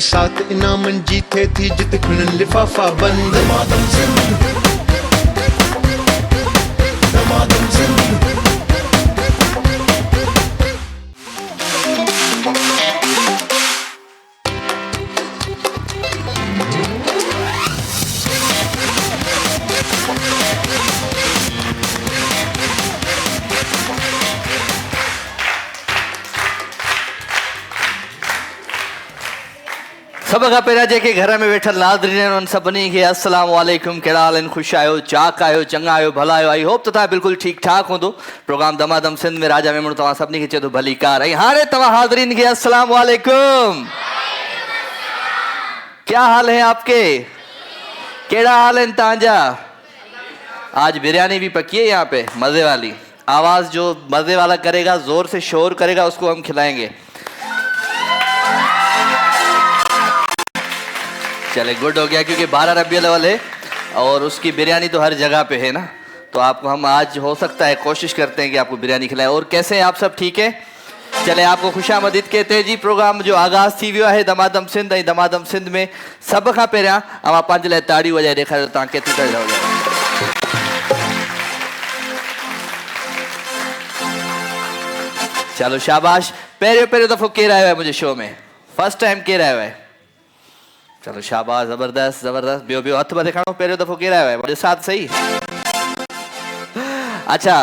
साथ इनामन जीते थी जित खुनन लिफाफा बंद। दमादम सिंध, दमादम सिंध। सब खां पहिरियां जेके घर में वेठल नाज़रीन आहिनि उन सभिनी खे अस्सलाम वालेकुम। कहिड़ा हाल आहिनि? ख़ुशि आहियो, चाक आहियो, चङा आहियो, भला आहियो? आई होप त तव्हां बिल्कुलु ठीकु ठाक हूंदो। प्रोग्राम दमादम सिंध में राजा मेमण तव्हां सभिनी खे चए थो भली कार। ऐं हाणे तव्हां हाज़रीन खे अस्सलाम वालेकुम। क्या हाल है आपके? कहिड़ा हाल आहिनि तव्हांजा? आज बिरयानी भी पकी है यहाँ पे, मज़े वाली। आवाज़ जो मज़े वाला करेगा, ज़ोर से शोर करेगा, उसको हम खिलाएंगे। चले, गुड हो गया, क्योंकि 12 रबीउल अव्वल है और उसकी बिरयानी तो हर जगह पे है ना। तो आपको हम आज हो सकता है कोशिश करते हैं कि आपको बिरयानी खिलाएं। और कैसे हैं आप सब? ठीक है। चले, आपको खुशामदीद कहते हैं जी। प्रोग्राम जो आगाज़ थी वियो है दमादम सिंध, ऐं दमादम सिंध में सब खां पहिरियां अवां पंहिंजे लाइ ताड़ियूं वॼाए ॾेखारियो तव्हां केतिरी ताड़ी था वॼायो। चलो शाबाश। पहिरियों दफ़ो केरु आयो आहे मुंहिंजे शो में? फर्स्ट टाइम केरु आयो आहे? चलो शाबाश, ज़बरदस्त ज़बरदस्त। ॿियो हथ मथे खणो। पहिरियों दफ़ो केरु आयो आहे? ॾिसां त सही। अच्छा,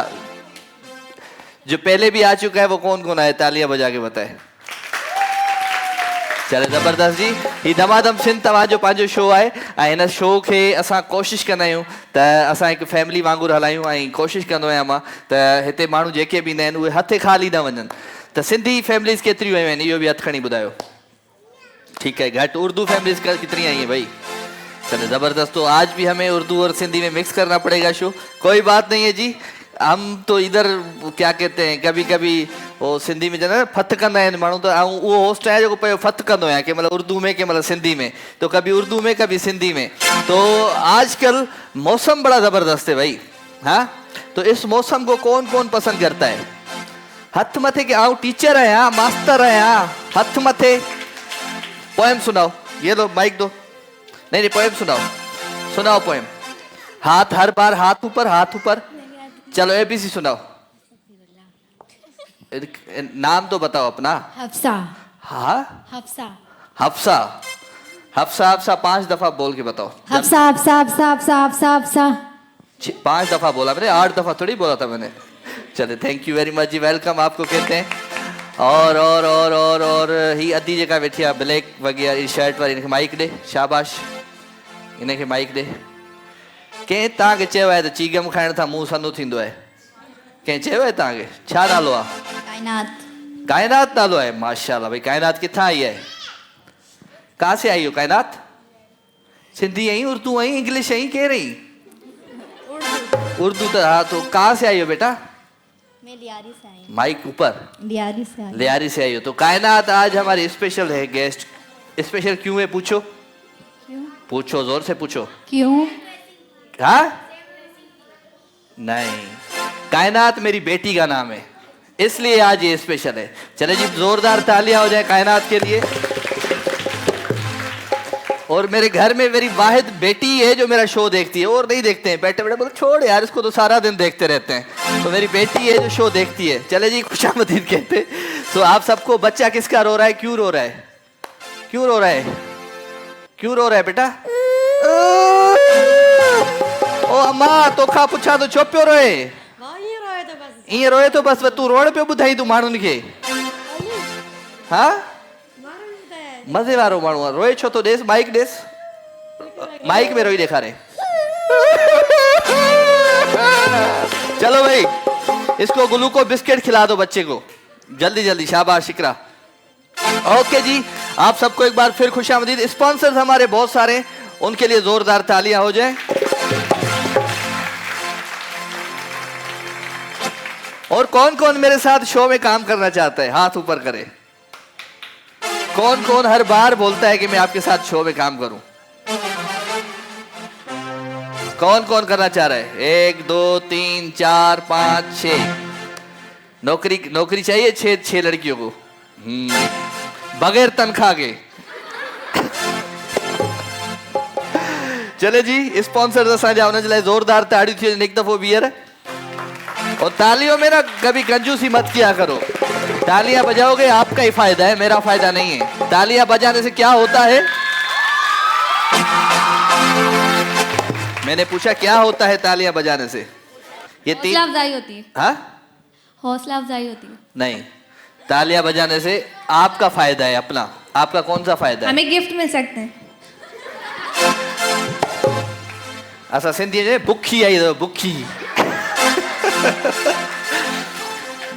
जो पहले भी आ चुका है वो कौन कौन है? तालियां बजा के बताए। चले, ज़बरदस्त जी। ही दमादम सिंध तव्हांजो पंहिंजो शो आहे ऐं हिन शो खे असां कोशिशि कंदा आहियूं त असां हिकु फैमिली वांगुरु हलायूं। ऐं कोशिशि कंदो आहियां मां त हिते माण्हू जेके बि ईंदा आहिनि उहे हथे ख़ाली न वञनि। त सिंधी फैमिलीज़ केतिरियूं आयूं आहिनि इहो बि हथु खणी ॿुधायो। ठीक है, घट। उर्दू फैमिलीज कितनी आई हैं भाई? चले, ज़बरदस्त। तो आज भी हमें उर्दू और सिंधी में मिक्स करना पड़ेगा शो। कोई बात नहीं है जी। हम तो इधर क्या कहते हैं, कभी कभी वो सिंधी में जना फत कंदा आहिनि माण्हू, तो वो होस्ट आहे जेको पियो फत कंदो आहियां, कंहिं महिल उर्दू में, कंहिं महिल सिंधी में। तो कभी उर्दू में कभी सिंधी में। तो आजकल मौसम बड़ा ज़बरदस्त है भाई। हाँ, तो इस मौसम को कौन कौन पसंद करता है? हथ मथे के। आऊं टीचर आहियां, मास्टर आहियां, हथ मथे। पोएम सुनाओ। ये लो माइक दो। नहीं, पोएम सुनाओ पोएम। हाथ हर बार, हाथ ऊपर, हाथ ऊपर। चलो एबीसी सुनाओ। नाम तो बताओ अपना। हफ्सा। हाँ, हफ्सा। हफ्सा। हफ्सा हफ्सा 5 दफा बोल के बताओ। हफ्सा हफ्सा हफ्सा हफ्सा हफ्सा हफ्सा। 5 दफा बोला मैंने, 8 दफा थोड़ी बोला था मैंने। चले, थैंक यू वेरी मच जी, वेलकम आपको कहते हैं। और ही अद्धी जेका वेठी आहे ब्लैक वग़ैरह शर्ट वारी, इनखे माइक ॾे। शाबाश, इनखे माइक ॾे। कंहिं तव्हांखे चयो आहे त चीगम खाइण सां मुंहुं सनो थींदो आहे? कंहिं चयो आहे तव्हांखे? छा नालो आहे? कायनात। कायनात नालो आहे? माशाल्लाह भाई। कायनात किथां आई है? कहाँ से आई हो कायनात? सिंधी आई, उर्दू आई, इंग्लिश आई, कह रही? उर्दू। तो हाँ, तो कहाँ से आई हो बेटा? मैं लियारी से आई हूँ। माइक ऊपर। लियारी से आई। लियारी से आई हो। तो कायनात आज हमारी स्पेशल है गेस्ट। स्पेशल क्यों है पूछो? क्यों? पूछो, जोर से पूछो। क्यों? हाँ? नहीं, कायनात मेरी बेटी का नाम है, इसलिए आज ये स्पेशल है। चले जी, जोरदार तालियां हो जाए कायनात के लिए। और मेरे घर में मेरी वाहिद बेटी है जो मेरा शो देखती है, और नहीं देखते हैं। बैठे बैठे बोले छोड़ यार, इसको तो सारा दिन देखते रहते हैं। तो मेरी बेटी है जो शो देखती है। चले जी, खुशामदीद कहते। तो आप सबको, बच्चा किसका रो रहा है? क्यों रो रहा है? क्यों रो रहा है? क्यों रो रहा है बेटा? ओ अम्मा, तोखा पुछा तो छो पियो रोए? ईअं रोए तो बस तू रोड पे ॿुधाई तूं माण्हुनि खे? हाँ, मज़े वारो माण्हू आहे। रोए छो तो? ॾेस माइक, ॾेस माइक में रोई ॾेखारे। चलो भाई, इसको ग्लूको बिस्किट खिला दो बच्चे को जल्दी जल्दी। शाबाश, इकरा। ओके जी, आप सबको एक बार फिर खुशामदीद। स्पॉन्सर्स हमारे बहुत सारे, उनके लिए जोरदार तालियां हो जाए। और कौन कौन मेरे साथ शो में काम करना चाहता है? हाथ ऊपर करे। कौन कौन हर बार बोलता है कि मैं आपके साथ शो में काम करूं? कौन कौन करना चाह रहा है? 1 2 3 4 5 6। नौकरी चाहिए 6 लड़कियों को, बगैर तनख्वाह के। चले जी स्पॉन्सर असांजा उन जे लाइ ज़ोरदार ताड़ियूं थी वञनि हिकु दफ़ो ॿीहर। और तालियों में ना कभी कंजूसी मत किया करो। तालियां बजाओगे आपका ही फायदा है, मेरा फायदा नहीं है। तालियां बजाने से क्या होता है? मैंने पूछा क्या होता है तालियां बजाने से? ये हौसला अफजाई होती है। हाँ, हौसला अफजाई होती है। नहीं, तालियां बजाने से आपका फायदा है अपना। आपका कौन सा फायदा है? हमें गिफ्ट मिल सकते हैं। असा सिंधी में बुखी आई तो बुखी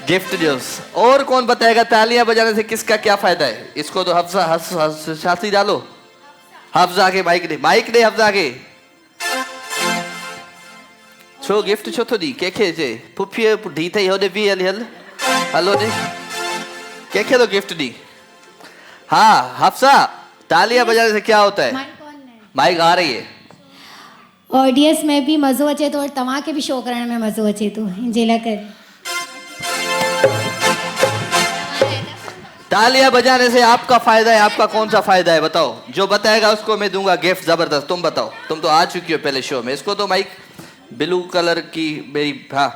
गिफ्ट जोस। और कौन बताएगा तालियां बजाने से किसका क्या फायदा है? इसको तो हफ्सा शास्त्री डालो। हफ्जा के माइक दे हफ्जा के। छो गिफ्ट छो तो दी केखे जे पुफी ढी थई होदे भी हल हलो दे केखे तो गिफ्ट दी। हाँ हफ्सा, तालियां बजाने से क्या होता है? माइक आ रही है। ऑडियंस में भी मज़ो अचे तो और तव्हांखे भी शो करण में मज़ो अचे तो हिनजे लाइ करे। तालियां बजाने से आपका फायदा है, आपका कौन सा फायदा है बताओ? जो बताएगा उसको मैं दूंगा गिफ्ट जबरदस्त। तुम बताओ, तुम तो आ चुकी हो पहले शो में। इसको तो माइक ब्लू कलर की मेरी। हाँ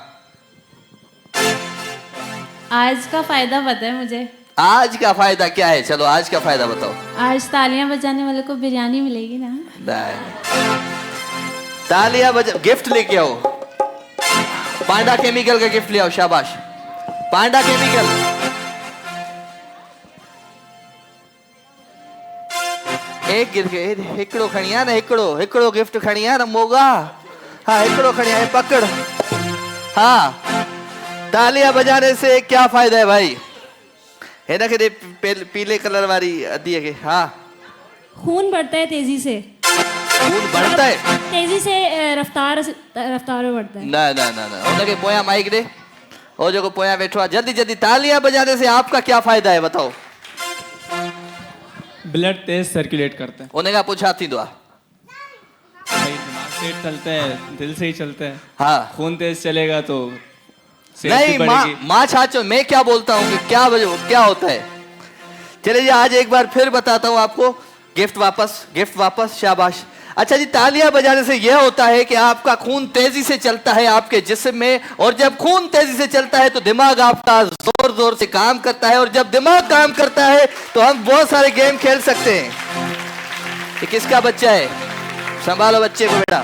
आज का फायदा पता है मुझे। आज का फायदा क्या है? चलो आज का फायदा बताओ। आज तालियां बजाने वाले को बिरयानी मिलेगी ना। नहीं। तालियां बजा गिफ्ट लेके आओ। पांडा केमिकल का गिफ्ट ले आओ। शाबाश पांडा केमिकल। एक हिकड़ो खणी आ ना, हिकड़ो गिफ्ट खणी आ ना मोगा। हाँ हिकड़ो खणी आ, पकड़। हाँ तालियां बजाने से क्या फायदा है भाई? है ना कि पीले कलर वाली अदी के। हाँ खून बढ़ता है तेजी से। खून बढ़ता है तेजी से रफ्तार में बढ़ता है। ना ना ना ना उनके पोया माइक दे। और जो पोया बैठो आ जल्दी जल्दी। तालियां बजाने से आपका क्या फायदा है बताओ? ब्लड तेज सर्कुलेट करता है। उन्हें का पूछा थी दुआ। भाई दिमाग से चलता है, दिल से ही चलता है। हाँ खून तेज चलेगा तो नहीं माँ छाचो। मैं क्या बोलता हूँ कि क्या होता है? चलिए आज एक बार फिर बताता हूँ आपको। गिफ्ट वापस शाबाश। अच्छा जी, तालियां बजाने से यह होता है कि आपका खून तेजी से चलता है आपके जिस्म में। और जब खून तेजी से चलता है तो दिमाग आपका जोर जोर से काम करता है। और जब दिमाग काम करता है तो हम बहुत सारे गेम खेल सकते हैं। ये किसका बच्चा है? संभालो बच्चे को बेटा।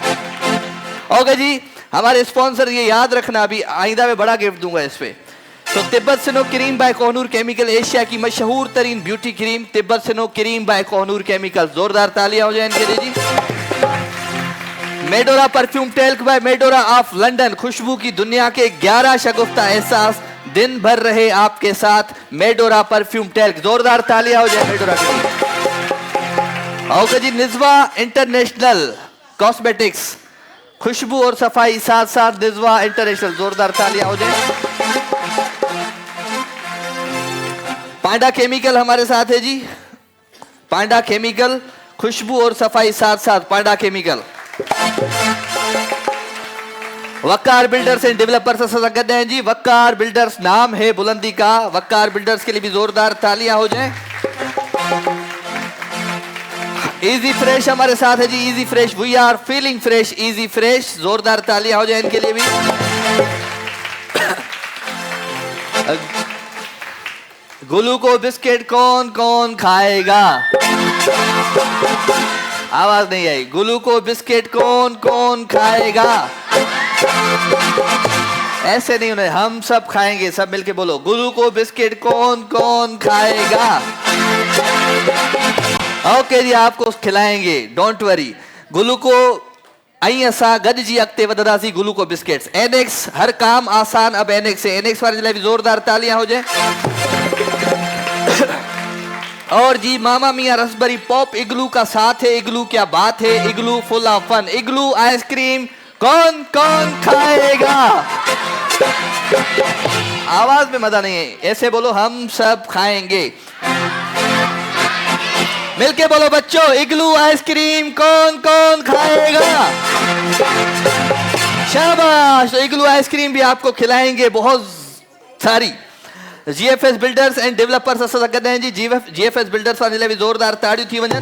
ओके जी, हमारे स्पॉन्सर ये याद रखना, अभी आइंदा में बड़ा गिफ्ट दूंगा इस पे। तो Tibet snow cream by Kohinoor chemical, Asia की मशहूर तरीन beauty cream Tibet snow cream by Kohinoor chemical. जोरदार तालियां हो जाए इनके लिए जी। Medora perfume talc by Medora of London, खुशबू की दुनिया के 11 शगुफ्ता एहसास दिन भर रहे आपके साथ। मेडोरा परफ्यूम टेल्क। जोरदार तालियां हो जाए मेडोरा के लिए। ओके जी, निज़वा इंटरनेशनल कॉस्मेटिक्स, खुशबू और सफाई साथ साथ निज़वा इंटरनेशनल। जोरदार तालियां हो जाए। पांडा केमिकल हमारे साथ है जी। पांडा केमिकल, खुशबू और सफाई साथ साथ पांडा केमिकल। वक्कार बिल्डर्स एंड डेवलपर्स से गद हैं जी। वक्कार बिल्डर्स नाम है बुलंदी का। वक्कार बिल्डर्स के लिए भी जोरदार तालियां हो जाएं। इजी फ्रेश हमारे साथ है जी। Easy fresh, we are feeling fresh. Easy fresh, जोरदार तालियां हो जाए इनके लिए भी। गुलू को बिस्किट कौन कौन खाएगा? आवाज नहीं आई। गुलू को बिस्किट कौन कौन खाएगा? ऐसे नहीं उन्हें, हम सब खाएंगे। सब मिलके बोलो, गुलू को बिस्किट कौन कौन खाएगा? ओके जी, आपको खिलाएंगे, डोंट वरी। गुलू को आई असा गॾिजी अॻिते वधंदासीं। गुलू को बिस्किट्स एनेक्स, हर काम आसान अब एनेक्स है। एनेक्स वाले लाइ भी जोरदार तालियां हो जाए। और जी मामा मियां रसबरी पॉप इग्लू का साथ है। इग्लू क्या बात है, Igloo full of fun. Igloo ice cream कौन कौन खाएगा? आवाज में मजा नहीं है, ऐसे बोलो, हम सब खाएंगे। मिलके बोलो बच्चों, इग्लू आइसक्रीम कौन कौन खाएगा? शाबाश। इग्लू आइसक्रीम भी आपको खिलाएंगे बहुत सारी। जीएफएस बिल्डर्स एंड डेवलपर्स असां सां गॾु आहिनि जी। जीएफएस बिल्डर्स वारनि जे लाइ बि ज़ोरदार ताड़ियूं थी वञनि।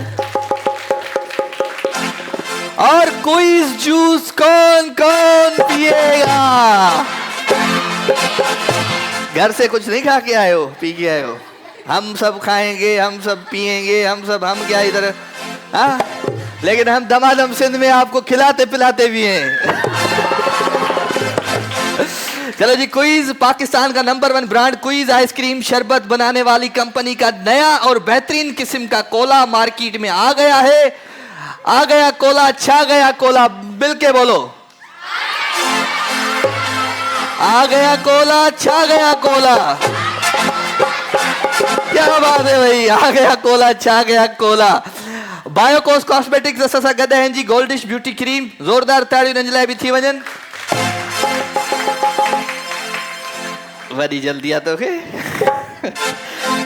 और क्विज जूस कौन कौन पिएगा? घर से कुछ नहीं खा के आए हो, पी के आए हो? हम सब खाएंगे, हम सब पिएंगे, हम क्या इधर, हाँ? लेकिन हम दमादम सिंध में आपको खिलाते पिलाते भी हैं। चलो जी, क्विज पाकिस्तान का नंबर 1 ब्रांड क्विज आइसक्रीम शरबत बनाने वाली कंपनी का नया और बेहतरीन किस्म का कोला मार्केट में आ गया है। आ गया कोला, छा गया कोला, मिल के बोलो, आ गया कोला, छा गया कोला। क्या बात है भाई, आ गया कोला, छा गया कोला। बायोकोस कॉस्मेटिक्स असा गद हैं जी गोल्डिश ब्यूटी क्रीम, जोरदार ताड़ियूं हिननि लाइ बि थी वञनि। वरी जल्दी आ तोखे।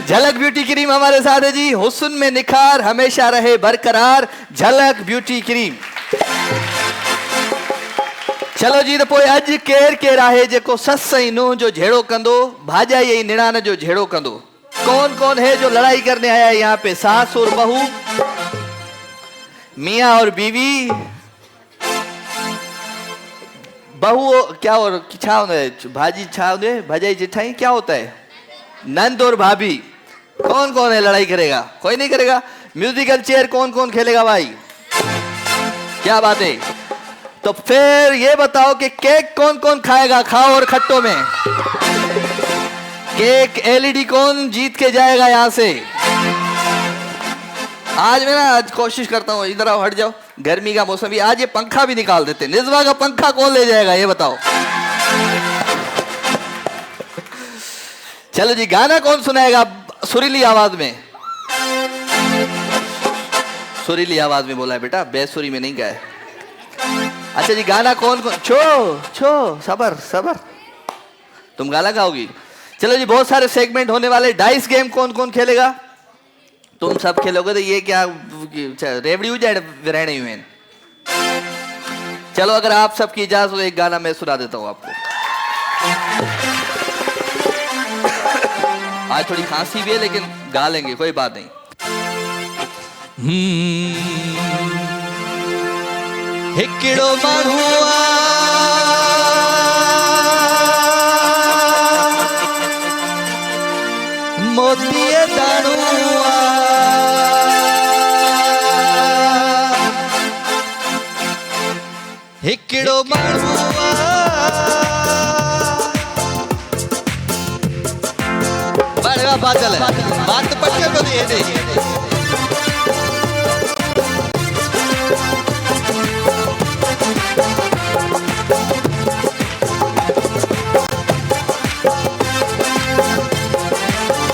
झलक ब्यूटी क्रीम हमारे साथ है जी, हुस्न में निखार हमेशा रहे बरकरार, झलक ब्यूटी क्रीम। चलो जी, तो पोइ अज केर केर आहे जेको सस ऐं नुंहुं जो झेड़ो कंदो, भाजाई ऐं निणान जो झेड़ो कंदो? कौन कौन है जो लड़ाई करने आया है यहाँ पे? सास और बहू, मियाँ और बीवी, बहू क्या और छा होता है, भाजी छा होते है, भाजाई जिठाई क्या होता है, नंद और भाभी। कौन कौन है लड़ाई करेगा? कोई नहीं करेगा। म्यूजिकल चेयर कौन कौन खेलेगा भाई? क्या बात है। तो फिर ये बताओ कि केक कौन कौन खाएगा? खाओ और खट्टों में केक एलईडी कौन जीत के जाएगा यहाँ से? आज मैं ना आज कोशिश करता हूँ, इधर आओ, हट जाओ, गर्मी का मौसम भी, आज ये पंखा भी निकाल देते। निजवा का पंखा कौन ले जाएगा ये बताओ? चलो जी, गाना कौन सुनाएगा सुरीली आवाज में? सुरीली आवाज में बोला है बेटा, बेसुरी में नहीं गाए। अच्छा जी, गाना कौन कौन? छो सबर सबर, तुम गाना गाओगी? चलो जी, बहुत सारे सेगमेंट होने वाले। डाइस गेम कौन कौन खेलेगा? तुम सब खेलोगे तो ये क्या रेवड़ी हो जाए रहने हुए। चलो, अगर आप सबकी इजाजत हो एक गाना मैं सुना देता हूं आपको। आज थोड़ी खांसी भी है लेकिन गा लेंगे, कोई बात नहीं। हिकिड़ो माण्हू मोतीअ दाणो हिकिड़ो माण्हू बड़ा बादल है, बात पक्के को दिए दे।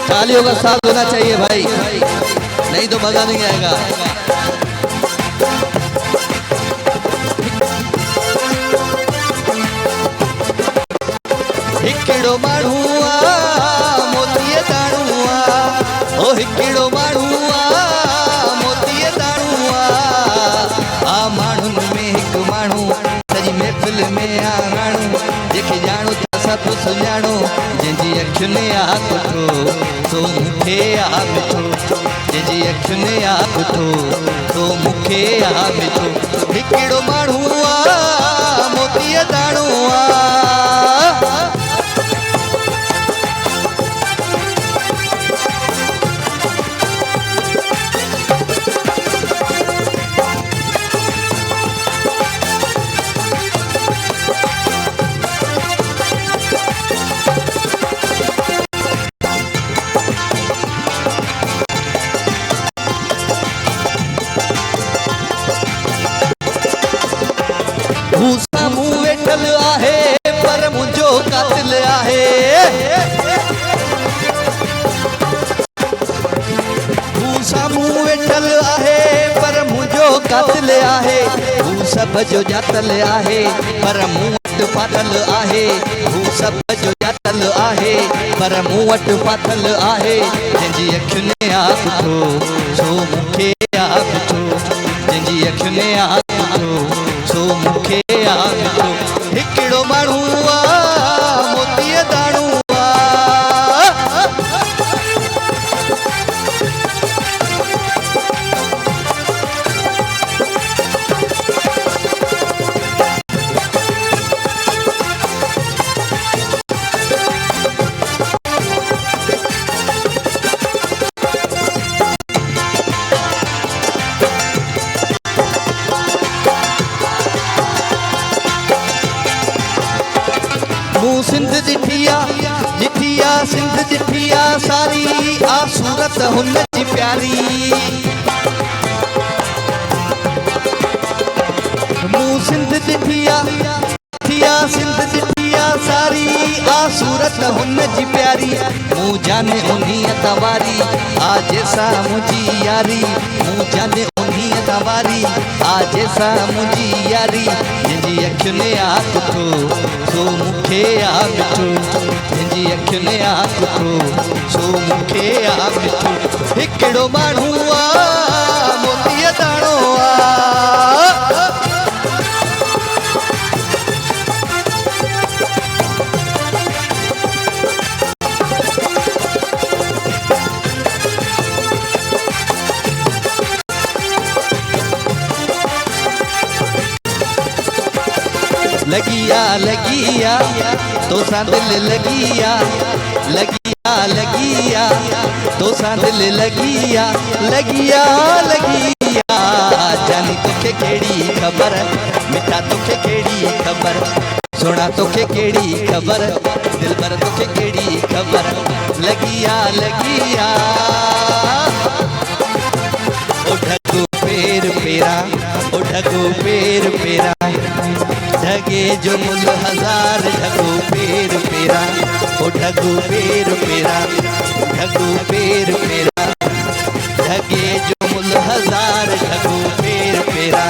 तालियों का साथ होना चाहिए भाई, नहीं तो मजा नहीं आएगा। हिकिड़ो माण्हू मोतीअ दाणो ओ हिकिड़ो माण्हू मोतीअ दाणो आ माण्हुनि में हिकु माण्हू सॼी महफ़िल में आ राणो, जेके ॼाणो था सभु सुञाणो, जंहिंजी अखियुनि आ कुठो तो मूंखे आ मिठो, जंहिंजी अखियुनि आ कुठो तो मूंखे आ मिठो। हिकिड़ो माण्हू मोतीअ दाणो साम्हूं वेठल आहे पर मुंहिंजो कातिल आहे, हू साम्हूं वेठल आहे पर मुंहिंजो कातिल आहे, हू सभ जो ॼातल आहे पर मूं वटि फाथल आहे, हू सभ जो ॼातल आहे पर मूं वटि फाथल आहे, जंहिंजी अखियुनि आ कुठो सो मूंखे आ मिठो, जंहिंजी अखियुनि आ कुठो सो मूंखे आ मिठो। हिकिड़ो माण्हू मोतीअ दाणो सिंध ॾिठी आ सारी आ सूरत हुन जी प्यारी मूं सिंध ॾिठी आ सिंध ॾिठी आ सारी आ सूरत हुन जी प्यारी मूं जाने उन्हीअ तवारी आ जैसा मुंहिंजी यारी मूं जाने उन्हीअ तवारी आ जैसा मुंहिंजी यारी जंहिंजी अखियुनि आ कुठो सो मूंखे आ मिठो जंहिंजी अखियुनि आ कुठो सो मूंखे आ मिठो हिकिड़ो माण्हू आ मोतीअ दाणो आ लगिया तो सा दिल लगिया तो सा दिल लगिया जानी तोखे केड़ी खबर मिठा तोखे केड़ी खबर सोना तोखे केड़ी खबर दिलबर तोखे केड़ी खबर लगिया ओ ढगो पेर पेरा ओ ढगो पेर पेरा ढगे जो मुल हजार ढगो पेर पेरा ओ ढगो पेर पेरा ढगो पेर पेरा ढगे जो मुल हजार ढगो पेर पेरा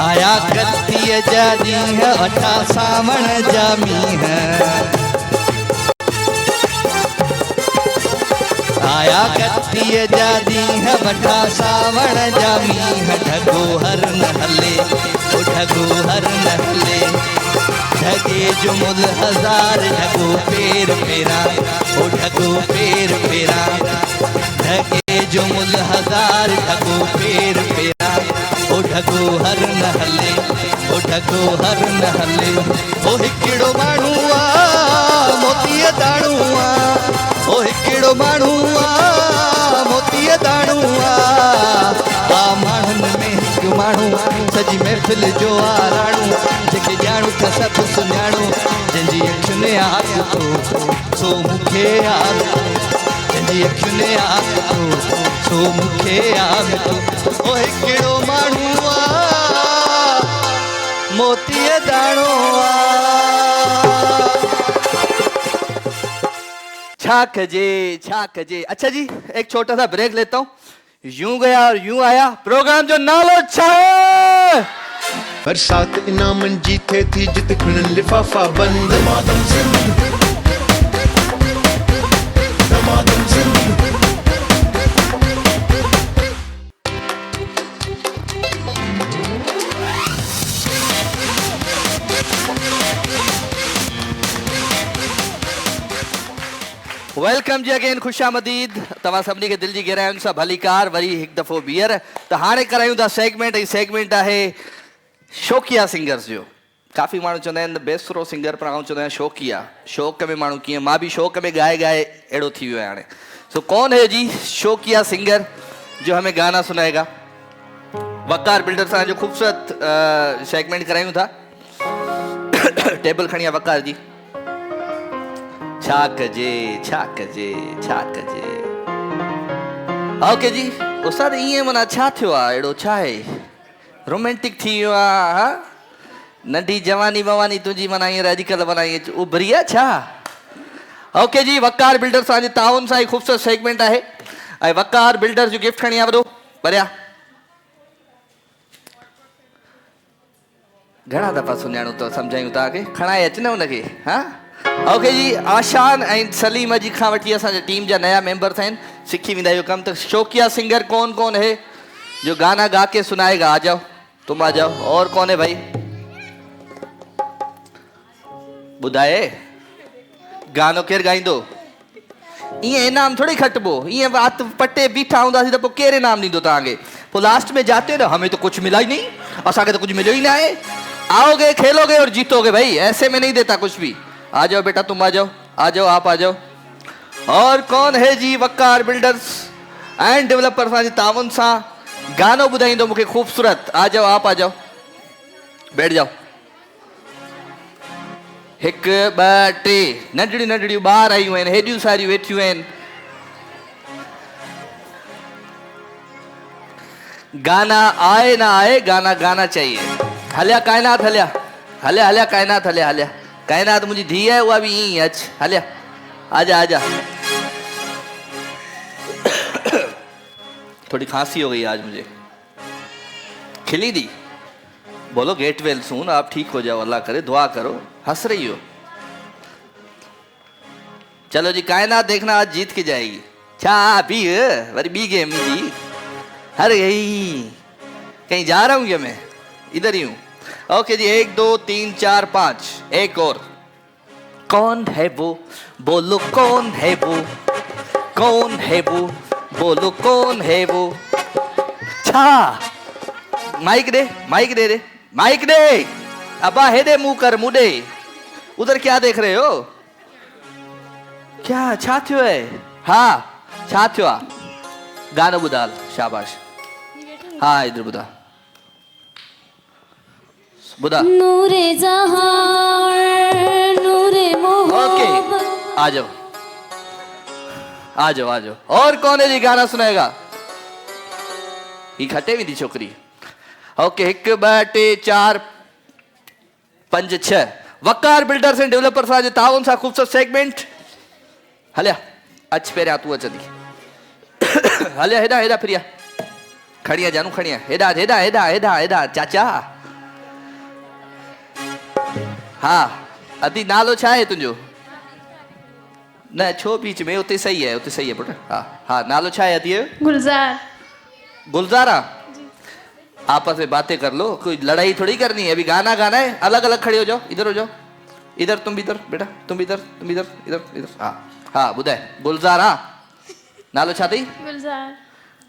आया कत्तीअ जा ॾींहं वठा सावण जा मींहं आया कत्तीअ जा ॾींहं वठा सावण जा मींहं ढगो हर न हले ओ ढगो हर न हले ढगे जो मुल हजार ढगो पेर पेरा ओ ढगो पेर पेरा ढगे जो मुल हजार ढगो पेर पेरा ओ ढगो हर न हले ओ ढगो हर न हले ओ हिकिड़ो माण्हू आ मोतीअ दाणू आ ओ हिकिड़ो माण्हू आ मोतीअ दाणू आ माण्हुनि में हिकु माण्हू सॼी महफ़िल जो आ राणू जेके ॼाणू त सभु सुञाणू जंहिंजी अखियुनि आ कुठो सो मूंखे आ जंहिंजी अखियुनि आ कुठो सो मूंखे आ मिठो ओ हिकिड़ो माण्हू आ मोतीअ दाणो आ छा कजे अच्छा जी एक छोटा सा ब्रेक लेता हूँ यूं गया और यूं आया प्रोग्राम जो नालो छा है बरसात इनामन जीते थी जित खुलन लिफाफा बंद दमादम सिंध दमादम सिंध वेलकम जी अगेन खुशामदीद तव्हां सभिनी खे दिलि जी गहराइयुनि सां भलीकार वरी हिकु दफ़ो ॿीहर त हाणे करायूं था सेगमेंट आहे शौक़िया सिंगर्स जो काफ़ी माण्हू चवंदा आहिनि बेसुरो सिंगर पर आउं चवंदो आहियां शौक़िया शौक़ में माण्हू कीअं मां बि शौक़ में ॻाए अहिड़ो थी वियो आहियां हाणे सो कौन है जी शौक़िया सिंगर जो हमें गाना सुनाएगा वकार बिल्डर सां जो ख़ूबसूरत सेगमेंट करायूं था टेबल खणी आ वकार जी छा कजे ओके जी उस्ताद ईअं माना छा थियो आहे अहिड़ो छा आहे रोमेंटिक थी वियो आहे नंढी जवानी बवानी तुंहिंजी माना हींअर अॼुकल्ह माना ईअं उभरी आहे छा ओके जी वकार बिल्डर सां जे ताउन सां ख़ूबसूरत सेगमेंट आहे ऐं वकार बिल्डर जो गिफ्ट खणी आ वॾो परिया घणा दफ़ा सुञाणूं अथव सम्झायूं तव्हांखे खणाए अच न हुनखे हा ओके जी आशान एंड सलीम जी खां वठी असांजे टीम जा नया मेंबर्स आहिनि सिखी वेंदा इहो कमु त शौकिया सिंगर कौन है जो गाना गा के सुनाएगा आ जाओ तुम आ जाओ और कौन है भाई ॿुधाए गानो केरु ॻाईंदो ईअं इनाम थोड़ी खटबो ईअं वात पटे बीठा हूंदासीं त पोइ केरु इनाम ॾींदो तव्हांखे पोइ लास्ट में जाते न हमें तो कुछ मिला ही नहीं असांखे तो कुछ मिलो ही ना है आओगे खेलोगे और जीतोगे भाई ऐसे में नहीं देता कुछ भी आ जाओ बेटा, तुम आ जाओ, आ जाओ, आप आ जाओ। और कौन है जी वकार बिल्डर्स एंड डेवलपर सां जी तावन सां गानो ॿुधाईंदो मूंखे ख़ूबसूरत। आ जाओ, आप आ जाओ, बैठ जाओ। हिकु ॿ टे नंढड़ियूं नंढड़ियूं ॿार आयूं आहिनि, हेॾियूं सारियूं वेठियूं आहिनि। गाना आए ना आए, गाना गाना चाहिए। हलिया कायनात, हलिया हलिया हलिया कायनात, हलिया हलिया कायनात। मुंहिंजी धीउ आहे उहा बि ईअं ई अच, हलिया आजा आजा। थोड़ी खांसी हो गई आज मुझे, खिली दी। बोलो गेट वेल सून, आप ठीक हो जाओ, अल्लाह करे, दुआ करो, हंस रही हो। चलो जी, कायनात देखना आज जीत के जाएगी। छा भी वरी बी गेम जी। अरे यही कहीं जा रहा हूं क्या मैं, इधर ही हूं। ओके जी, 1 2 3 4 5, एक और। कौन है वो, बोलो कौन है वो, कौन है वो, बोलो कौन है वो। छा माइक दे, माइक दे रे, माइक दे। अबा हेडे मुंह कर, मुडे उधर क्या देख रहे हो, क्या छा थियो है। हाँ छा थियो आ, गानो ॿुधाल, शाबाश। हाँ इधर ॿुधा ॿुधा। नूरे जहां नूरे ओके, मोहब्बत। आ जाओ आ जाओ आ जाओ। और कौन है जी गाना सुनाएगा, ही खटे भी थी छोकरी। Okay, 1 2 3 4 5 6 Waqar builders and developers आज ताउन सा खूबसूरत सेगमेंट। हलिया अच पहिरियां तूं अच दी। हलिया हेॾा हेॾा फिरिया, खड़िया जानू खड़िया, हेॾा हेॾा हेॾा हेॾा हेॾा चाचा। हाँ अदी नालो छा है तुंहिंजो, न छो बीच में, उते सही है, उते सही है पुट। हाँ हाँ, नालो छा है अदी, गुलजार। गुलजारा। आपस में बातें कर लो, कोई लड़ाई थोड़ी करनी है, अभी गाना गाना है। अलग अलग खड़े हो जाओ, इधर हो जाओ, इधर तुम भी इधर बेटा, तुम भी इधर, तुम इधर, इधर इधर। हाँ हाँ ॿुधाए, गुलजारा नालो छा अथई। गुलजार।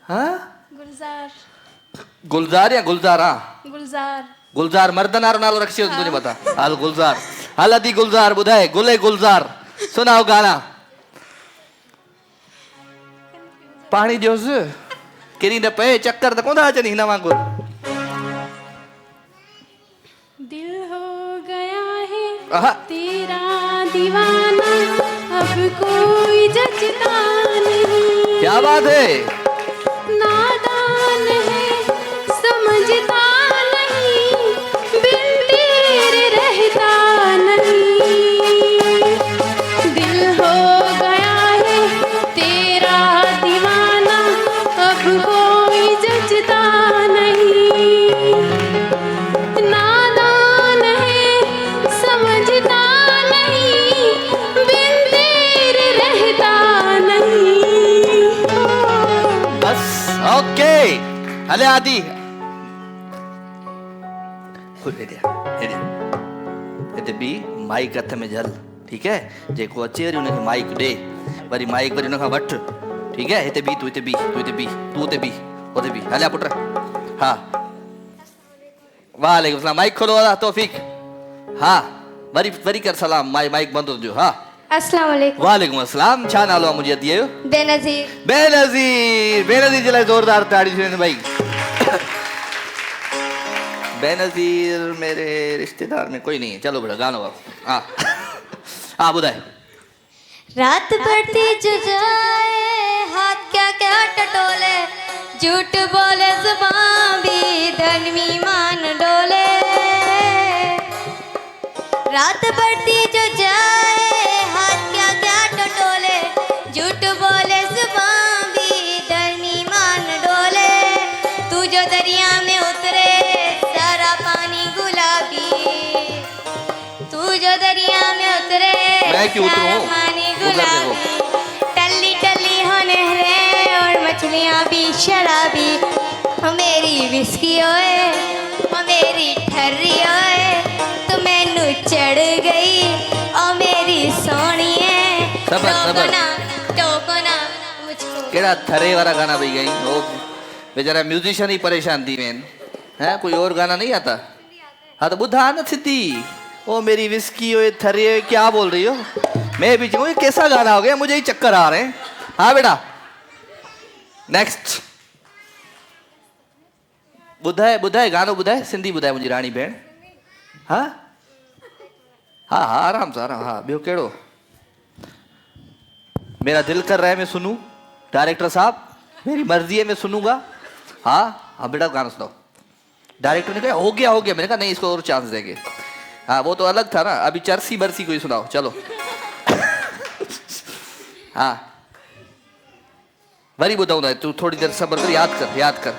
हाँ गुलजार। गुलजार या गुलजारा, गुलजार। गुलजार मर्दन वारो नालो रखी हो तुझे पता। हल गुलजार, हल अदी गुलजार ॿुधाए, गुले गुलजार सुनाओ गाना। पानी ॾियोस, किरी न पए, चक्कर त कोन था अचनि हिन वांगुरु। दिल हो गया है आहा। तेरा दीवाना, अब कोई जचता नहीं। क्या बात है, नादान है समझता नहीं, बिन तेरे रहता नहीं। दिल हो गया है तेरा दीवाना, अब कोई जचता नहीं। नादान है समझता नहीं, बिन तेरे रहता नहीं। बस ओके। हले आदि हिते बि माइक हथ में झल, ठीक है, जेको अचे वरी हुनखे माइक ॾे, वरी माइक वरी हुनखां वठ, ठीक है। हिते बि तूं, हिते बि तूं, हिते बि तूं, हुते बि हुते बि। हलिया पुट। हाँ वालेकुम सलाम, माइक खोलो वाला तौफीक। हाँ वरी वरी कर सलाम, माइक बंद हो जो। हाँ अस्सलाम वालेकुम। वालेकुम अस्सलाम। छा नालो आहे मुंहिंजी अदीअ जो, बेनज़ीर। बेनज़ीर। बेनज़ीर जे लाइ ज़ोरदार ताड़ियूं थियनि भाई। बेनज़ीर मेरे रिश्तेदार में कोई नहीं है। चलो बेटा गानो गाओ। हाँ हाँ ॿुधाए। रात बढ़ती जो जाए, हाथ क्या क्या टटोले, झूठ बोले जुबान भी धर्मी मान डोले। रात बढ़ती जो जाए, हाथ क्या क्या टटोले, झूठ बोले जुबान भी धर्मी मान डोले। तू जो दरिया में उतरे सारा पानी गुलाबी, तू जो दरिया में उतरे मैं क्यों उतरूं? सारा पानी उधर गुलाबी। टल्ली टल्ली हो नहरें और मछलियाँ भी शराबी। ओ मेरी विस्की ओए, ओ मेरी ठर्री ओए, तू मैनू चढ़ गई ओ मेरी सोहणीए। सबर, सबर। टोको ना मुझको। केड़ा थरे वाला गाना भई गई, वो बेचारा म्यूजिशियन ही परेशान थी वेन। हैं कोई और गाना नहीं आता। हाँ तो ॿुधा न सिद्धी, ओ मेरी विस्की, ओ थरे, क्या बोल रही हो? मैं भी ये कैसा गाना हो गया, मुझे ही चक्कर आ रहे हैं। हाँ बेटा, नेक्स्ट ॿुधाए गानो ॿुधाए, सिंधी ॿुधाए मुंहिंजी राणी भेण। हाँ हाँ हाँ आराम सां आराम। हाँ ॿियो कहिड़ो? मेरा दिल कर रहा है मैं सुनूं, डायरेक्टर साहब मेरी मर्जी है मैं सुनूंगा। हाँ हाँ बेटा गाना सुनाओ। डायरेक्टर ने कहा हो गया, मैंने कहा नहीं इसको और चांस देंगे। हाँ वो तो अलग था ना, अभी चरसी बरसी कोई सुनाओ चलो। हाँ वरी ॿुधाऊं था, तू थोड़ी देर सब्र कर, याद कर।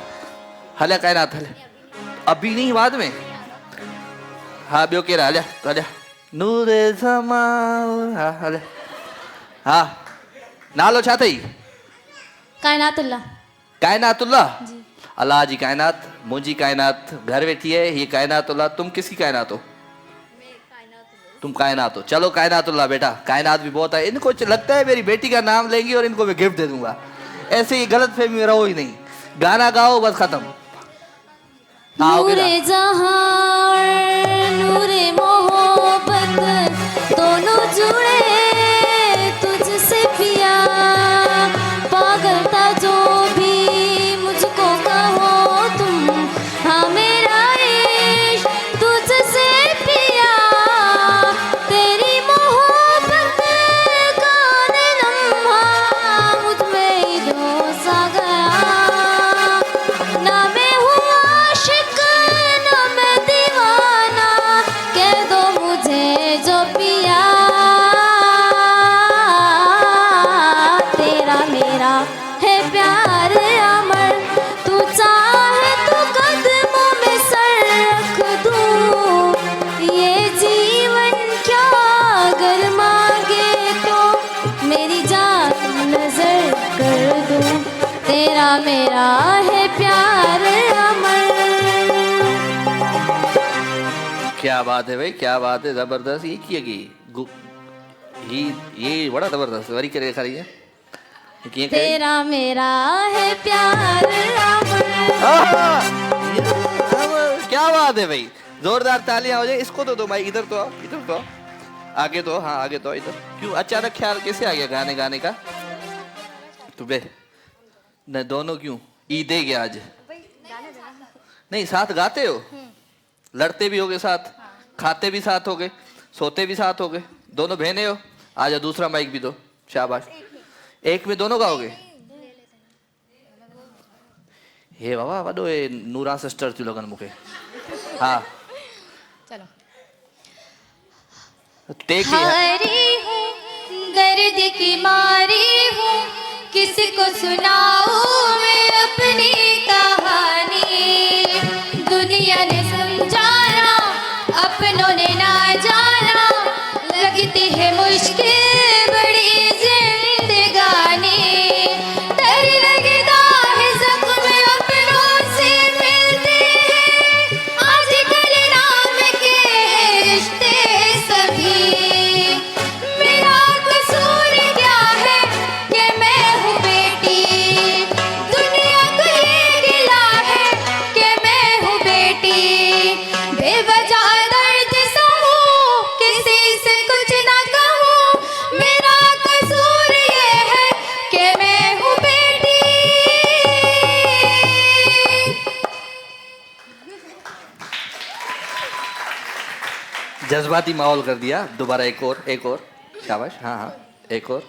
हले कायनात हले, अभी नहीं बाद में। हाँ ॿियो केरु? हलिया नूरे ज़मा। हाँ हले। हाँ नालो छा अथई? कायनातुल्ला। अल्लाह जी कायनात, मुंहिंजी कायनात घर वेठी है, ये कायनातुल्ला। तुम किसकी कायनात हो? तुम कायनात हो। चलो कायनातुल्ला बेटा, कायनात भी बहुत है। इनको लगता है मेरी बेटी का नाम लेंगी और इनको मैं गिफ्ट दे दूंगा। ऐसे ही गलत फहमी में रहो ही नहीं, गाना गाओ बस खत्म। नूरे जहां नूरे मोहब्बत दोनों जुड़े तुझसे पिया, पागल था जो भी मुझको कहो तुम, हाँ मेरा इश्क तुझसे पिया, तेरी मोहब्बत का लम्हा मुझ में ही धोस आ गया। ना मैं हूँ आशिक ना मैं दीवाना, कह दो मुझे जो पिया, तेरा मेरा है प्यार अमर, तू चाहे तो कदमों में सर रख दूं, ये जीवन क्या अगर मांगे तो मेरी जान नजर कर दूं, तेरा मेरा है प्यार अमर। क्या बात है भाई, क्या बात है, जबरदस्त। ये की ये बड़ा जबरदस्त वरी करे खा रही है। तेरा मेरा है प्यार अमर। क्या बात है भाई, जोरदार तालियां हो जाए। इसको तो दो भाई, इधर तो आओ, आगे तो। हाँ आगे तो इधर। क्यों अचानक ख्याल कैसे आ गया गाने का? तुम्हें न दोनों क्यों ईद है क्या आज? नहीं साथ गाते हो, लड़ते भी होगे साथ, खाते भी साथ होगे, सोते भी साथ होगे, दोनों बहने हो। आजा दूसरा माइक भी दो, शाबाश। एक में दोनों गाओगे? हे बाबा वॾो ए नूरा सिस्टर थी लॻनि मूंखे। हाँ चलो। टेक हारी हूँ दर्द की मारी हूँ, किसी को सुनाऊँ मैं अपनी कहानी, दुनिया ने समझाना अपनों ने ना जाना, लगती है मुश्किल बड़ी जिंदगानी, डर लगता है जख्म अपनों से मिलते हैं, आजकल नाम के रिश्ते सभी, मेरा कसूर क्या है कि मैं हूँ बेटी, दुनिया को ये गिला है कि मैं हूँ बेटी, बेवजह दर्द सहूं किसी से कुछ ना कहूँ, मेरा कसूर ये है कि मैं हूँ बेटी। जज्बाती माहौल कर दिया। दोबारा एक और शाबाश। हाँ एक और।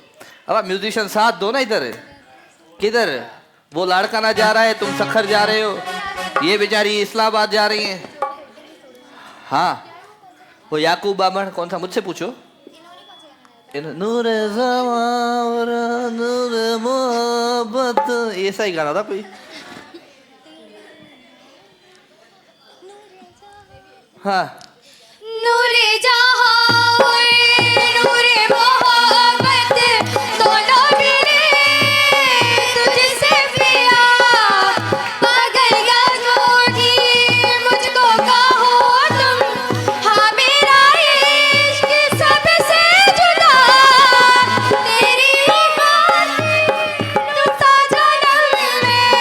अब म्यूजिशियन साथ दो ना। इधर किधर? वो लड़का ना जा रहा है, तुम सखर जा रहे हो, ये बेचारी इस्लामाबाद जा रही है। हाँ वो याकूब बामण कौन सा, मुझसे पूछो। नूरे ज़मा और नूरे मोहब्बत, ऐसा ही गाना था कोई। हाँ नूरे जहां और नूरे मोहब्बत दोनों मिले तुझसे पिया, पागल या झूठी मुझको कहो तुम, हाँ मेरा इश्क सबसे जुदा, तेरी टूटा जन्म में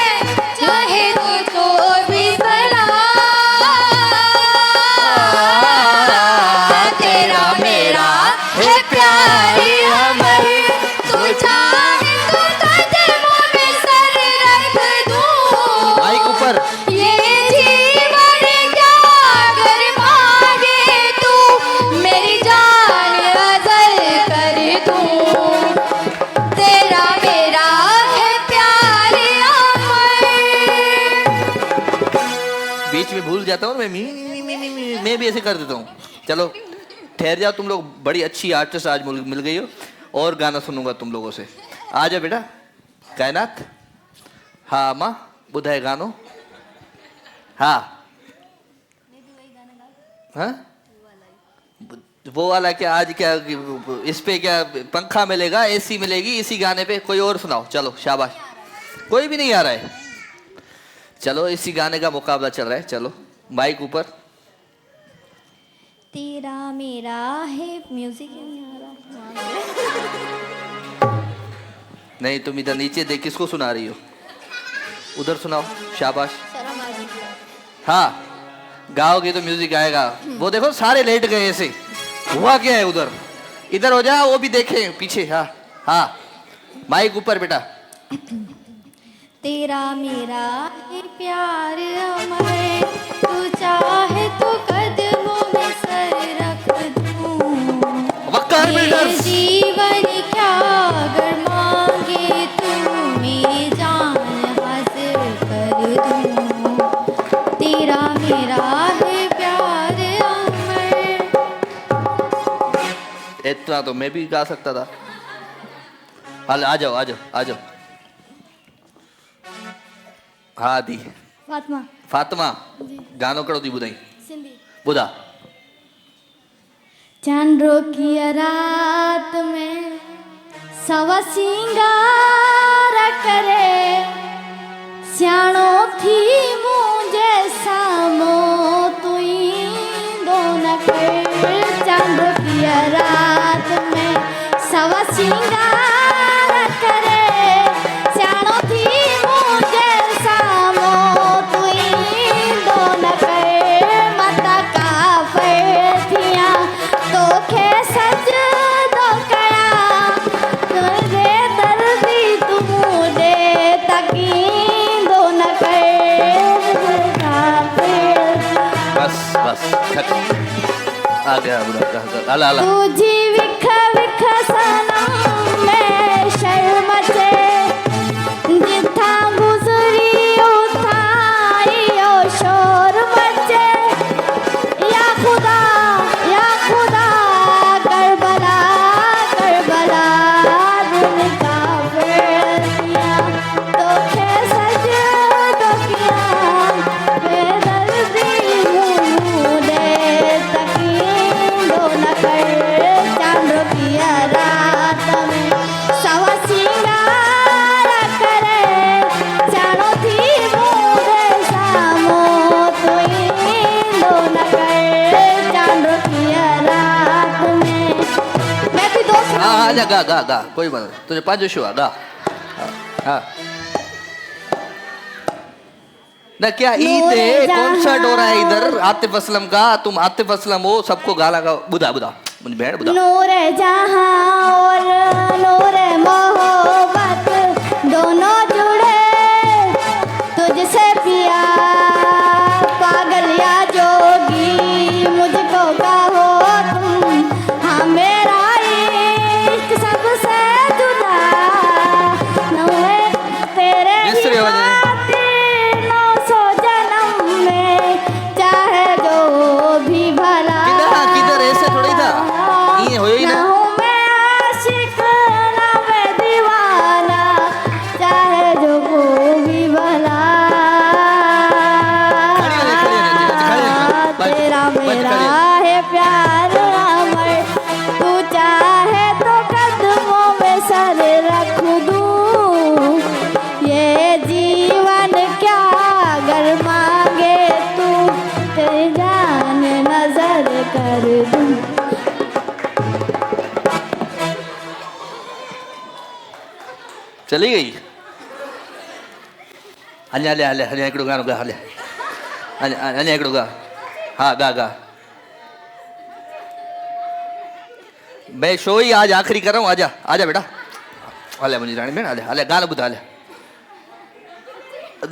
चाहे तो भी सलाम, में भूल जाता हूँ मैं मैं भी ऐसे कर देता हूँ। चलो ठहर जाओ तुम लोग, बड़ी अच्छी आर्टिस्ट आज मिल गई हो, और गाना सुनूंगा तुम लोगों से। आ जाओ बेटा कायनात। हाँ माँ बुधाए गानो। हाँ हाँ वो वाला क्या आज क्या इस पे क्या पंखा मिलेगा, एसी मिलेगी इसी गाने पे? कोई और सुनाओ। चलो शाबाश, कोई भी नहीं आ रहा है। चलो इसी गाने का मुकाबला चल रहा है। चलो माइक ऊपर। तेरा मेरा है म्यूजिक नहीं आ रहा। नहीं तुम इधर नीचे देख, किसको सुना रही हो? उधर सुनाओ। शाबाश। हाँ गाओगे तो म्यूजिक आएगा। वो देखो सारे लेट गए ऐसे, हुआ क्या है उधर? इधर हो जा, वो भी देखे पीछे। हाँ हाँ माइक ऊपर बेटा। तेरा मेरा है प्यार अमर, तू चाहे तो कदमों में सर रख दूं। वक्कार ये बिल्डर्स। जीवन क्या अगर मांगे तू, मैं जान हासिल कर दूं। तेरा मेरा है प्यार अमर। इतना तो मैं भी गा सकता था। हाल आ जाओ आ जाओ आ जाओ। हाँ दी फातिमा फातिमा गानो करो दी बुधाई सिंधी। बुधा। चांदो की रात में सवा सिंगार करे, सियाणो थी मुझे सामो तुई दोना कर। चांदो की रात में सवा सिंगार करे, सियाणो थी मुझे सामो तुई दोना कर। मता का थिया तो खे सज दो कया, तुझे दर्दी तुमुडे तकी दो न बस बस आ गया बुधा। अला अला तुझी विख विख सनम में शर्म चे, जिथा गुजरी उथा यो शोर मचे। या खुदा करबला करबला दिल का फेरिया तो खे सज दो किया, बेदर्दी मुझे तकी दो न कर। चांदो की रात में सवा सिंगार करे, चाणो थी मुझे सामो तुई दो न कर। चांदो की रात में मैं भी दो हाँ हाँ जा गा गा गा, कोई बात नहीं, तुझे पांच शो गा। हाँ ना क्या ईद है, कॉन्सर्ट हो रहा है इधर आतिफ असलम का, तुम आतिफ असलम हो, सबको गाना गाओ। बुधा बुधा मुझे बहन बुधा। नूर जहां और नूर मोहब्बत दोनों जुड़े, तुझसे पिया पागल या जोगी मुझको कहो तुम। हाँ मेरा इश्क सबसे जुदा न है तेरे मिस्री हो जाए। बिना 900 जन्म में, चाहे जो भी भला किधर ऐसे थोड़ी था, ये हो ही ना ना। हूँ मैं आशिक ना मैं दीवाना, चाहे जो भी भला। खड़ी हो जा, बस, तेरा बस मेरा खड़ी हो। है प्यार अमर, तू चाहे तो कदमों में सर रख दूं। ये जीवन क्या अगर मांगे तू, तेरी जान नजर कर दूं। चली गई। हले हले हले हले हिकिड़ो गानो गा। हले अञा हिकिड़ो गा। हाँ गा गा। मैं शो ही आज आखिरी कर रहा हूँ। आजा आजा बेटा। हले मुंहिंजी रानी भेण हले हले गाना ॿुधा। हले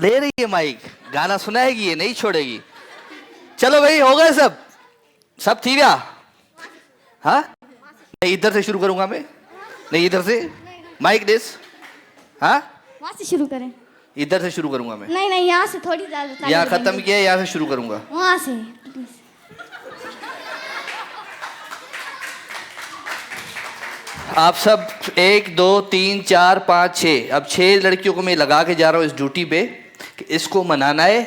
दे रही है माइक, गाना सुनाएगी ये, नहीं छोड़ेगी। चलो भाई हो गए सब, सब थी गया। हाँ नहीं इधर से शुरू करूंगा मैं, नहीं इधर से माइक देस। हाँ वहाँ से शुरू करें। इधर से शुरू करूंगा मैं। नहीं नहीं, यहाँ से थोड़ी ज्यादा। यहाँ खत्म किया, यहाँ से शुरू करूंगा। वहाँ से। आप सब 1 2 3 4 5 6, अब 6 लड़कियों को मैं लगा के जा रहा हूँ इस ड्यूटी पे कि इसको मनाना है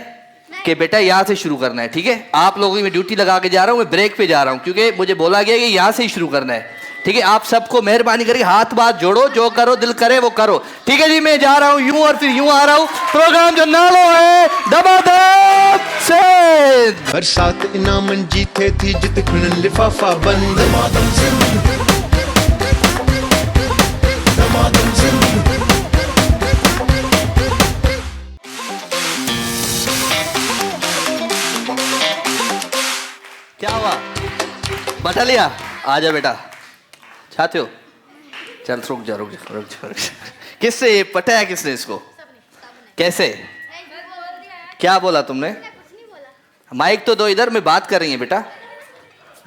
कि बेटा यहाँ से शुरू करना है, ठीक है? आप लोगों की मैं ड्यूटी लगा के जा रहा हूँ, मैं ब्रेक पे जा रहा हूँ क्योंकि मुझे बोला गया कि यहाँ से ही शुरू करना है, ठीक है? आप सबको मेहरबानी करके हाथ बात जोड़ो, जो करो दिल करे वो करो, ठीक है जी? मैं जा रहा हूँ यूं और फिर यूं आ रहा हूँ। प्रोग्राम जो नालो है दमादम से बरसात इनाम जीते थी जित खिलन लिफाफा बंद दमादम से दमादम से क्या हुआ? बता लिया? आ जा बेटा। चाहते हो? चल रुक जा रुक जा रुक जा, रुक जा। किससे पटाया? किसने इसको? कैसे? क्या बोला तुमने? माइक तो दो, इधर में बात कर रही है बेटा।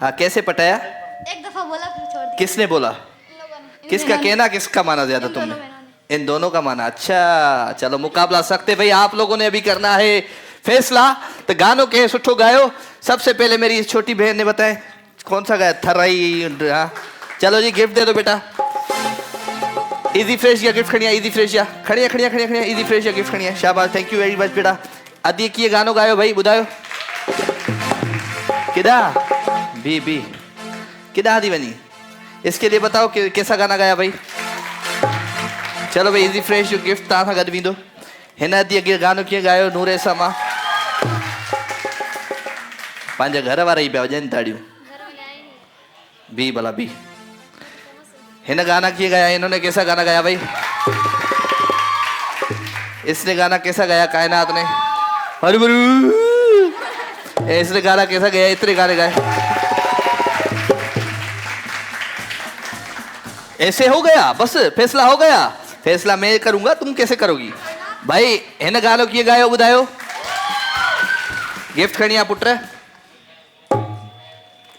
हाँ, कैसे पटाया? एक दफा बोला फिर छोड़ दिया। किसने बोला? किसका कहना किसका माना ज्यादा तुमने? इन दोनों का माना। अच्छा चलो मुकाबला सकते भाई। आप लोगों ने अभी करना है फैसला। तो गानों के सुठो गायो। सबसे पहले मेरी इस छोटी बहन ने बताया कौन सा गाया? थराई। हाँ चलो जी गिफ्ट दे दो बेटा। इजी फ्रेश या गिफ्ट खड़िया? इजी फ्रेश या खड़िया खड़िया खड़िया खड़िया इजी फ्रेश या गिफ्ट खड़िया। शाबाश, थैंक यू वेरी मच बेटा। अदी किए गानों गायो भाई, बुधायो किदा बी किदा आदि बनी? इसके लिए बताओ कि कैसा गाना गाया भाई? चलो भाई इजी फ्रेश जो गिफ्ट तव्हां सां गॾु वेंदो। हिन अदी गानो कीअं गायो? नूरे समा पंहिंजा घर वारा ई पिया वॼनि ताड़ियूं। बी भला बी। हिन गाना कीअं गाया? इन्होंने कैसा गाना गाया भाई? इसने गाना कैसा गाया? कायनात ने हरि बरु। इसने गाना कैसा गाया? इतने गाने गाए। ऐसे हो गया? बस फैसला हो गया? फैसला मैं करूंगा, तुम कैसे करोगी भाई? हिन गानो कीअं गायो ॿुधायो? गिफ्ट खणी आ पुट।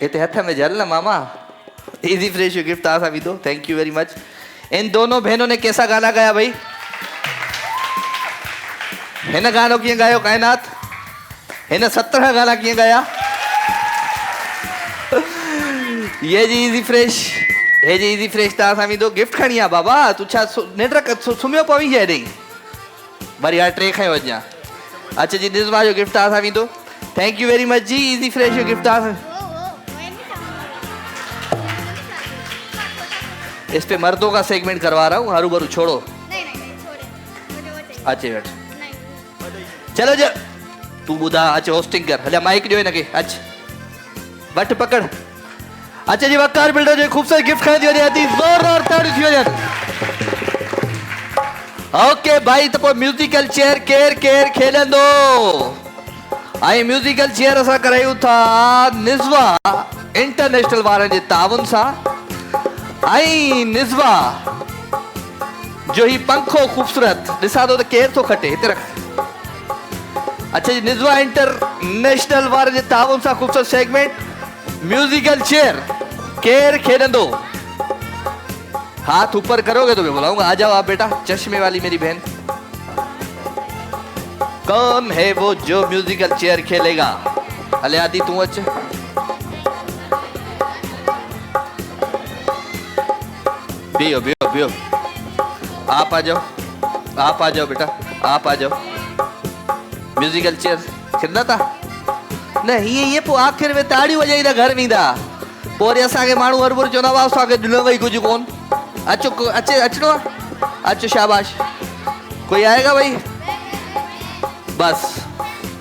इते हथ में जल न मामा। इजी फ्रेश गिफ्ट तव्हां सां विधो, थैंक यू वेरी मच। इन दोनों बहनों ने कैसा गाना गाया भाई? हिन गानो कीअं गायो? कायनात। हिन 17 गाना कीअं गाया? ये जी इजी फ्रेश। हे जी इजी फ्रेश तव्हां सां विधो। गिफ्ट खणी आ बाबा। तू छा निंड सुम्हियो पवी छा हेॾई? वरी यार 3 खयो अञा। अच्छा जी निज़मा जो गिफ्ट तव्हां सां विधो, थैंक यू वेरी मच जी। इजी फ्रेश जो गिफ्ट तव्हां सां। इस पे मर्दों का सेगमेंट करवा रहा हूँ, हरू भरू छोड़ो। नहीं नहीं नहीं छोड़े, मुझे वो चाहिए। अच्छे बैठ। नहीं चलो जा तू ॿुधा। अच्छा होस्टिंग कर। हलिया माइक ॾियो हिनखे। अच्छा बट पकड़। अच्छा जी वकार बिल्डर जो खूबसूरत गिफ्ट खणी थी वञे। अती ज़ोरदार ताड़ियूं थी वञनि। ओके भाई त पोइ म्यूजिकल चेयर केर केर खेलंदो? ऐं म्यूजिकल चेयर असां करायूं था निज़वा इंटरनेशनल वारनि जे ताउन सां। ऐं निज़वा जो ही पंखो खूबसूरत ॾिसां थो त केर थो खटे। हिते रख। अच्छा जी निज़वा इंटरनेशनल वारनि जे ताउन सां खूबसूरत सेगमेंट म्यूजिकल चेयर केर खेलंदो? हाथ ऊपर करोगे तो मैं बुलाऊंगा। आ जाओ आप बेटा, चश्मे वाली मेरी बहन। कौन है वो जो म्यूजिकल चेयर खेलेगा? अले आदि तू अच। बियो बियो बियो। आप आ जाओ, आप आ जाओ बेटा, आप आ जाओ। म्यूजिकल चेयर खेलना था न? ये पो आखिर में ताड़ी वजाईंदा घर वेंदा। पोइ वरी असांखे माण्हू हर भर चवंदा हुआ असांखे ॾिनो वई कुझु कोन। अचो अचणो आहे? अचो शाबाश। कोई आएगा भाई? बस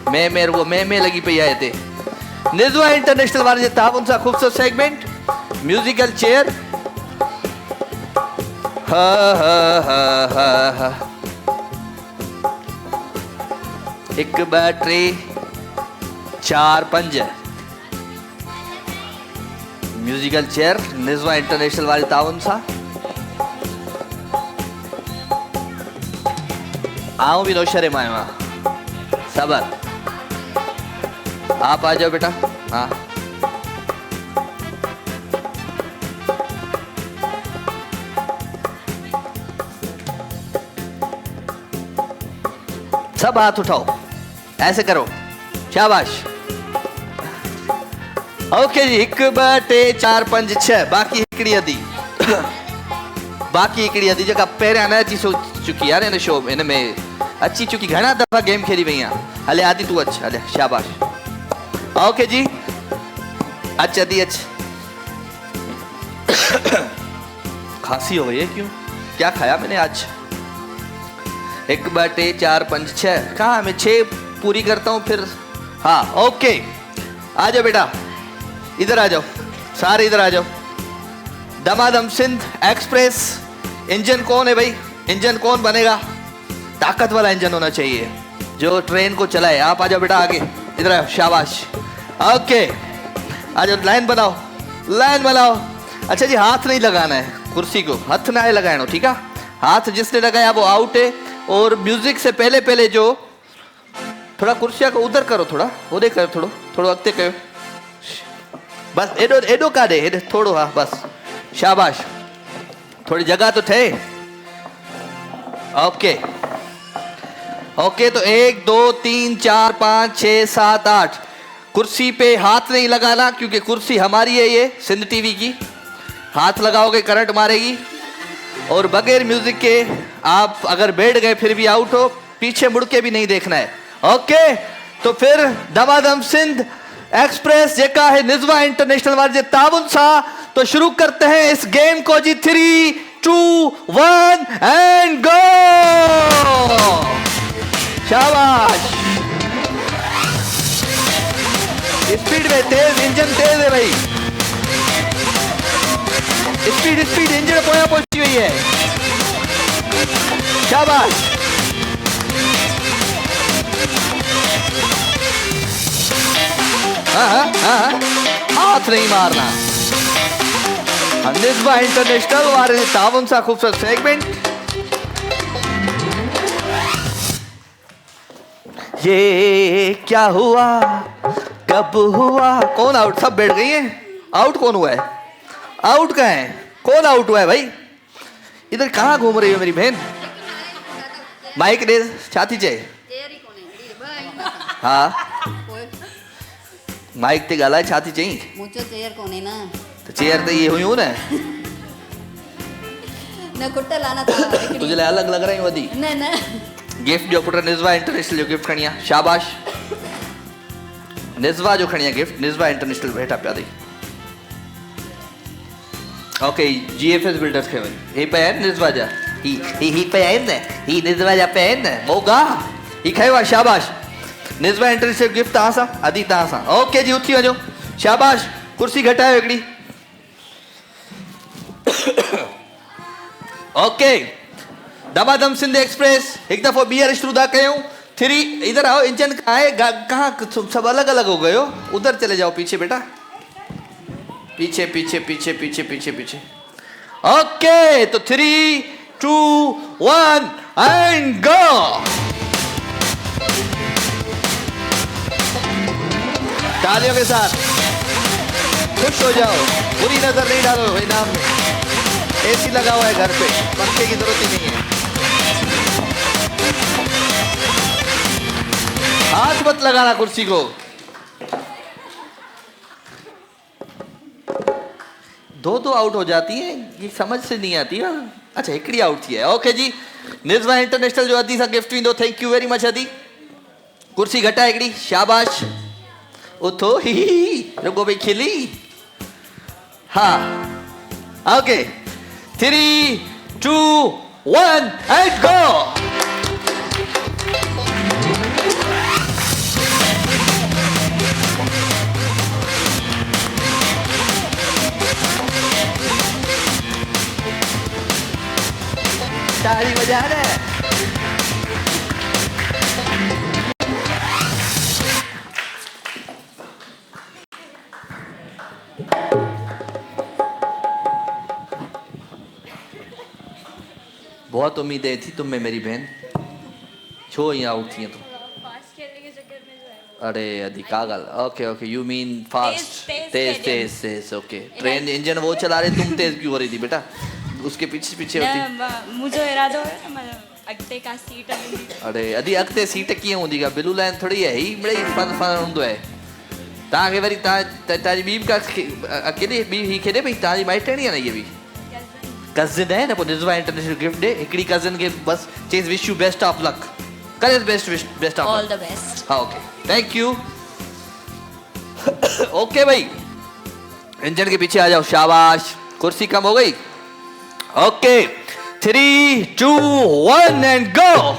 मैं लगी पई आहे हिते। निज़वा इंटरनेशनल वारे जे ताउन सां खूबसूरत सेगमेंट म्यूजिकल चेयर। हा हा हा हा हा। 1 2 3 4 5 म्यूजिकल चेयर निज़वा इंटरनेशनल वारे ताउन सां। आऊं भी नौशरे में आयो आहियां। सबर। आप आ जाओ बेटा। हाँ सब हाथ उठाओ, ऐसे करो, शाबाश। ओके जी, 1 2 3 4 5 6 बाकी हिकिड़ी अधी बाकी हिकिड़ी अधी जेका पहिरियां न अची चुकी यार हिन शो में, हिन में अची चुकी, घणा दफ़ा गेम खेली वई आहे। हले आदि तूं अच, हले शाबाश। ओके जी, अच अदी अच। खांसी हो गई है क्यों, क्या खाया मैंने आज? 1 2 3 4 5 6, कहाँ मैं 6 पूरी करता हूँ फिर। हाँ ओके, आ जाओ बेटा, इधर आ जाओ, सारे इधर आ जाओ। दमादम सिंध एक्सप्रेस, इंजन कौन है भाई? इंजन कौन बनेगा? ताकत वाला इंजन होना चाहिए जो ट्रेन को चलाए। आप आ जाओ बेटा आगे, इधर आओ, शाबाश। ओके आ जाओ, लाइन बनाओ, लाइन बनाओ। अच्छा जी, हाथ नहीं लगाना है कुर्सी को, हाथ ना है लगाना, ठीक है? हाथ जिसने लगाया वो आउट है। और म्यूजिक से पहले पहले जो थोड़ा कुर्सिया को उधर करो, थोड़ा उधर करो, थोड़ो थोड़ो अॻिते कयो, बस एडो एडो काॾे, हेॾे थोड़ो, हाँ बस शाबाश, थोड़ी जगह तो थे। ओके ओके, तो 1 2 3 4 5 6 7 8, कुर्सी पे हाथ नहीं लगाना क्योंकि कुर्सी हमारी है, ये सिंध टीवी की। हाथ लगाओगे करंट मारेगी। और बगैर म्यूजिक के आप अगर बैठ गए फिर भी आउट हो, पीछे मुड़ के भी नहीं देखना है। ओके, तो फिर दमादम सिंध एक्सप्रेस जेका है निज़वा इंटरनेशनल वाले जे ताबुन सा, तो शुरू करते हैं इस गेम को जी। 3 2 1 एंड गो। शाबाश, स्पीड में तेज, इंजन तेज है भाई, स्पीड स्पीड, इंजन पोया पहुंची हुई है। शाबाश, हाथ नहीं मारना। निज़वा इंटरनेशनल वाले ताबन सा खूबसूरत सेगमेंट। ये क्या हुआ, कब हुआ? कौन आउट? सब बैठ गई हैं। आउट कौन हुआ है? आउट कहाँ है? कौन आउट हुआ है भाई? इधर कहाँ घूम रही हो मेरी बहन? माइक दे, छाती चाहिए। हाँ माइक ते गाला छाती चाहिए। मुझे चेयर कोने ना, तो चेयर तो ये हुई हूँ ना, न कुट्टा लाना था तुझे ले अलग लग रही हूँ वधी। न न गिफ्ट जो पुट निज़वा इंटरनेशनल जो गिफ्ट खणिया, शाबाश। निज़वा जो खणिया गिफ्ट, निज़वा इंटरनेशनल बेटा पिया दी। ओके, जीएफएस बिल्डर्स खे वञ, ही पे आहिनि निज़वा जा, ही पे आहिनि न, ही निज़वा जा पे आहिनि न, मोगा ही खयो आहे, शाबाश। निज़वा इंटरनेशनल गिफ्ट तव्हां सां, अदी तव्हां सां। ओके जी, उथी वञो, शाबाश। कुर्सी घटायो हिकिड़ी। ओके, दमादम सिंध एक्सप्रेस एक दफ़ो ॿीहर शुरू था कयूं। 3, इधर आओ, इंजन कहाँ है? कहाँ? सब अलग अलग हो गए हो, उधर चले जाओ पीछे बेटा, पीछे पीछे पीछे पीछे पीछे पीछे। ओके, तो 3 2 1 एंड गो। तालियों के साथ खुश हो जाओ, बुरी नजर नहीं डालो इनाम में। एसी लगा हुआ है घर पे, पंखे की जरूरत ही नहीं है। हाथ मत लगाना कुर्सी को। दो आउट हो जाती है, ये समझ से नहीं आती है। अच्छा, हिकिड़ी आउट थी है। ओके जी, निज़वा इंटरनेशनल जो अदी सा गिफ्ट ईंदो, थैंक यू वेरी मच अदी। कुर्सी घटा हिकिड़ी, शाबाश। उथो, ही रुगो भाई खिली। हाँ ओके, 3 2 1 एंड गो। ताली बजा रहे। बहुत उम्मीदें थी तुम में मेरी बहन, छो यहाँ आउट थी तुम? अरे अदी का गाल। Okay okay, you mean fast, Tej Tej Tej. Okay, train engine वो चला रहे, तुम तेज क्यों हो रही थी बेटा? उसके पीछे पीछे होती। मुझे इरादो है अॻिते का सीट हूंदी अरे अदी अॻिते सीट कीअं हूंदी का ब्लू लाइन थोड़ी है ही मिड़ई फन फन हूंदो आहे तव्हांखे वरी तव्हांजी ॿी बि का केॾे ॿी ही केॾे पई तव्हांजी माइटणी आहे न इहा बि कज़िन आहे न पोइ निज़वा इंटरनेशनल गिफ्ट ॾे हिकिड़ी कज़िन खे बस चेस wish you best of luck करे best of all luck the best हाँ ओके थैंक यू ओके भाई इंजन के पीछे आ जाओ शाबाश कुर्सी कम हो गई ओके 3 2 1 एंड गो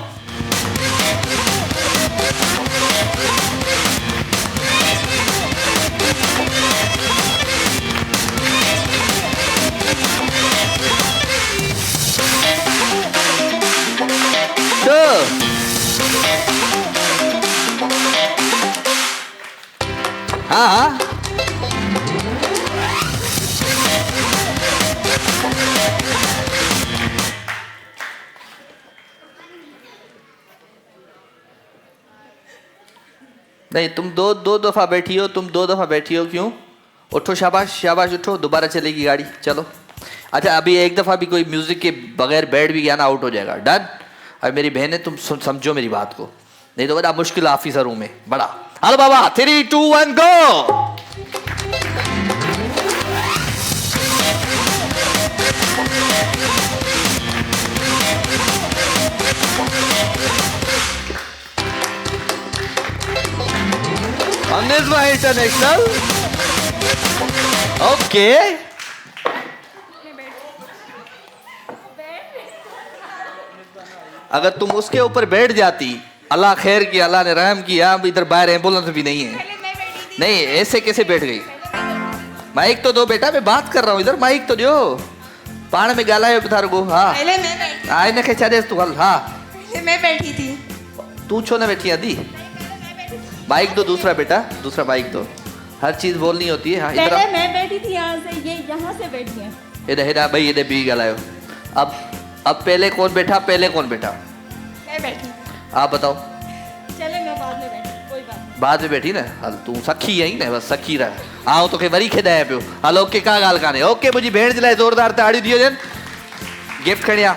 हाँ नहीं तुम दो दफा बैठी हो क्यों उठो शाबाश शाबाश उठो दोबारा चलेगी गाड़ी चलो अच्छा अभी एक दफा भी कोई म्यूजिक के बगैर बैठ भी गया ना आउट हो जाएगा डन अब मेरी बहन है तुम समझो मेरी बात को नहीं तो बड़ा मुश्किल ऑफिसर हूं मैं बड़ा हेलो बाबा 3 2 1 गो Nizzwa International ओके अगर तुम उसके ऊपर बैठ जाती अल्लाह खैर किया अल्लाह ने रहम किया अब इधर बाहर एम्बुलेंस भी नहीं है नहीं ऐसे कैसे बैठ गई माइक तो दो बेटा मैं बात कर रहा हूँ इधर माइक तो दो पाण में गालायो पिथार को हाँ पहले मैं बैठी आए न छा देस तू हल हाँ पहले मैं बैठी थी तू छो न बैठी आदि माइक दो दूसरा बेटा दूसरा माइक दो हर चीज बोलनी होती है हाँ इधर पहले मैं बैठी थी यहाँ से ये यहाँ से बैठी है इधर हेडा भाई इधर भी गलायो अब पहले कौन बैठा मैं बैठी आप बताओ चले मैं बाद में बैठी कोई बात नहीं बाद में बैठी ना हल तू सखी आई न बस सखी रह आओ तोखे वरी खेदाया पियो हल ओके का ॻाल्हि कान्हे ओके मुंहिंजी भेण जे लाइ ज़ोरदार ताड़ियूं थी वञनि गिफ्ट खणी आ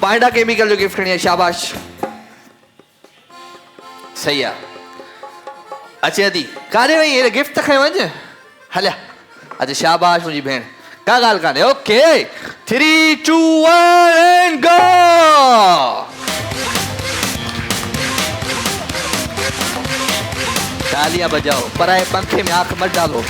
पांडा केमिकल जो गिफ्ट खणी आ शाबाश सही आहे अचे अदी काॾे वई हे गिफ्ट त खणी वञ हलिया अच्छा शाबाश मुंहिंजी भेण का ॻाल्हि कान्हे ओके 3 2 1 एंड गो तालियां बजाओ पराए पंखे में आंख मत डालो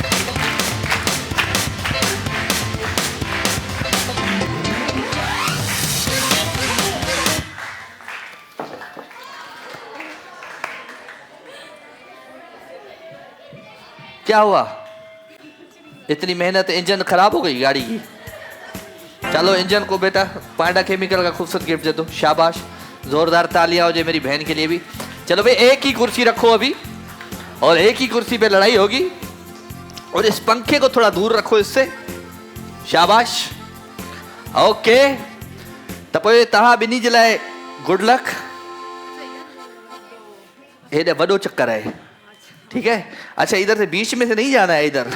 क्या हुआ इतनी मेहनत इंजन खराब हो गई गाड़ी की चलो इंजन को बेटा पांडा केमिकल का खूबसूरत गिफ्ट दे दो शाबाश जोरदार तालियां हो जाए मेरी बहन के लिए भी चलो भाई एक ही कुर्सी रखो अभी और एक ही कुर्सी पे लड़ाई होगी और इस पंखे को थोड़ा दूर रखो इससे शाबाश ओके तो पोइ तव्हां ॿिन्ही जे लाइ गुड लक हेॾे वॾो चक्कर है ठीक है अच्छा इधर से बीच में से नहीं जाना है इधर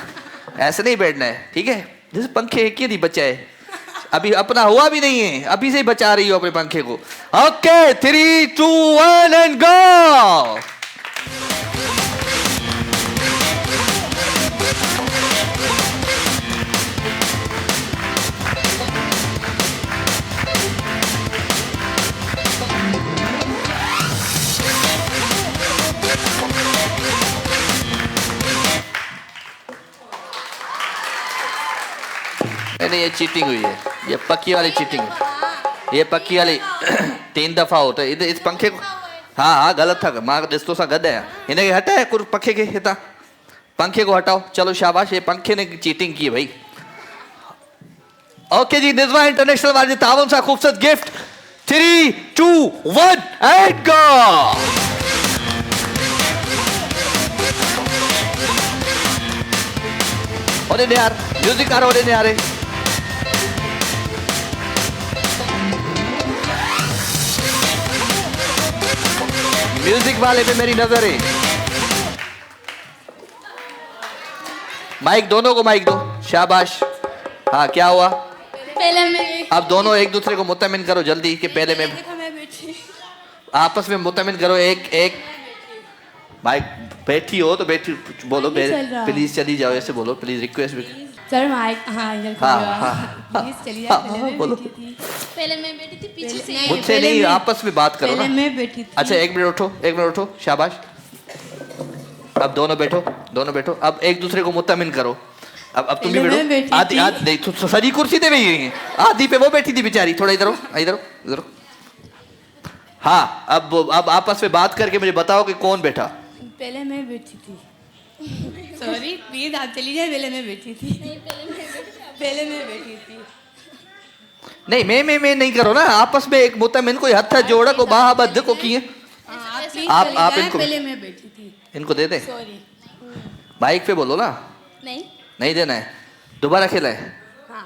ऐसे नहीं बैठना है ठीक है जैसे पंखे एक ही नहीं बचाए अभी अपना हुआ भी नहीं है अभी से ही बचा रही हो अपने पंखे को ओके 3 2 1 एंड गो नहीं ये चीटिंग हुई है ये पक्की वाली चीटिंग है ये पक्की वाली 3 दफा हो तो इस पंखे को हाँ हाँ गलत था मां दोस्तों सा गद है इन्हें हटाए कुछ पंखे के हिता पंखे को हटाओ चलो शाबाश ये पंखे ने चीटिंग की भाई ओके जी निज़वा इंटरनेशनल वाले तावन सा खूबसूरत गिफ्ट 3 2 1 एंड गो और यार म्यूजिक आ रहा है यार म्यूजिक वाले पे मेरी नजर है माइक दोनों को माइक दो शाबाश हाँ क्या हुआ पहले मैं अब दोनों एक दूसरे को मुतमिन करो जल्दी कि पहले मैं आपस में मुतमिन करो। एक एक भाई बैठी हो तो बैठी बोलो, प्लीज चली जाओ, ऐसे बोलो प्लीज, रिक्वेस्ट भी। सर माइक हाँ इधर हाँ प्लीज चलिए। पहले मैं बोलो। बैठी थी। पहले मैं बैठी थी पीछे से। मुझसे नहीं, आपस में बात करो पहले ना। मैं बैठी थी। अच्छा एक मिनट उठो, एक मिनट उठो, शाबाश। अब दोनों बैठो, दोनों बैठो। अब एक दूसरे को मुतमिन करो। अब तुम भी पहले मैं बैठो। बैठी आधी थी। आधी नहीं तो सजी कुर्सी पे बैठी है, आधी पे वो बैठी थी बेचारी। थोड़ा इधर हो, इधर हो, इधर हो। हाँ अब आपस में बात करके मुझे बताओ कि कौन बैठा। पहले मैं बैठी थी। सॉरी प्लीज आप चली जाए। पहले मैं बैठी थी। पहले मैं बैठी थी। नहीं मैं नहीं करो ना, आपस में एक मुतमिन कोई हथ जोड़ा को बाहा बद्ध को किए। आप प्लीज आप चली जाए। इनको पहले मैं बैठी थी। इनको दे दे। सॉरी। बाइक पे बोलो ना। नहीं नहीं देना है, दोबारा खेला है। हाँ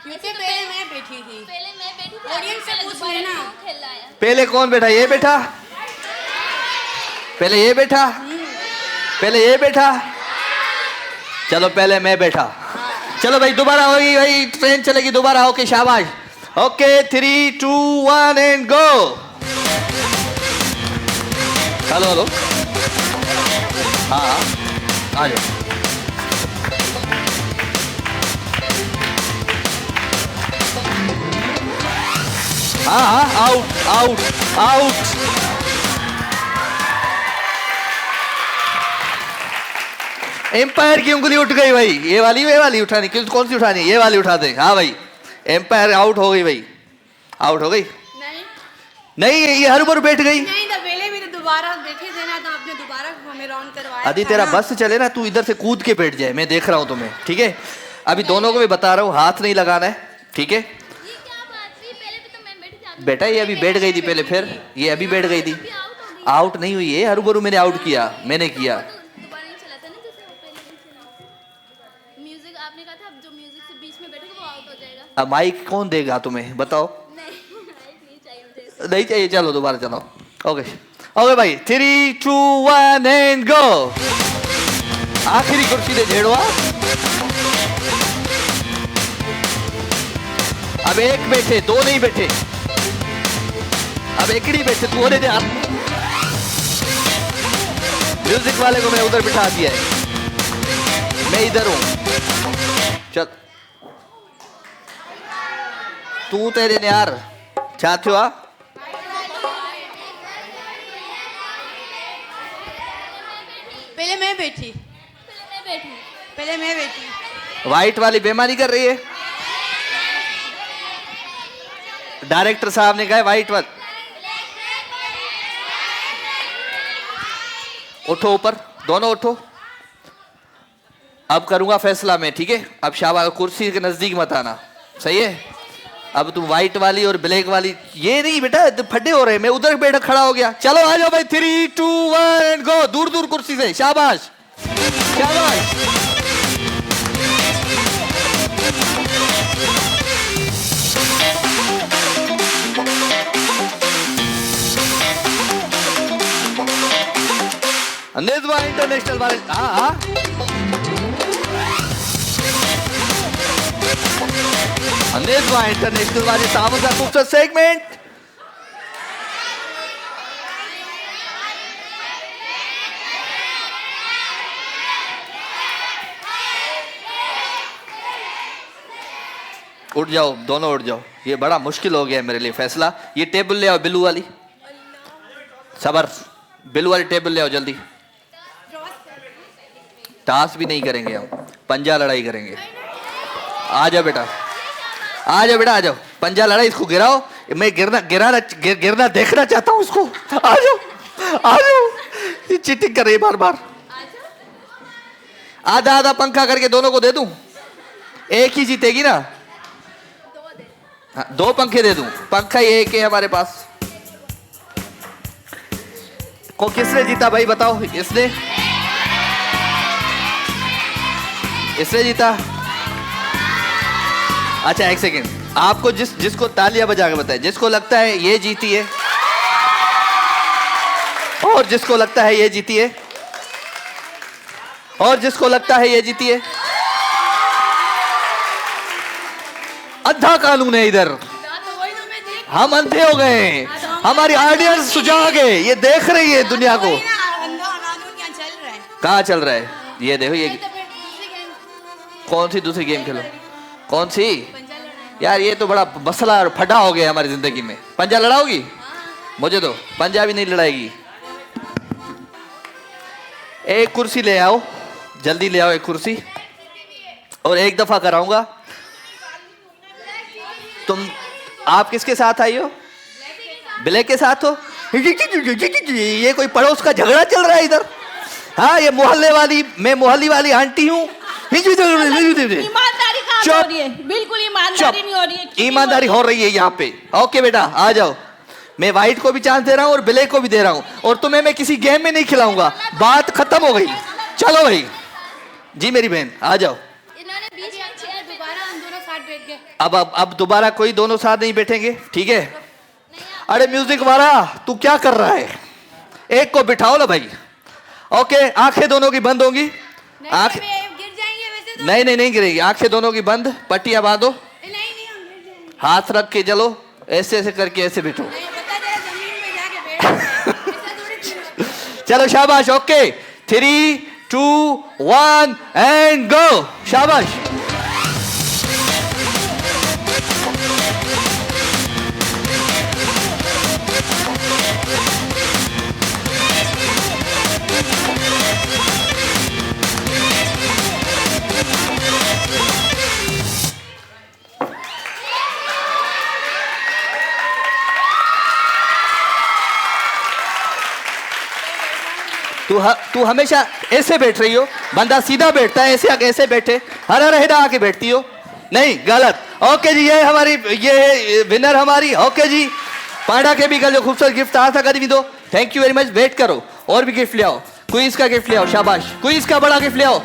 क्योंकि पहले मैं बैठी थी। पहले मैं बैठी थी। ऑडियंस से पूछ लेना। खेला है। पहले कौन बैठा? ये बैठा, पहले ये बैठा, पहले ये बैठा। चलो पहले मैं बैठा। चलो भाई दोबारा होगी भाई, ट्रेन चलेगी दोबारा। ओके शाबाश। Okay 3 2 1 and go. Hello hello, हाँ आ जाओ। हाँ आउट आउट आउट। एम्पायर की उंगली उठ गई भाई। ये वाली उठानी, कौन सी उठानी? ये वाली उठा दे। हाँ भाई एम्पायर आउट हो गई भाई, आउट हो गई। नहीं ये हर बार बैठ गई। नहीं तो पहले भी तो दोबारा बैठे थे ना, तो आपने दोबारा हमें राउंड करवाया। अभी तेरा बस चले ना, तू इधर से कूद के बैठ जाए, मैं देख रहा हूँ तुम्हें, ठीक है? अभी दोनों को मैं बता रहा हूँ, हाथ नहीं लगाना है, ठीक है? ये क्या बात हुई? पहले भी तो मैं बैठी थी। बेटा ये अभी बैठ गई थी पहले, फिर ये अभी बैठ गई थी। आउट नहीं हुई है, हर बार मैंने आउट किया, मैंने किया। दोबारा नहीं चला था ना, जैसे वो पहले नहीं चला। म्यूजिक आपने कहा था, अब जो म्यूजिक से बीच में बैठेगा वो आउट हो जाएगा। अब माइक कौन देगा तुम्हें, बताओ? नहीं चाहिए मुझे। नहीं चाहिए, चलो दोबारा चलो। ओके ओके भाई 3 2 1 एंड गो। आखिरी कुर्सी दे झेड़वा। अब एक बैठे, दो नहीं बैठे, अब एक ही बैठे। तू होने दे आप। म्यूजिक वाले को मैं उधर बिठा दिया है, मैं इधर हूं। चल तू तेरे ने यार चाहते हो? पहले मैं बैठी। पहले मैं बैठी। वाइट वाली बेईमानी कर रही है। डायरेक्टर साहब ने कहा वाइट वाली उठो ऊपर, दोनों उठो। अब करूंगा फैसला मैं, ठीक है? अब शाबाश, कुर्सी के नजदीक मत आना, सही है? अब तुम व्हाइट वाली और ब्लैक वाली, ये नहीं बेटा फटे हो रहे, मैं उधर बैठा खड़ा हो गया। चलो आ जाओ भाई 3 2 1 एंड गो। दूर दूर कुर्सी से, शाबाश शाबाश। निज़्वा इंटरनेशनल वाले, हाँ निज़्वा इंटरनेशनल वाले सामने का खूबसूरत सेगमेंट। उठ जाओ, दोनों उठ जाओ। ये बड़ा मुश्किल हो गया है मेरे लिए फैसला। ये टेबल ले आओ, बिल्लू वाली। सबर, बिल्लू वाली टेबल ले आओ जल्दी। टास्क भी नहीं करेंगे हम, पंजा लड़ाई करेंगे। आ जाओ बेटा, आ जाओ बेटा, आ जाओ। पंजा लड़ाई, इसको गिराओ। मैं गिरना देखना चाहता हूँ इसको। आ जाओ आ जाओ। ये चीटिंग कर रही है बार बार। आधा आधा पंखा करके दोनों को दे दूं, एक ही जीतेगी ना? हाँ, 2 पंखे दे दूं। पंखा ही एक है हमारे पास। को किसने जीता भाई बताओ? इसने जीता। अच्छा एक सेकेंड, आपको जिसको तालियां बजा के बताए, जिसको लगता है ये जीती है और जिसको लगता है ये जीती है और जिसको लगता है ये जीती है। अंधा कानून है इधर, हम अंधे हो गए। हमारी ऑडियंस सुजाग है, ये देख रही है दुनिया को। चल रहा है। कहाँ चल रहा है? ये देखो ये कौन सी दूसरी गेम खेलो? कौन सी? यार ये तो बड़ा मसला और फटा हो गया हमारी जिंदगी में। पंजा लड़ाओगी? मुझे तो पंजा भी नहीं लड़ाएगी। एक कुर्सी ले आओ, जल्दी ले आओ एक कुर्सी, और एक दफा कराऊंगा। तुम आप किसके साथ आई हो? ब्लैक के साथ हो? ये कोई पड़ोस का झगड़ा चल रहा है इधर। हाँ, ये मोहल्ली वाली आंटी हूँ। ईमानदारी कहाँ हो रही है? बिल्कुल ईमानदारी नहीं हो रही है। ईमानदारी हो रही है यहाँ पे। ओके बेटा आ जाओ, मैं व्हाइट को भी चांस दे रहा हूँ और ब्लैक को भी दे रहा हूँ, और तुम्हें मैं किसी गेम में नहीं खिलाऊंगा। बात खत्म हो गई। चलो भाई जी, मेरी बहन आ जाओ। दोबारा हम दोनों साथ बैठ गए। अब दोबारा कोई दोनों साथ नहीं बैठेंगे, ठीक है? अरे म्यूजिक वाला तू क्या कर रहा है? एक को बिठाओ ना भाई। ओके, आंखें दोनों की बंद होंगी। आंखें गिर जाएंगे वैसे तो। नहीं गिरेगी। आंखें दोनों की बंद, पट्टियां बांधो, नहीं हम गिर जाएंगे। हाथ रख के चलो, ऐसे ऐसे करके ऐसे बैठो। नहीं पता चला जमीन पे जाके बैठ गए। ऐसा थोड़ी चलो शाबाश। Okay 3 2 1 and go. शाबाश। तू हमेशा ऐसे बैठ रही हो। बंदा सीधा बैठता है, ऐसे आके ऐसे बैठे, हरा रहेगा आके बैठती हो। नहीं, गलत। ओके जी, ये हमारी ये विनर हमारी। ओके जी, पांडा के भी कल जो खूबसूरत गिफ्ट आया था कर भी दो। Thank you very much. Wait करो, और भी गिफ्ट ले आओ। क्विज का गिफ्ट ले आओ। शाबाश, क्विज का बड़ा गिफ्ट ले आओ।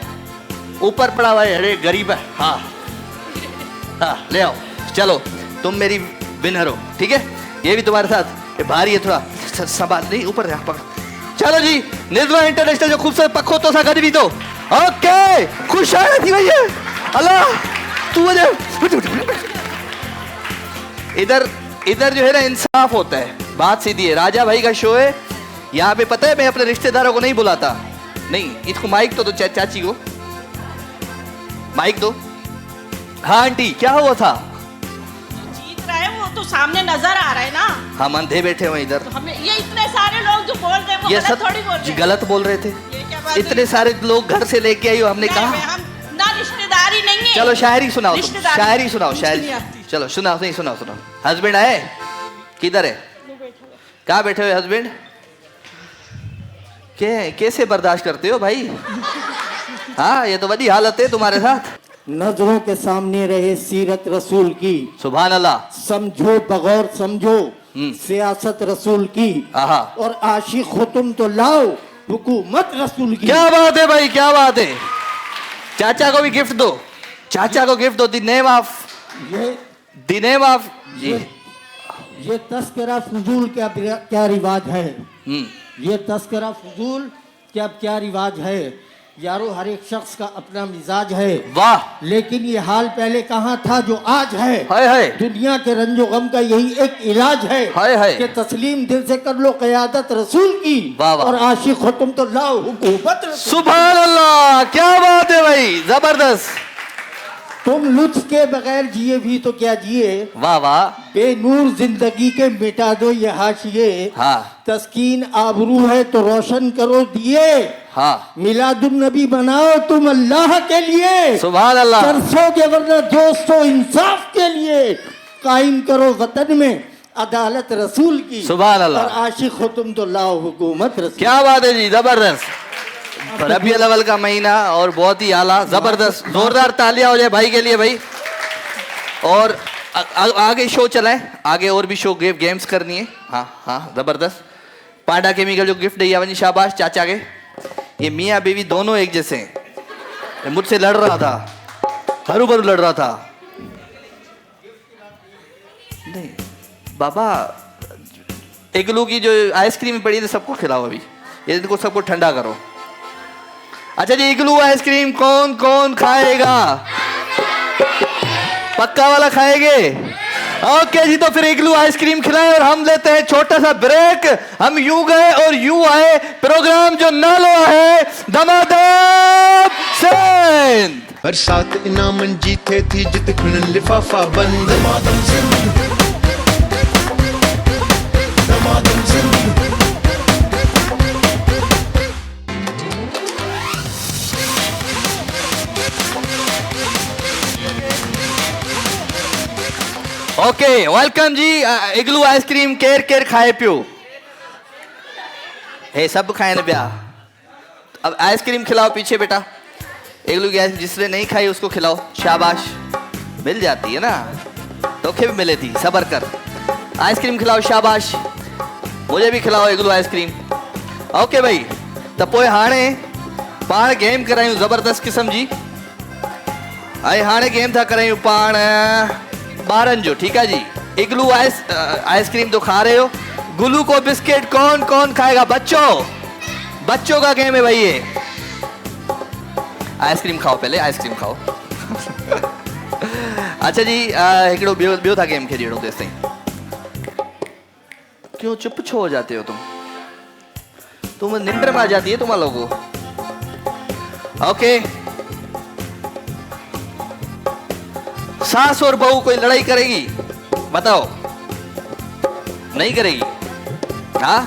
ऊपर पड़ा हुआ है, अरे गरीब है। हाँ ले आओ। चलो तुम मेरी विनर हो, ठीक है? ये भी तुम्हारे साथ। ये भारी है थोड़ा, संभाल। नहीं, ऊपर पकड़। चलो जी, निज़्वा इंटरनेशनल जो खूबसूरत पक्को तो सा कर भी दो। ओके, खुश है थी भैया। अल्लाह तू इधर जो है ना इंसाफ होता है, बात सीधी है। राजा भाई का शो है यहाँ पे, पता है मैं अपने रिश्तेदारों को नहीं बुलाता। नहीं, इसको माइक तो दो, चाची को माइक दो। हाँ आंटी, क्या हुआ था? जीत रहा है वो तो सामने नजर आ रहा है ना। हम अंधे बैठे हुए इधर। तो हमें ये इतने सारे लोग जो बोल रहे हैं वो ये गलत सब थोड़ी बोल रहे हैं। गलत बोल रहे थे। ये क्या बात इतने हुई? सारे लोग घर से लेके आई हो, हमने नहीं, कहा। हम ना रिश्तेदारी नहीं है। चलो शायरी सुनाओ तुम। रिश्तेदारी शायरी सुनाओ, मुझे शायरी। नहीं आती। चलो सुनाओ, नहीं सुनाओ। हस्बैंड आए? किधर है? कहाँ बैठे हुए हस्बैंड? कैसे बर्दाश्त करते हो भाई? हाँ, ये तो बड़ी हालत है तुम्हारे साथ। नजरों के सामने रहे सीरत रसूल की, सुभान अल्लाह। समझो बगौर समझो सियासत रसूल की, आहा। और आशिक हो तुम तो लाओ हुकूमत रसूल की। क्या बात है भाई, क्या बात है। चाचा को भी गिफ्ट दो, चाचा को गिफ्ट दो। द नेम ऑफ ये तस्करा फजूल क्या रिवाज है। ये तस्करा फजूल क्या रिवाज है। यारो, हर एक शख्स का अपना मिजाज है। वाह। लेकिन ये हाल पहले कहाँ था जो आज है। हाय हाय। दुनिया के रंजो गम का यही एक इलाज है। हाय हाय। कि तस्लीम दिल से कर लो क़यादत रसूल की, वाह वाह। और आशिक हो तुम तो लाओ हुकूमत रसूल। सुभान अल्लाह, क्या बात है भाई, जबरदस्त। तुम लुत्फ के बगैर जिए भी तो क्या जिए। वाह वाह। बेनूर जिंदगी के मिटा दो ये हाशिए। हाँ। तस्कीन आबरू है तो रोशन करो दिए। हाँ। मिलादुन नबी बनाओ तुम अल्लाह के लिए। सुभान अल्लाह। तरसोगे वरना दोस्तों इंसाफ के लिए। कायम करो वतन में अदालत रसूल की। सुभान अल्लाह। और आशिक हो तुम तो लाओ हुकूमत रसूल। क्या बात है जी, जबरदस्त। रबीउल अव्वल का महीना और बहुत ही आला, जबरदस्त। जोरदार तालियां हो जाए भाई के लिए भाई। और आगे शो चलाएं, आगे और भी शो गेम्स करनी है। हाँ जबरदस्त। पांडा केमिकल जो गिफ्ट दिया वही शाबाश चाचा के। ये मियाँ बीवी दोनों एक जैसे हैं। मुझसे लड़ रहा था, हरू भरू लड़ रहा था। नहीं बाबा, इग्लू की जो आइसक्रीम पड़ी थी सबको खिलाओ अभी। ये इनको सबको ठंडा करो। अच्छा जी, इग्लू आइसक्रीम कौन कौन खाएगा? पक्का वाला खाएंगे? ओके जी, तो फिर इग्लू आइसक्रीम खिलाए और हम लेते हैं छोटा सा ब्रेक। हम यूं गए और यूं आए, प्रोग्राम जो नालो है दमादम सिंध। बरसात इनाम जीते थी जित खिलन लिफाफा बंद दमादम सिंध दमादम सिंध। ओके वेलकम जी। इग्लू आइसक्रीम केर केर खाए पियो, हे सब खाए पिया। अब आइसक्रीम खिलाओ पीछे बेटा, इग्लू की आइसक्रीम जिसने नहीं खाई उसको खिलाओ, शाबाश। मिल जाती है ना, तोखे भी मिले थी, सबर कर। आइसक्रीम खिलाओ, शाबाश। मुझे भी खिलाओ इग्लू आइसक्रीम। ओके भाई, तो पोइ हाणे पाण गेम करायूं ज़बरदस्त किस्म जी। ऐं हाणे गेम था करायूं पाण ॿारनि जो, ठीकु है जी। इग्लू आइसक्रीम तो खा रहे हो, गुलू को बिस्किट कौन कौन खाएगा? बच्चों का गेम है भाई ये। आइसक्रीम खाओ, पहले आइसक्रीम खाओ। अच्छा जी, हिकिड़ो ॿियो था गेम खेॾी वठूं तेसि ताईं। क्यों चुप छो हो जाते हो तुम निंद्र में आ जाती है तुम लोगों। ओके, सास और बहू कोई लड़ाई करेगी? बताओ, नहीं करेगी? हाँ,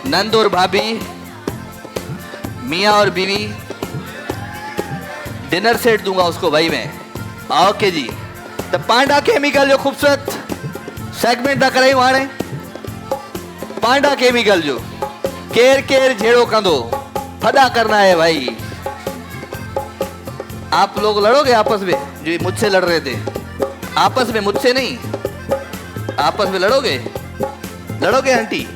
नंद और भाभी, मियाँ और बीवी, डिनर सेट दूंगा उसको भाई मैं। ओके जी, तो पांडा केमिकल जो खूबसूरत सेगमेंट था कराई हाणे। पांडा केमिकल जो केर केर झेड़ो कंदो, फदा करना है भाई। आप लोग लड़ोगे आपस में, जो मुझसे लड़ रहे थे आपस में, मुझसे नहीं, आपस में लड़ोगे आंटी?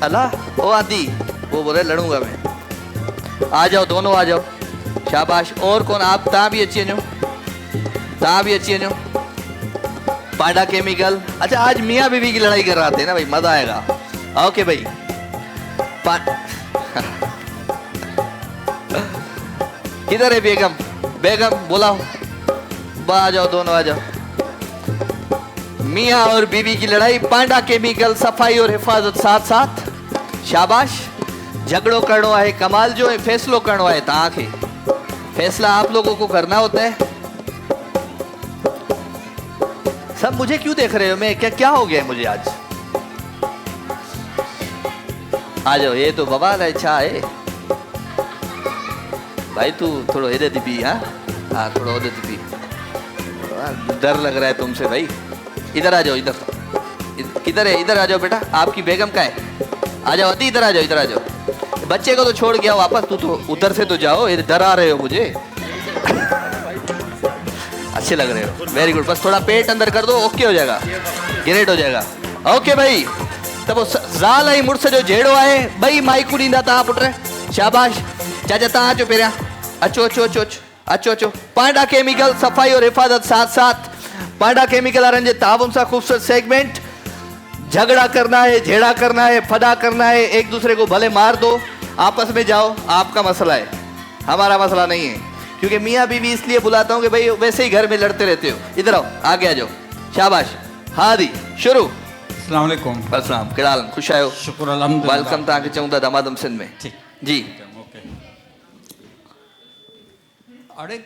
अल्लाह ओ आदि, वो बोले लड़ूंगा मैं। आ जाओ, दोनों आ जाओ, शाबाश। और कौन? आप ता भी अच्छी वञो, ता भी अच्छी वञो। पांडा केमिकल। अच्छा, आज मियाँ बीवी की लड़ाई कर रहा थे ना भाई, मजा आएगा। ओके भाई, किधर है बेगम? बेगम बुलाओ, आ जाओ, दोनों आ जाओ। मियाँ और बीवी की लड़ाई, पांडा केमिकल, सफाई और हिफाजत साथ साथ, शाबाश। झगड़ो करणो है कमाल जो है, फैसलो करणो है तव्हांखे। फैसला आप लोगों को करना होता है। सब मुझे क्यों देख रहे हो? मैं क्या हो गया है मुझे आज? आ जाओ, ये तो बवाल है। अच्छा है भाई, तू थोड़ा हेदे थी पी। हाँ, थोड़ा हेदे थी पी। डर लग रहा है तुमसे भाई। इधर आ जाओ, इधर। किधर है? इधर आ जाओ बेटा। आपकी बेगम का है? आ जाओ अति, इधर आ जाओ, इधर आ जाओ। बच्चे को तो छोड़ गया वापस, तू तो उधर से तो जाओ, ये डरा रहे हो मुझे। अच्छे लग रहे हो, वेरी गुड। बस थोड़ा पेट अंदर कर दो, ओके हो जाएगा, ग्रेट हो जाएगा। ओके भाई, तब ज़ाल ऐं मुड़स जो जहिड़ो आहे, ॿई माइकूं ॾींदा तव्हां पुट। शाबाश। चाचा तव्हां अचो पहिरियां, अचो अचो अचो अचो अचो अचो। पांडा केमिकल, सफाई और हिफाजत साथ साथ। पांडा केमिकल वारनि जे ताउन सां खूबसूरत सेगमेंट। झगड़ा करना है, झेड़ा करना है, फदा करना है, एक दूसरे को भले मार दो, आपस में जाओ, आपका मसला है, हमारा मसला नहीं है। क्योंकि मियाँ बीवी इसलिए बुलाता हूँ कि भाई वैसे ही घर में लड़ते रहते हो। इधर आओ, आगे आ जाओ, शाबाश। हाँ दी, शुरू। अस्सलाम वालेकुम। अस्सलाम, कहिड़ा हाल? ख़ुशि आहियो? शुक्र अल्हम्दुलिल्लाह। वेलकम तव्हांखे चऊं था दमादम सिंध में। ठीक जी। ओके। अरे